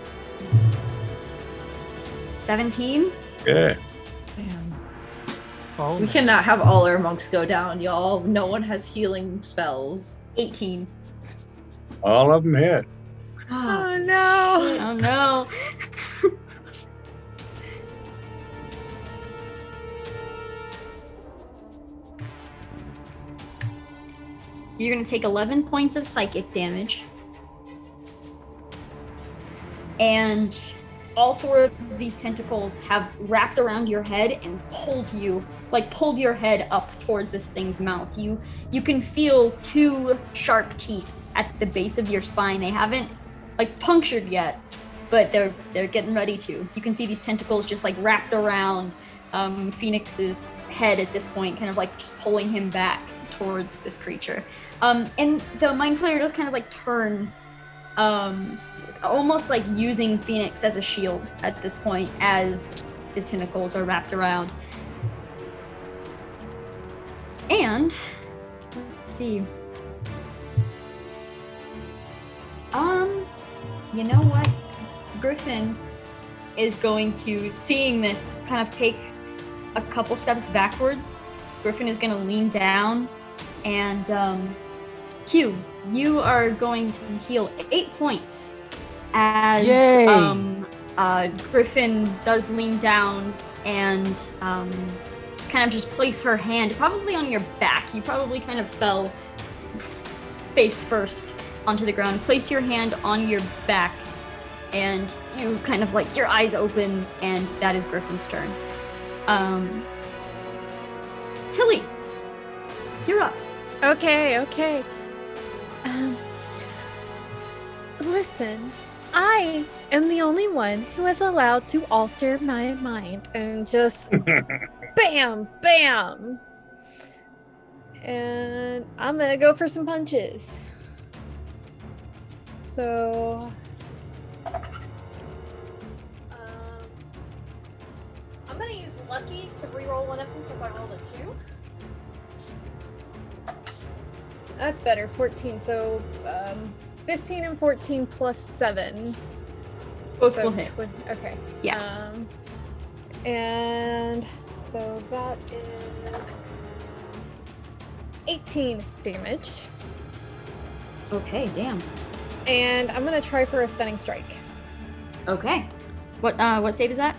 17. Yeah. Damn. Oh, We cannot have all our monks go down, y'all. No one has healing spells. 18. All of them hit. Oh no. Oh no. you're going to take 11 points of psychic damage. And all 4 of these tentacles have wrapped around your head and pulled your head up towards this thing's mouth. You can feel 2 sharp teeth at the base of your spine. They haven't punctured yet, but they're getting ready to. You can see these tentacles just wrapped around Phoenix's head at this point, kind of just pulling him back towards this creature. And the Mind Flayer does kind of turn, almost using Phoenix as a shield at this point as his tentacles are wrapped around. And let's see. You know what? Griffin is going to, seeing this, kind of take a couple steps backwards. Griffin is going to lean down and Q, you are going to heal 8 points as Griffin does lean down and kind of just place her hand probably on your back. You probably kind of fell face first onto the ground. Place your hand on your back and you kind of your eyes open, and that is Griffin's turn. Tilly, you're up. Okay. Listen, I am the only one who is allowed to alter my mind and just bam, bam. And I'm gonna go for some punches. So, I'm gonna use Lucky to reroll one of them because I rolled a 2. That's better, 14. So, 15 and 14 plus 7. Both will hit. Okay. Yeah. And so that is 18 damage. Okay, damn. And I'm gonna try for a stunning strike. Okay. What save is that?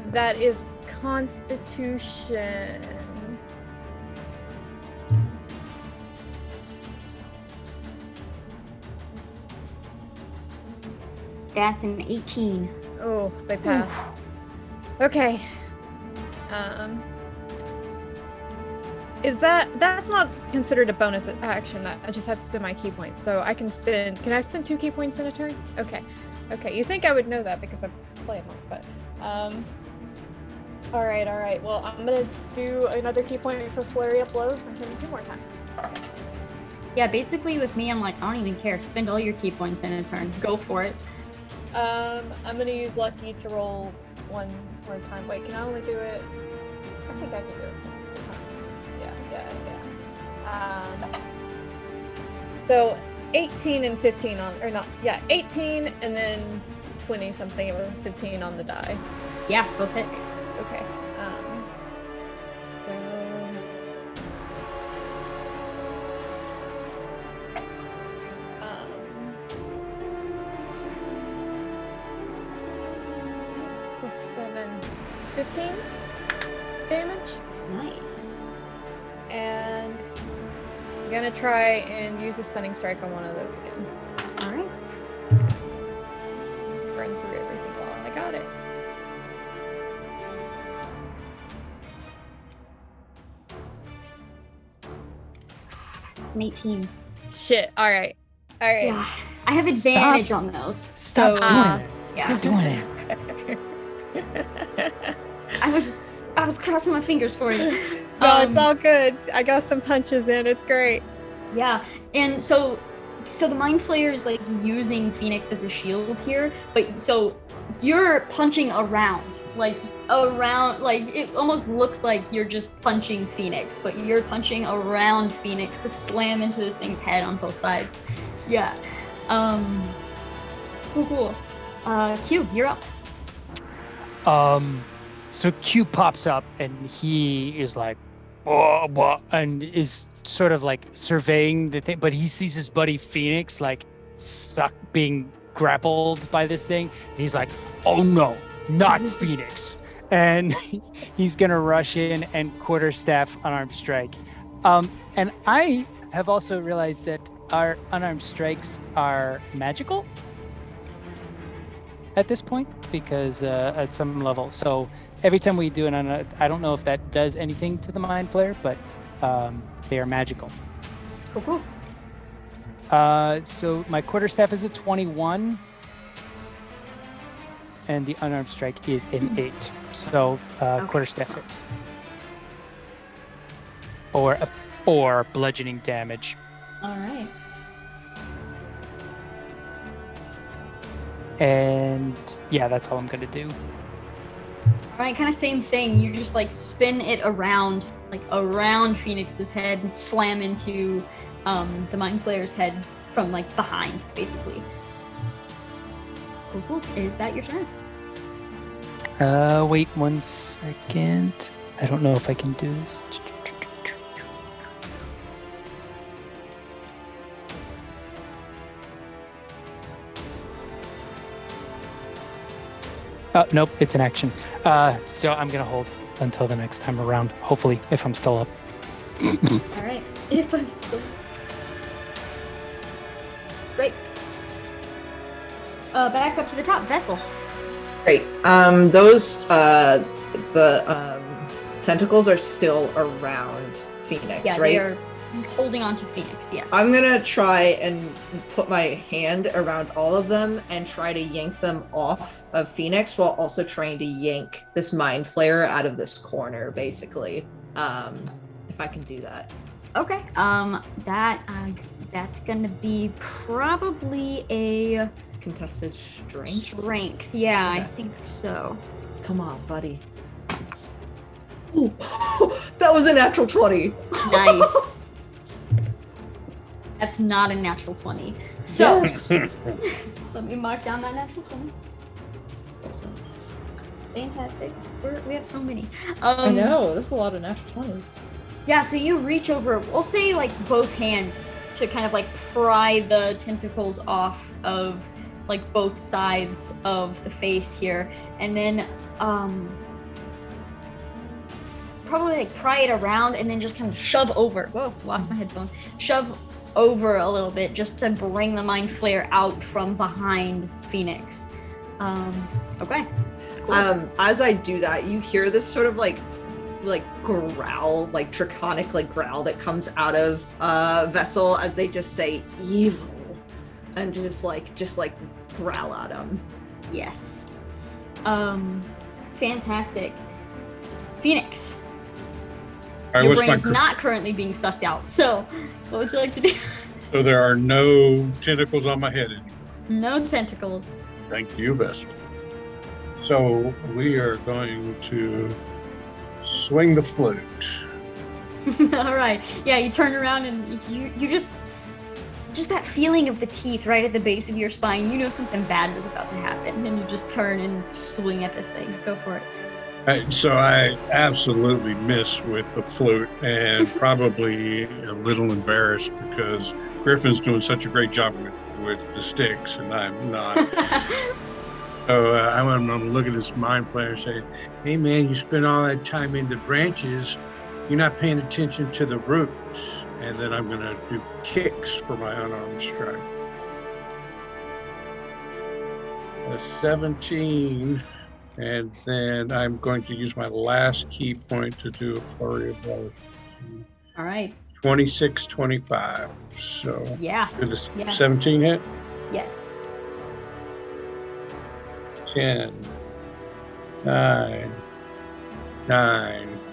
That is Constitution. That's an 18. Oh, they pass. Okay. That's not considered a bonus action? That I just have to spend my key points. So I can spend. Can I spend 2 key points in a turn? Okay. You think I would know that because I play a monk, but All right. Well, I'm gonna do another key point for flurry of blows and turn 2 more times. Yeah, basically with me, I'm I don't even care. Spend all your key points in a turn. Go for it. I'm gonna use Lucky to roll 1 more time. Wait, can I only do it? I think I can do it 2 times. Yeah. So 18 and 15 on, 18 and then 20 something. It was 15 on the die. Yeah, both hit. Okay. So. Plus 7, 15 damage. Nice. And I'm gonna try and use a stunning strike on one of those again. All right. Run through everything while I got it. It's an 18. Shit. All right. Yeah, I have advantage on those. Stop doing it. Stop doing it. I was crossing my fingers for you. No, it's all good. I got some punches in. It's great. Yeah, and so the Mind Flayer is using Phoenix as a shield here, but so you're punching around, it almost looks like you're just punching Phoenix, but you're punching around Phoenix to slam into this thing's head on both sides. Yeah. Cool. Q, you're up. So Q pops up and he is and is sort of surveying the thing, but he sees his buddy Phoenix stuck being grappled by this thing. And he's like, oh no, not Phoenix. And he's gonna rush in and quarterstaff unarmed strike. And I have also realized that our unarmed strikes are magical at this point because at some level. So every time we do I don't know if that does anything to the mind flare, but they are magical. Cool. So my quarterstaff is a 21, and the unarmed strike is an 8. So quarterstaff hits. Or a 4 bludgeoning damage. All right. And yeah, that's all I'm gonna do. All right, kind of same thing. You just like spin it around, like around Phoenix's head and slam into the Mind Flayer's head from like behind, basically. Cool. Is that your turn? Wait 1 second. I don't know if I can do this. Nope, it's an action. So I'm gonna hold until the next time around, hopefully, if I'm still up. All right. If I'm still... Great. Back up to the top, Vessel. Great. Those the tentacles are still around Phoenix, Yeah, right? they are holding on to Phoenix, yes. I'm gonna try and put my hand around all of them and try to yank them off of Phoenix while also trying to yank this Mind Flayer out of this corner, basically. If I can do that. Okay. That's gonna be probably a Contested strength? strength. Yeah, Okay. I think so. Come on, buddy. Ooh, that was a natural 20. Nice. That's not a natural 20. So, Yes. let me mark down that natural 20. Fantastic. We have so many. I know, that's a lot of natural 20s. Yeah, so you reach over, we'll say like both hands to kind of like pry the tentacles off of like both sides of the face here. And then probably like pry it around and then just kind of shove over. Whoa, lost my headphone. Shove over a little bit just to bring the Mind Flayer out from behind Phoenix. Okay. Cool. As I do that, you hear this sort of like growl, like draconic like growl that comes out of Vessel as they just say evil and just like growl at him. Yes. Fantastic. Phoenix, your brain is not currently being sucked out, so what would you like to do? So there are no tentacles on my head anymore. No tentacles. Thank you, Vessel. So we are going to swing the flute. All right. Yeah, you turn around and you just that feeling of the teeth right at the base of your spine. You know something bad is about to happen, and you just turn and swing at this thing. Go for it. So I absolutely miss with the flute and probably a little embarrassed because Griffin's doing such a great job with the sticks and I'm not. So I'm going to look at this Mind Flayer and say, hey man, you spend all that time in the branches, you're not paying attention to the roots. And then I'm going to do kicks for my unarmed strike. A 17. And then I'm going to use my last key point to do a flurry of blows. All right. 26, 25. So Yeah. do the Yeah. 17 hit? Yes. 10, 9,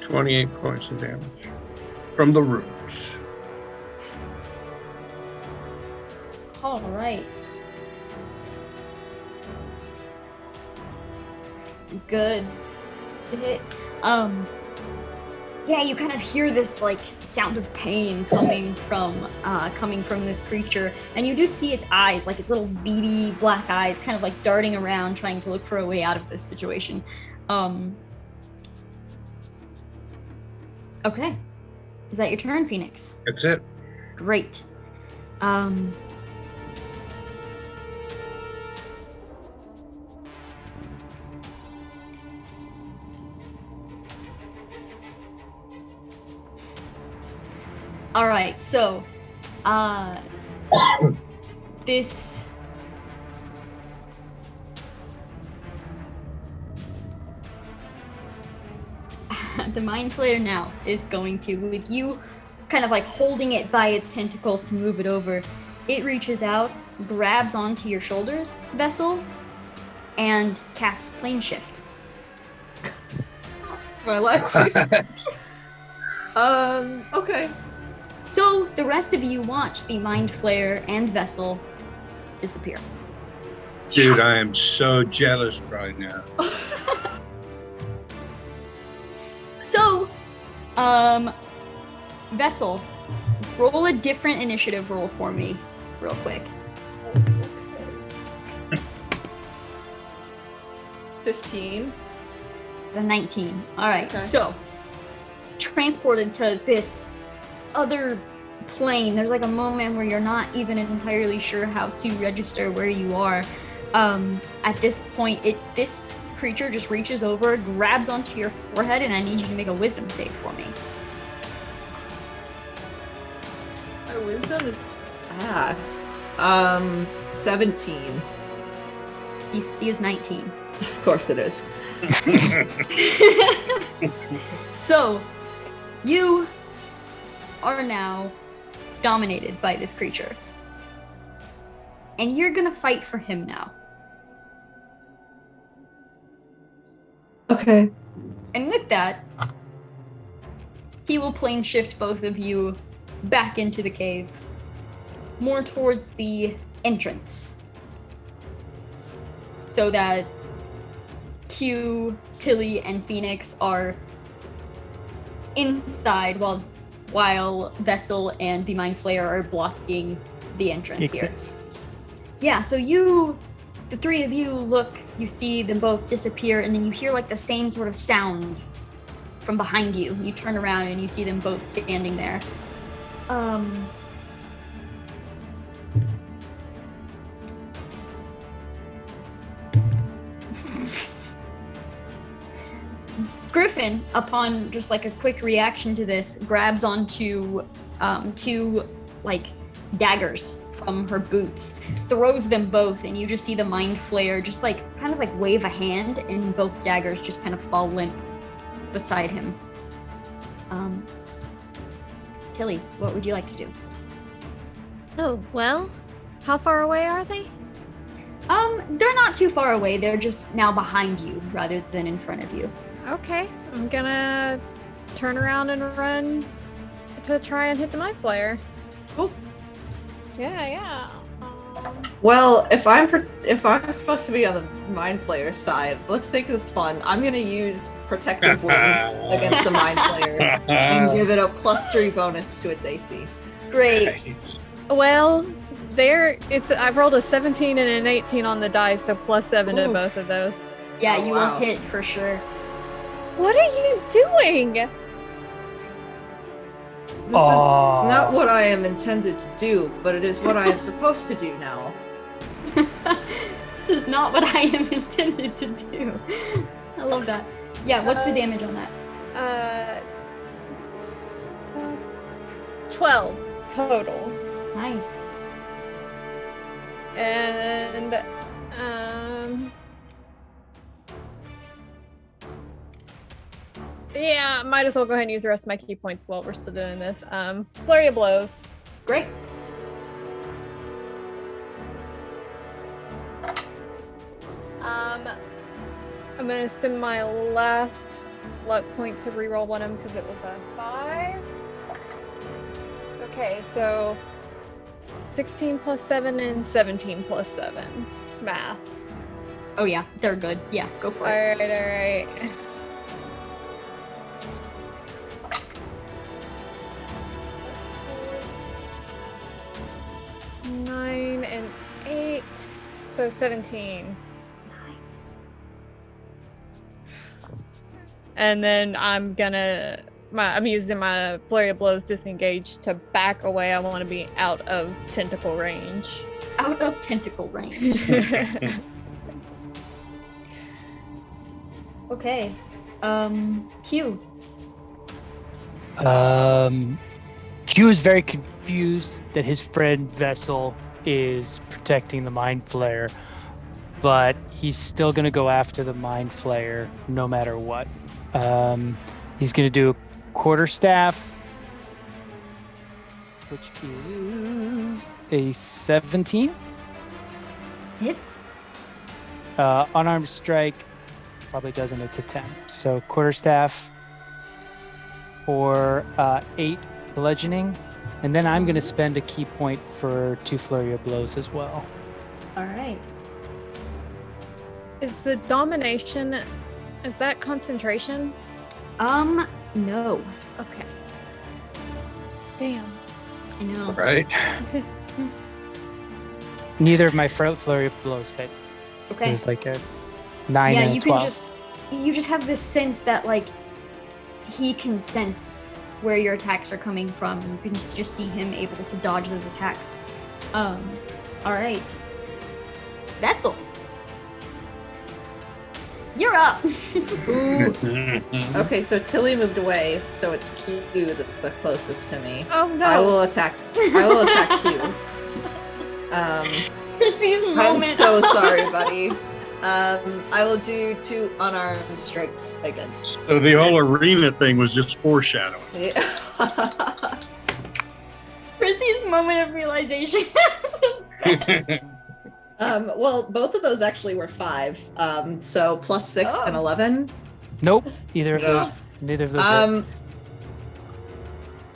28 points of damage from the roots. All right. Good hit. Yeah, you kind of hear this like sound of pain coming from this creature, and you do see its eyes, like its little beady black eyes, kind of like darting around, trying to look for a way out of this situation. Okay, is that your turn, Phoenix? That's it. Great. All right, so This the mind flayer now is going to, with you kind of like holding it by its tentacles to move it over, it reaches out, grabs onto your shoulders, Vessel, and casts plane shift. My life. Okay. So the rest of you watch the mind flayer and Vessel disappear. Dude, I am so jealous right now. So, Vessel, roll a different initiative roll for me, real quick. 15. The 19. All right. Okay. So, transported to this other plane. There's like a moment where you're not even entirely sure how to register where you are. At this point, this creature just reaches over, grabs onto your forehead, and I need you to make a wisdom save for me. My wisdom is ass. 17. DC is 19. Of course it is. So, you are now dominated by this creature. And you're gonna fight for him now. Okay. And with that, he will plane shift both of you back into the cave, more towards the entrance, so that Q, Tilly, and Phoenix are inside while Vessel and the Mind Flayer are blocking the entrance Makes here. sense. Yeah, so the three of you look, you see them both disappear, and then you hear like the same sort of sound from behind you. You turn around and you see them both standing there. Griffin, upon just like a quick reaction to this, grabs onto two like daggers from her boots, throws them both, and you just see the Mind Flayer just like kind of like wave a hand, and both daggers just kind of fall limp beside him. Tilly, what would you like to do? Oh, well, how far away are they? They're not too far away. They're just now behind you rather than in front of you. Okay, I'm gonna turn around and run to try and hit the Mind Flayer. Cool. Yeah. Well, if I'm supposed to be on the Mind Flayer side, let's make this fun. I'm gonna use Protective Wounds against the Mind Flayer and give it a +3 bonus to its AC. Great. Well, I've rolled a 17 and an 18 on the dice, so +7 to Oof. both of those. Yeah, Oh, you wow. will hit for sure. What are you doing? This is not what I am intended to do, but it is what I am supposed to do now. This is not what I am intended to do. I love that. Yeah, what's the damage on that? 12 total. Nice. And yeah, might as well go ahead and use the rest of my key points while we're still doing this. Flurry of blows. Great. I'm gonna spend my last luck point to reroll one of them because it was a 5. Okay, so 16 plus 7 and 17 plus 7. Math. Oh yeah, they're good. Yeah, go for it. Alright. 9 and 8, so 17. Nice. And then I'm using my flurry of blows disengage to back away. I want to be out of tentacle range. Out of tentacle range. Okay. Q. Q is very confused that his friend Vessel is protecting the Mind Flayer, but he's still going to go after the Mind Flayer no matter what. He's going to do a quarterstaff, which is a 17. Hits. Unarmed strike probably doesn't. It's a 10. So quarterstaff for 8 bludgeoning, and then I'm going to spend a key point for 2 flurry of blows as well. All right. Is the domination, is that concentration? No. Okay. Damn. I know. Right. Neither of my flurry of blows hit. It Okay. was like a 9 Yeah, and a you 12. you just have this sense that like he can sense where your attacks are coming from. You can just see him able to dodge those attacks. All right. Vessel. You're up. Ooh. Okay, so Tilly moved away, so it's Q that's the closest to me. Oh no. I will attack Q. Chrissy's I'm moment. so sorry, buddy. I will do 2 unarmed strikes against. So the whole arena thing was just foreshadowing. Yeah. Chrissy's moment of realization. Well, both of those actually were 5. So plus 6 and 11. Nope. Neither of No. those hit.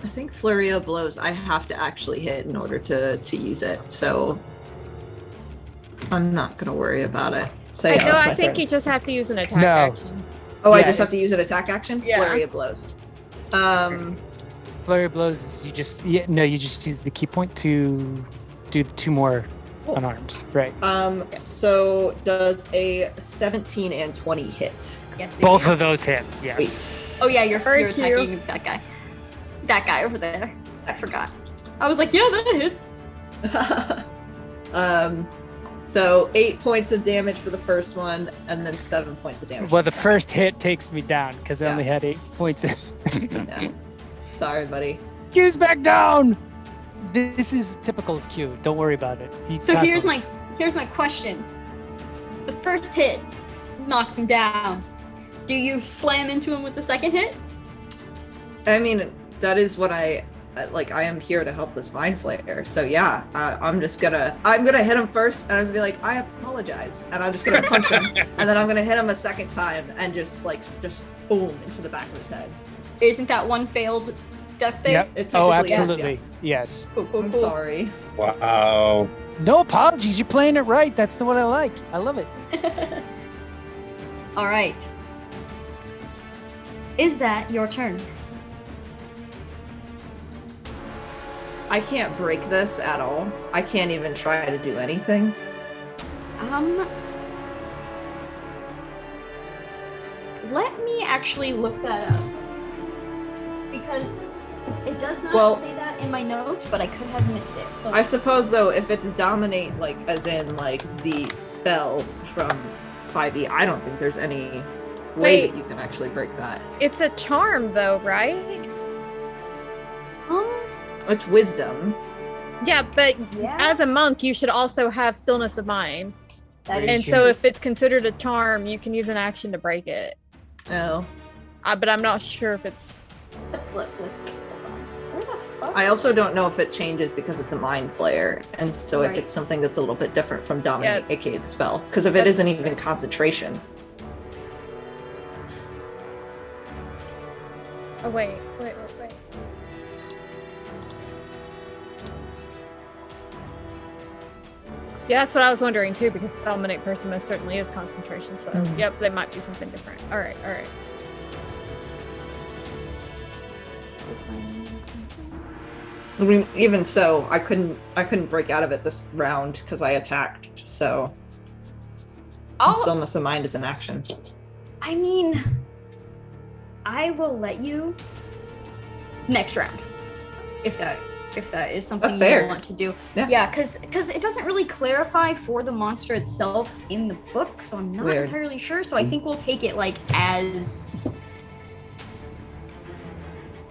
I think flurry of blows I have to actually hit in order to use it. So I'm not gonna worry about it. So yeah, that's my I think turn. you just have to use an attack No. action. Oh, I Yeah, just have to use an attack action? Yeah. Flurry of blows. Flurry of blows, you just use the key point to do the 2 more Cool. unarmed. Right. So does a 17 and 20 hit? Yes, they Both do. of those hit. Yes. Wait. Oh yeah, you're Thank you. attacking that guy. That guy over there. I forgot. I was like, yeah, that hits. So 8 points of damage for the first one, and then 7 points of damage. Well, for the first hit takes me down because I Yeah. only had 8 points. Yeah. Sorry, buddy. Q's back down. This is typical of Q. Don't worry about it. So here's my question. The first hit knocks him down. Do you slam into him with the second hit? I mean, that is what I like. I am here to help this mind flayer. So yeah, I'm gonna hit him first, and I'm gonna be like, I apologize, and I'm just gonna punch him, and then I'm gonna hit him a second time, and just boom into the back of his head. Isn't that one failed death save? Yep. It Oh, technically is, absolutely. yes. Yes. Cool, cool, I'm cool. sorry. Wow. No apologies. You're playing it right. That's the one I like. I love it. All right. Is that your turn? I can't break this at all. I can't even try to do anything. Let me actually look that up because it does not Well- say that in my notes, but I could have missed it. So I suppose though, if it's dominate, like as in like the spell from 5e, I don't think there's any way Wait. that you can actually break that. It's a charm though, right? It's wisdom. Yeah, but yeah, as a monk, you should also have stillness of mind. that And is so true. if it's considered a charm, you can use an action to break it. Oh. But I'm not sure if it's. Let's look. Hold on. Where the fuck? I also don't know if it changes because it's a mind flayer, and so Right. it gets something that's a little bit different from dominate, Yeah. aka the spell. Because if it That's- isn't even concentration. Oh wait. Yeah, that's what I was wondering too, because the dominate person most certainly is concentration. So, Mhm. yep, they might be something different. All right. I mean, even so, I couldn't break out of it this round because I attacked. So and Oh, stillness of mind is an action. I mean, I will let you next round if that is something That's you fair. want to do. Yeah. because it doesn't really clarify for the monster itself in the book, so I'm not Weird. entirely sure. So I think we'll take it like as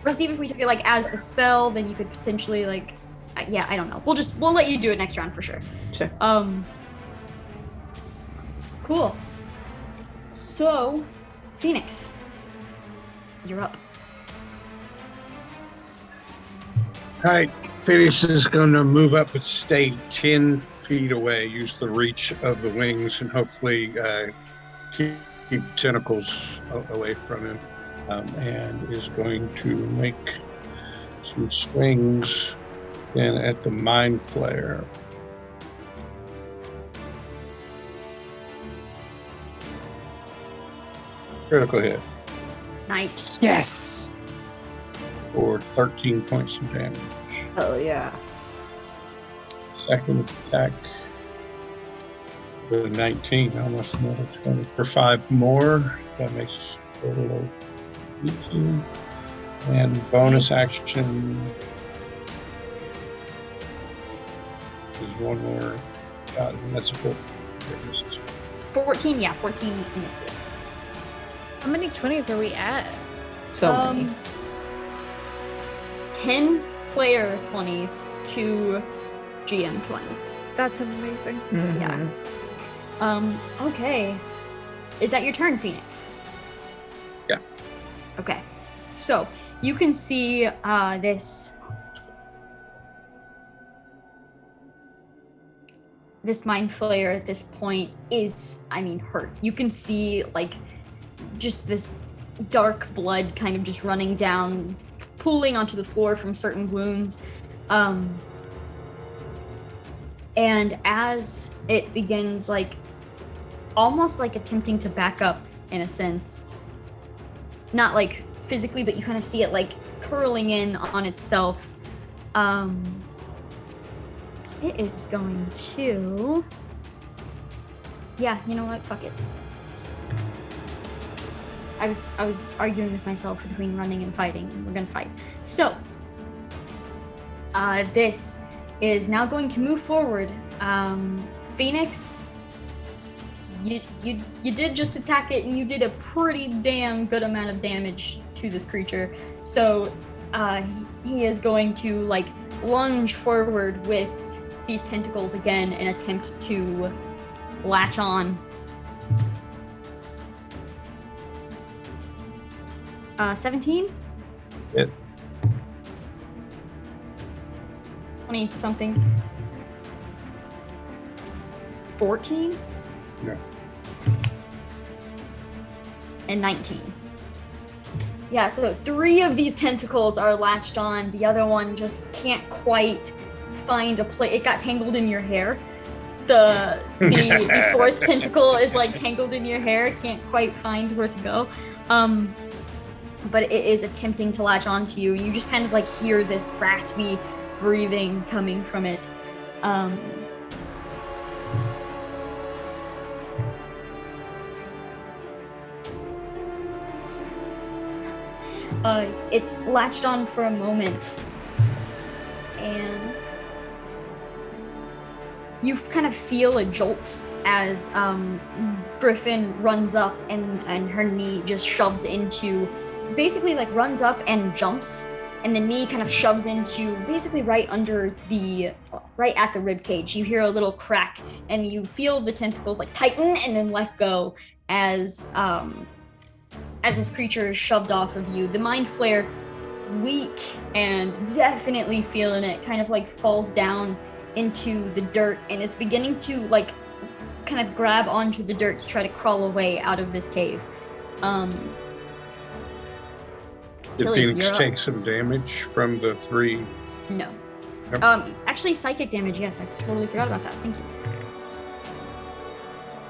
Because even if we took it like as the spell, then you could potentially like, yeah, I don't know. We'll let you do it next round for sure. Sure. Cool. So, Phoenix, you're up. All right, Phoenix is going to move up and stay 10 feet away, use the reach of the wings, and hopefully keep tentacles away from him, and is going to make some swings then at the Mind Flare. Critical hit. Nice. Yes. For 13 points of damage. Hell yeah. Second attack, the 19, almost another 20 for 5 more. That makes a total of 18. And bonus action is one more. That's a 4. 14, yeah, 14 misses. How many 20s are we at? So many. 10 player 20s, 2 GM 20s. That's amazing. Mhm. Yeah. Okay. Is that your turn, Phoenix? Yeah. Okay. So, you can see this mind flayer at this point is, hurt. You can see, like, just this dark blood kind of just running down, pooling onto the floor from certain wounds. And as it begins, like, almost like attempting to back up in a sense, not like physically, but you kind of see it like curling in on itself. It is going to, yeah, you know what, fuck it. I was arguing with myself between running and fighting, and we're gonna fight. So, this is now going to move forward. Phoenix, you did just attack it, and you did a pretty damn good amount of damage to this creature. So, he is going to like lunge forward with these tentacles again and attempt to latch on. 17? Hit. 20 something. 14? No. And 19. Yeah, so 3 of these tentacles are latched on. The other one just can't quite find a place. It got tangled in your hair. The 4th tentacle is like tangled in your hair. It can't quite find where to go. But it is attempting to latch onto you. You just kind of like hear this raspy breathing coming from it. It's latched on for a moment, and you kind of feel a jolt as Griffin runs up and her knee just shoves into, basically like runs up and jumps, and the knee kind of shoves into basically right at the rib cage. You hear a little crack, and you feel the tentacles like tighten and then let go as this creature is shoved off of you. The mind flare, weak and definitely feeling it, kind of like falls down into the dirt and is beginning to like kind of grab onto the dirt to try to crawl away out of this cave. Did Tilly, Phoenix you're up. take some damage from the 3? No. Nope. Actually, psychic damage, yes, I totally forgot about that. Thank you.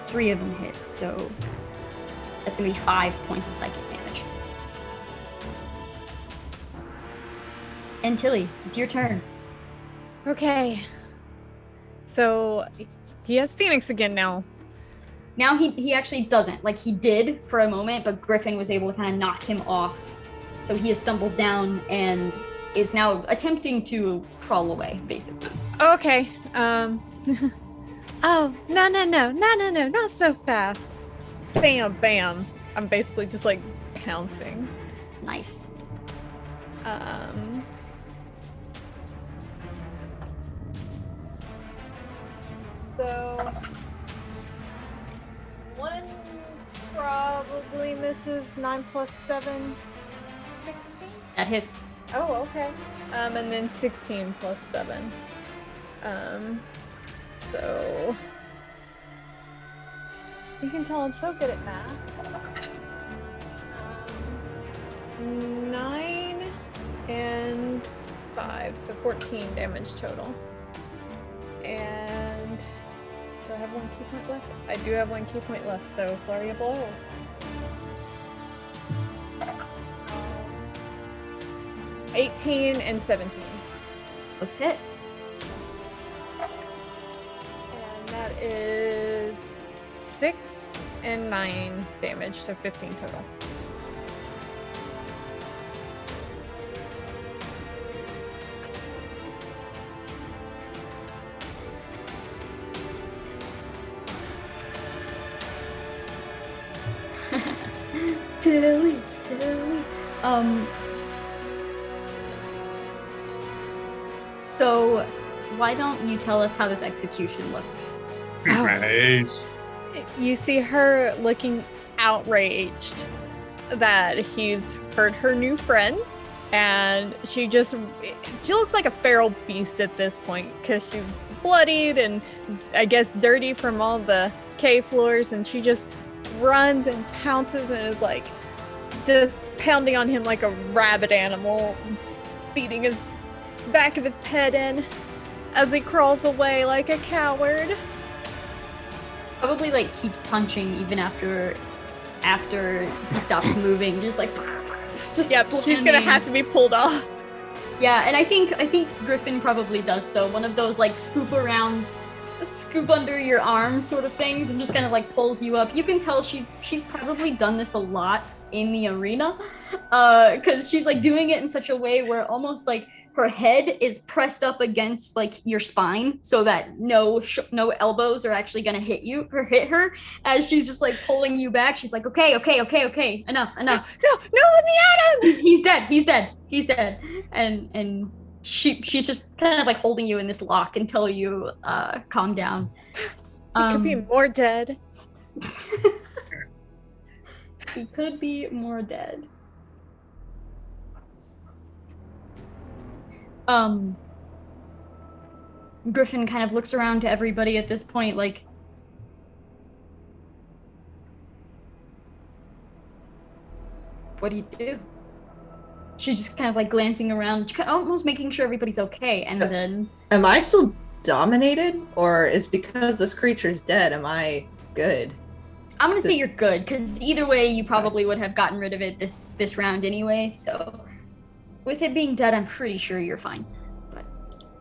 3 of them hit, so that's gonna be 5 points of psychic damage. And Tilly, it's your turn. Okay. So he has Phoenix again now. Now he actually doesn't. Like, he did for a moment, but Griffin was able to kind of knock him off. So he has stumbled down and is now attempting to crawl away, basically. Okay. Oh, no, not so fast. Bam, bam. I'm basically just like pouncing. Nice. So one probably misses. 9 plus 7, 16. That hits. Oh, okay. And then 16 plus 7. So you can tell I'm so good at math. 9 and 5, so 14 damage total. And do I have 1 key point left? I do have 1 key point left, so flurry of blows. 18 and 17. Okay. And that is 6 and 9 damage, so 15 total. Tilly. So why don't you tell us how this execution looks? Nice. You see her looking outraged that he's hurt her new friend, and she looks like a feral beast at this point because she's bloodied and I guess dirty from all the cave floors, and she just runs and pounces and is like just pounding on him like a rabid animal, beating his back of his head in as he crawls away like a coward. Probably like keeps punching even after he stops moving, just like just Yep, she's gonna slamming. have to be pulled off. Yeah, and I think Griffin probably does so. One of those like scoop under your arm sort of things, and just kind of like pulls you up. You can tell she's probably done this a lot in the arena, because she's like doing it in such a way where almost like her head is pressed up against like your spine, so that no elbows are actually gonna hit her. As she's just like pulling you back, she's like, okay, enough. No, let me at him! He's dead. And she's just kind of like holding you in this lock until you calm down. He could be more dead. He could be more dead. Griffin kind of looks around to everybody at this point, like, what do you do? She's just kind of like glancing around, almost making sure everybody's okay, and then... Am I still dominated, or is because this creature's dead, am I good? I'm gonna say you're good, because either way, you probably would have gotten rid of it this round anyway, so... With it being dead, I'm pretty sure you're fine. But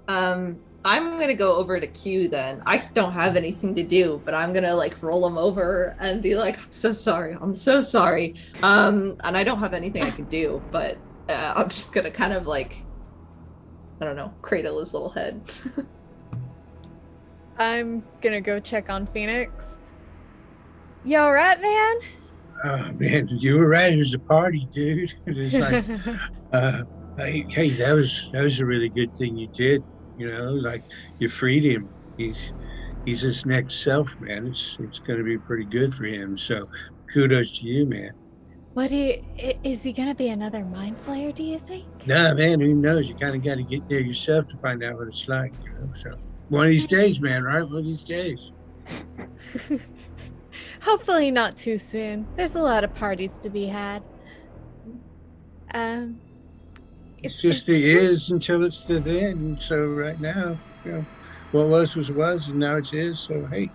I'm gonna go over to Q then. I don't have anything to do, but I'm gonna like roll him over and be like, I'm so sorry. And I don't have anything I can do, but I'm just gonna kind of like, I don't know, cradle his little head. I'm gonna go check on Phoenix. You alright, man? Oh man, you were right. It was a party, dude. It's like, hey, that was a really good thing you did. You know, like you freed him. He's his next self, man. It's going to be pretty good for him. So, kudos to you, man. Is he gonna be another mind flayer, do you think? Nah, man, who knows? You kind of got to get there yourself to find out what it's like. You know, so one of these days, man. Right? One of these days. Hopefully not too soon. There's a lot of parties to be had. It's just the is until it's the then. So right now, you know, what was, and now it's is. So hey.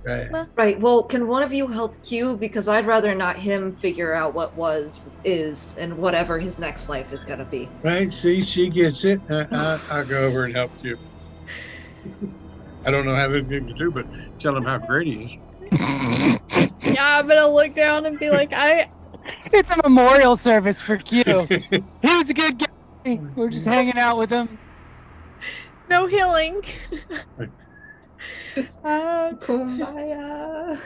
Right. Right. Well, can one of you help Q? Because I'd rather not him figure out what is, and whatever his next life is gonna be. Right. See, she gets it. I'll go over and help you. I don't know how anything to do, but tell him how great he is. Yeah, I'm gonna look down and be like, It's a memorial service for Q. He was a good guy. We're just hanging out with him. no healing. Just kumbaya.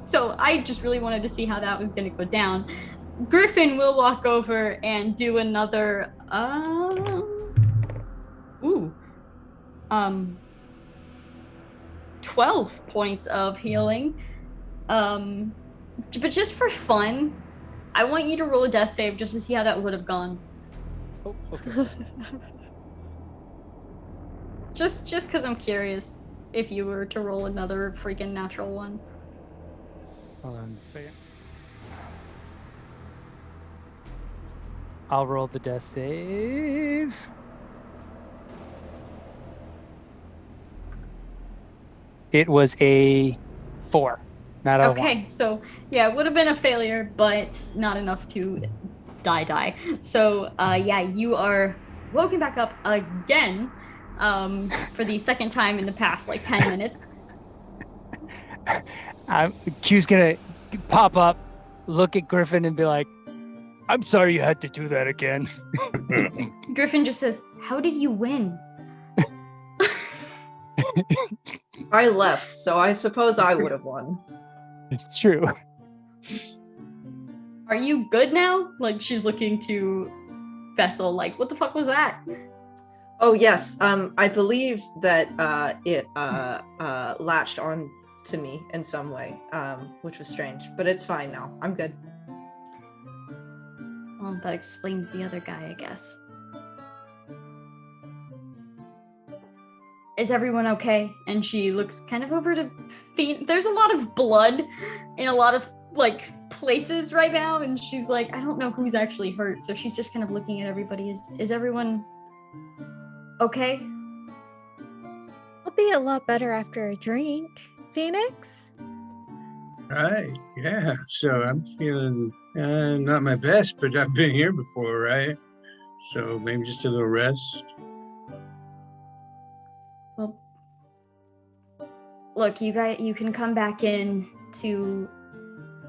So I just really wanted to see how that was going to go down. Griffin will walk over and do another 12 points of healing. But just for fun, I want you to roll a death save just to see how that would have gone. Oh, okay. Just because I'm curious if you were to roll another freaking natural one. Hold on a second. I'll roll the death save. It was a 4, not a 1. Okay, so yeah, it would have been a failure, but not enough to die. So yeah, you are woken back up again for the second time in the past like 10 minutes. Q's gonna pop up, look at Griffin, and be like, "I'm sorry you had to do that again." Griffin just says, "How did you win?" I left, so I suppose I would have won. It's true. Are you good now? Like, she's looking to Vessel, like, what the fuck was that? Oh yes, I believe that it latched on to me in some way, which was strange, but it's fine now. I'm good. Well, that explains the other guy, I guess. Is everyone okay? And she looks kind of over to Phoenix. There's a lot of blood in a lot of like places right now, and she's like, I don't know who's actually hurt, so she's just kind of looking at everybody. Is everyone okay? I'll be a lot better after a drink. Phoenix? Right, yeah. So I'm feeling not my best, but I've been here before, right? So maybe just a little rest. Well, look, you can come back in to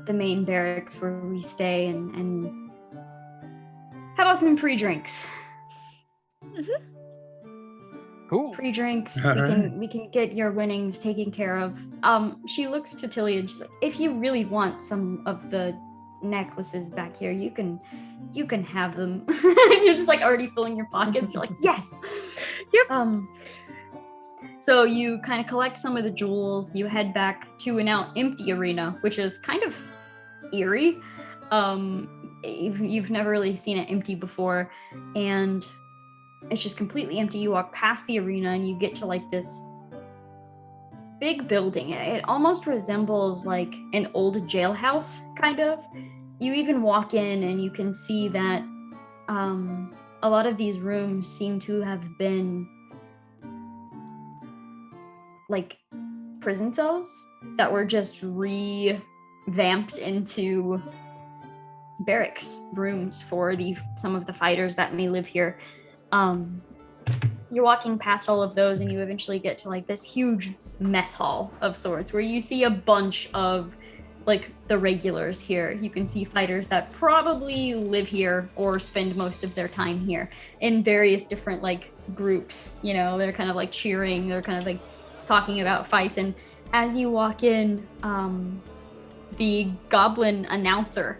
the main barracks where we stay and how about some free drinks? Mm-hmm. Cool. Free drinks. All We can get your winnings taken care of. She looks to Tilly and she's like, if you really want some of the necklaces back here, you can have them. You're just like already filling your pockets. You're like, yes. Yep. So you kind of collect some of the jewels. You head back to a now empty arena, which is kind of eerie. You've never really seen it empty before, and it's just completely empty. You walk past the arena and you get to like this big building. It almost resembles like an old jailhouse, kind of. You even walk in and you can see that a lot of these rooms seem to have been like prison cells that were just revamped into barracks rooms for some of the fighters that may live here. You're walking past all of those and you eventually get to like this huge mess hall of sorts where you see a bunch of like the regulars here. You can see fighters that probably live here or spend most of their time here in various different like groups. You know, they're kind of like cheering, they're kind of like talking about fights. And as you walk in, the goblin announcer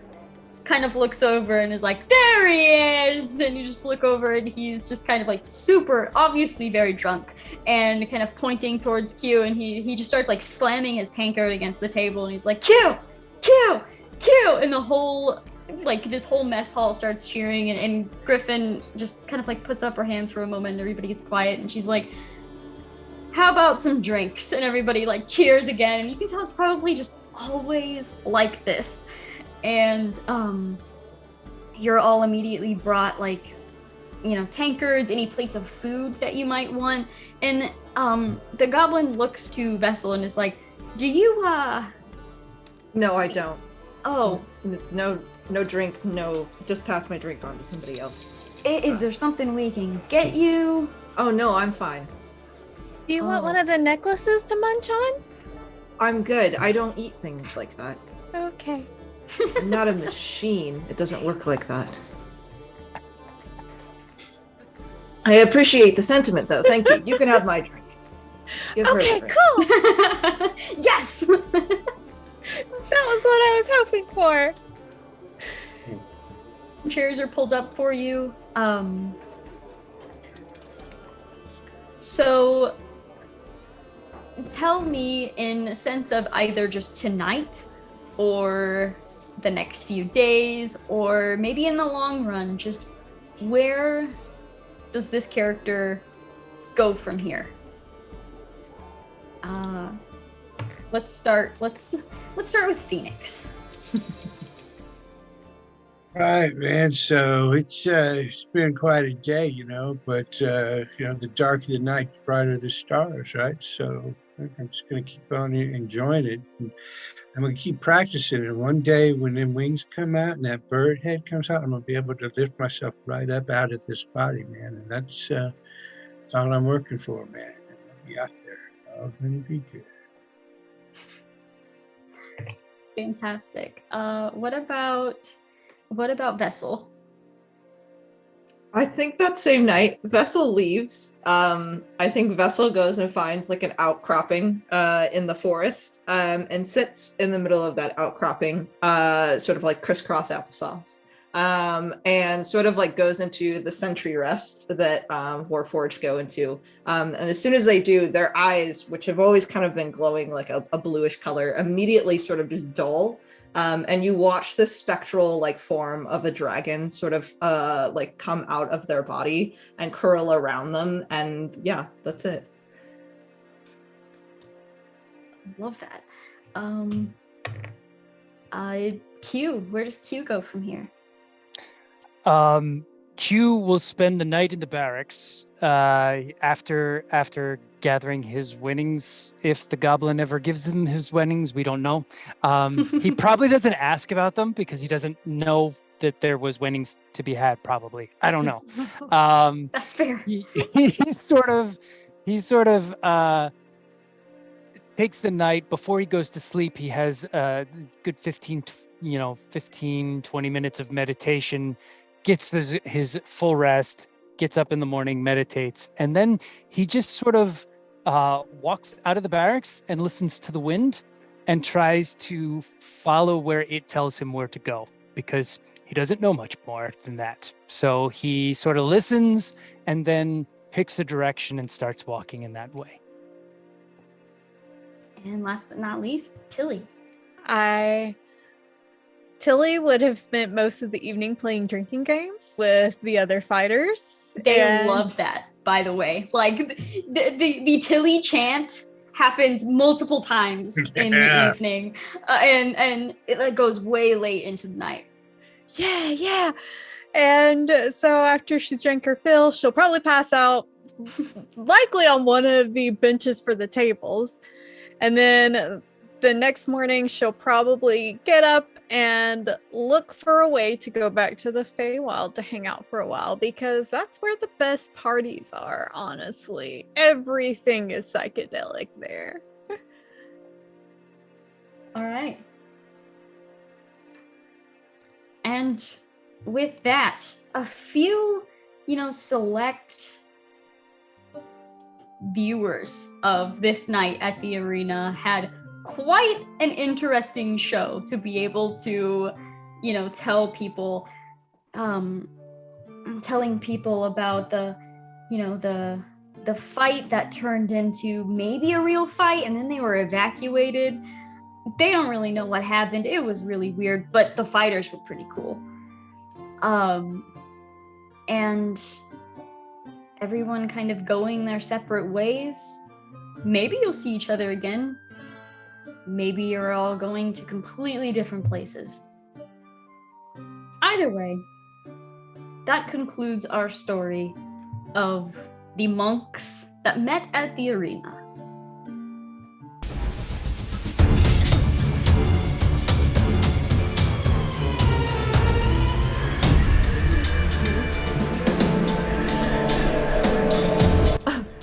kind of looks over and is like, there he is! And you just look over and he's just kind of like super, obviously very drunk and kind of pointing towards Q, and he just starts like slamming his tankard against the table and he's like, Q! Q! Q! And the whole, like this whole mess hall starts cheering, and Griffin just kind of like puts up her hands for a moment and everybody gets quiet and she's like, how about some drinks? And everybody like cheers again, and you can tell it's probably just always like this. And you're all immediately brought like, you know, tankards, any plates of food that you might want. And the goblin looks to Vessel and is like, do you No, I don't. Oh, No drink, no. Just pass my drink on to somebody else. is there something we can get you? Oh no, I'm fine. Do you want one of the necklaces to munch on? I'm good. I don't eat things like that. Okay. I'm not a machine. It doesn't work like that. I appreciate the sentiment, though. Thank you. You can have my drink. Give her the Okay, drink. cool. Yes! was what I was hoping for. Chairs are pulled up for you. So tell me, in a sense of either just tonight or the next few days, or maybe in the long run, just where does this character go from here? Let's start with Phoenix. Right, man. So it's been quite a day, but the darker the night, the brighter the stars, right? So I'm just gonna keep on enjoying it. And I'm gonna keep practicing it. One day when them wings come out and that bird head comes out, I'm gonna be able to lift myself right up out of this body, man. And that's all I'm working for, man. I'll be out there. All gonna be good. Fantastic. What about Vessel? I think that same night, Vessel leaves. I think Vessel goes and finds like an outcropping in the forest and sits in the middle of that outcropping, sort of like crisscross applesauce. And sort of like goes into the sentry rest that Warforged go into. And as soon as they do, their eyes, which have always kind of been glowing like a bluish color, immediately sort of just dull. And you watch this spectral like form of a dragon sort of like come out of their body and curl around them. And yeah, that's it. Love that. Q, where does Q go from here? Q will spend the night in the barracks after gathering his winnings. If the goblin ever gives him his winnings, we don't know. He probably doesn't ask about them because he doesn't know that there was winnings to be had. Probably, I don't know. That's fair. He sort of takes the night before he goes to sleep. He has a good 15, 20 minutes of meditation. Gets his full rest, gets up in the morning, meditates, and then he just sort of walks out of the barracks and listens to the wind and tries to follow where it tells him where to go, because he doesn't know much more than that. So he sort of listens and then picks a direction and starts walking in that way. And last but not least, Tilly. Tilly would have spent most of the evening playing drinking games with the other fighters. They love that, by the way. Like the Tilly chant happened multiple times in the evening, and it like goes way late into the night. Yeah. And so after she's drank her fill, she'll probably pass out, likely on one of the benches for the tables, and then the next morning, she'll probably get up and look for a way to go back to the Feywild to hang out for a while, because that's where the best parties are, honestly. Everything is psychedelic there. All right. And with that, a few, select viewers of this night at the arena had quite an interesting show to be able to, tell people, telling people about the fight that turned into maybe a real fight, and then they were evacuated. They don't really know what happened. It was really weird, but the fighters were pretty cool. And everyone kind of going their separate ways. Maybe you'll see each other again. Maybe you're all going to completely different places. Either way, that concludes our story of the monks that met at the arena.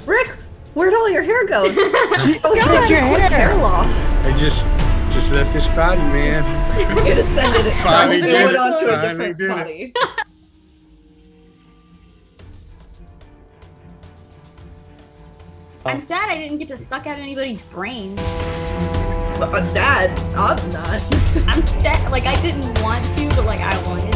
Rick, where'd all your hair go? Your hair loss. I just left this body, man. It ascended itself Finally and did went it. onto a Finally different did it. body. I'm sad I didn't get to suck out anybody's brains. I'm sad. I'm not. I'm sad. Like I didn't want to, but like I wanted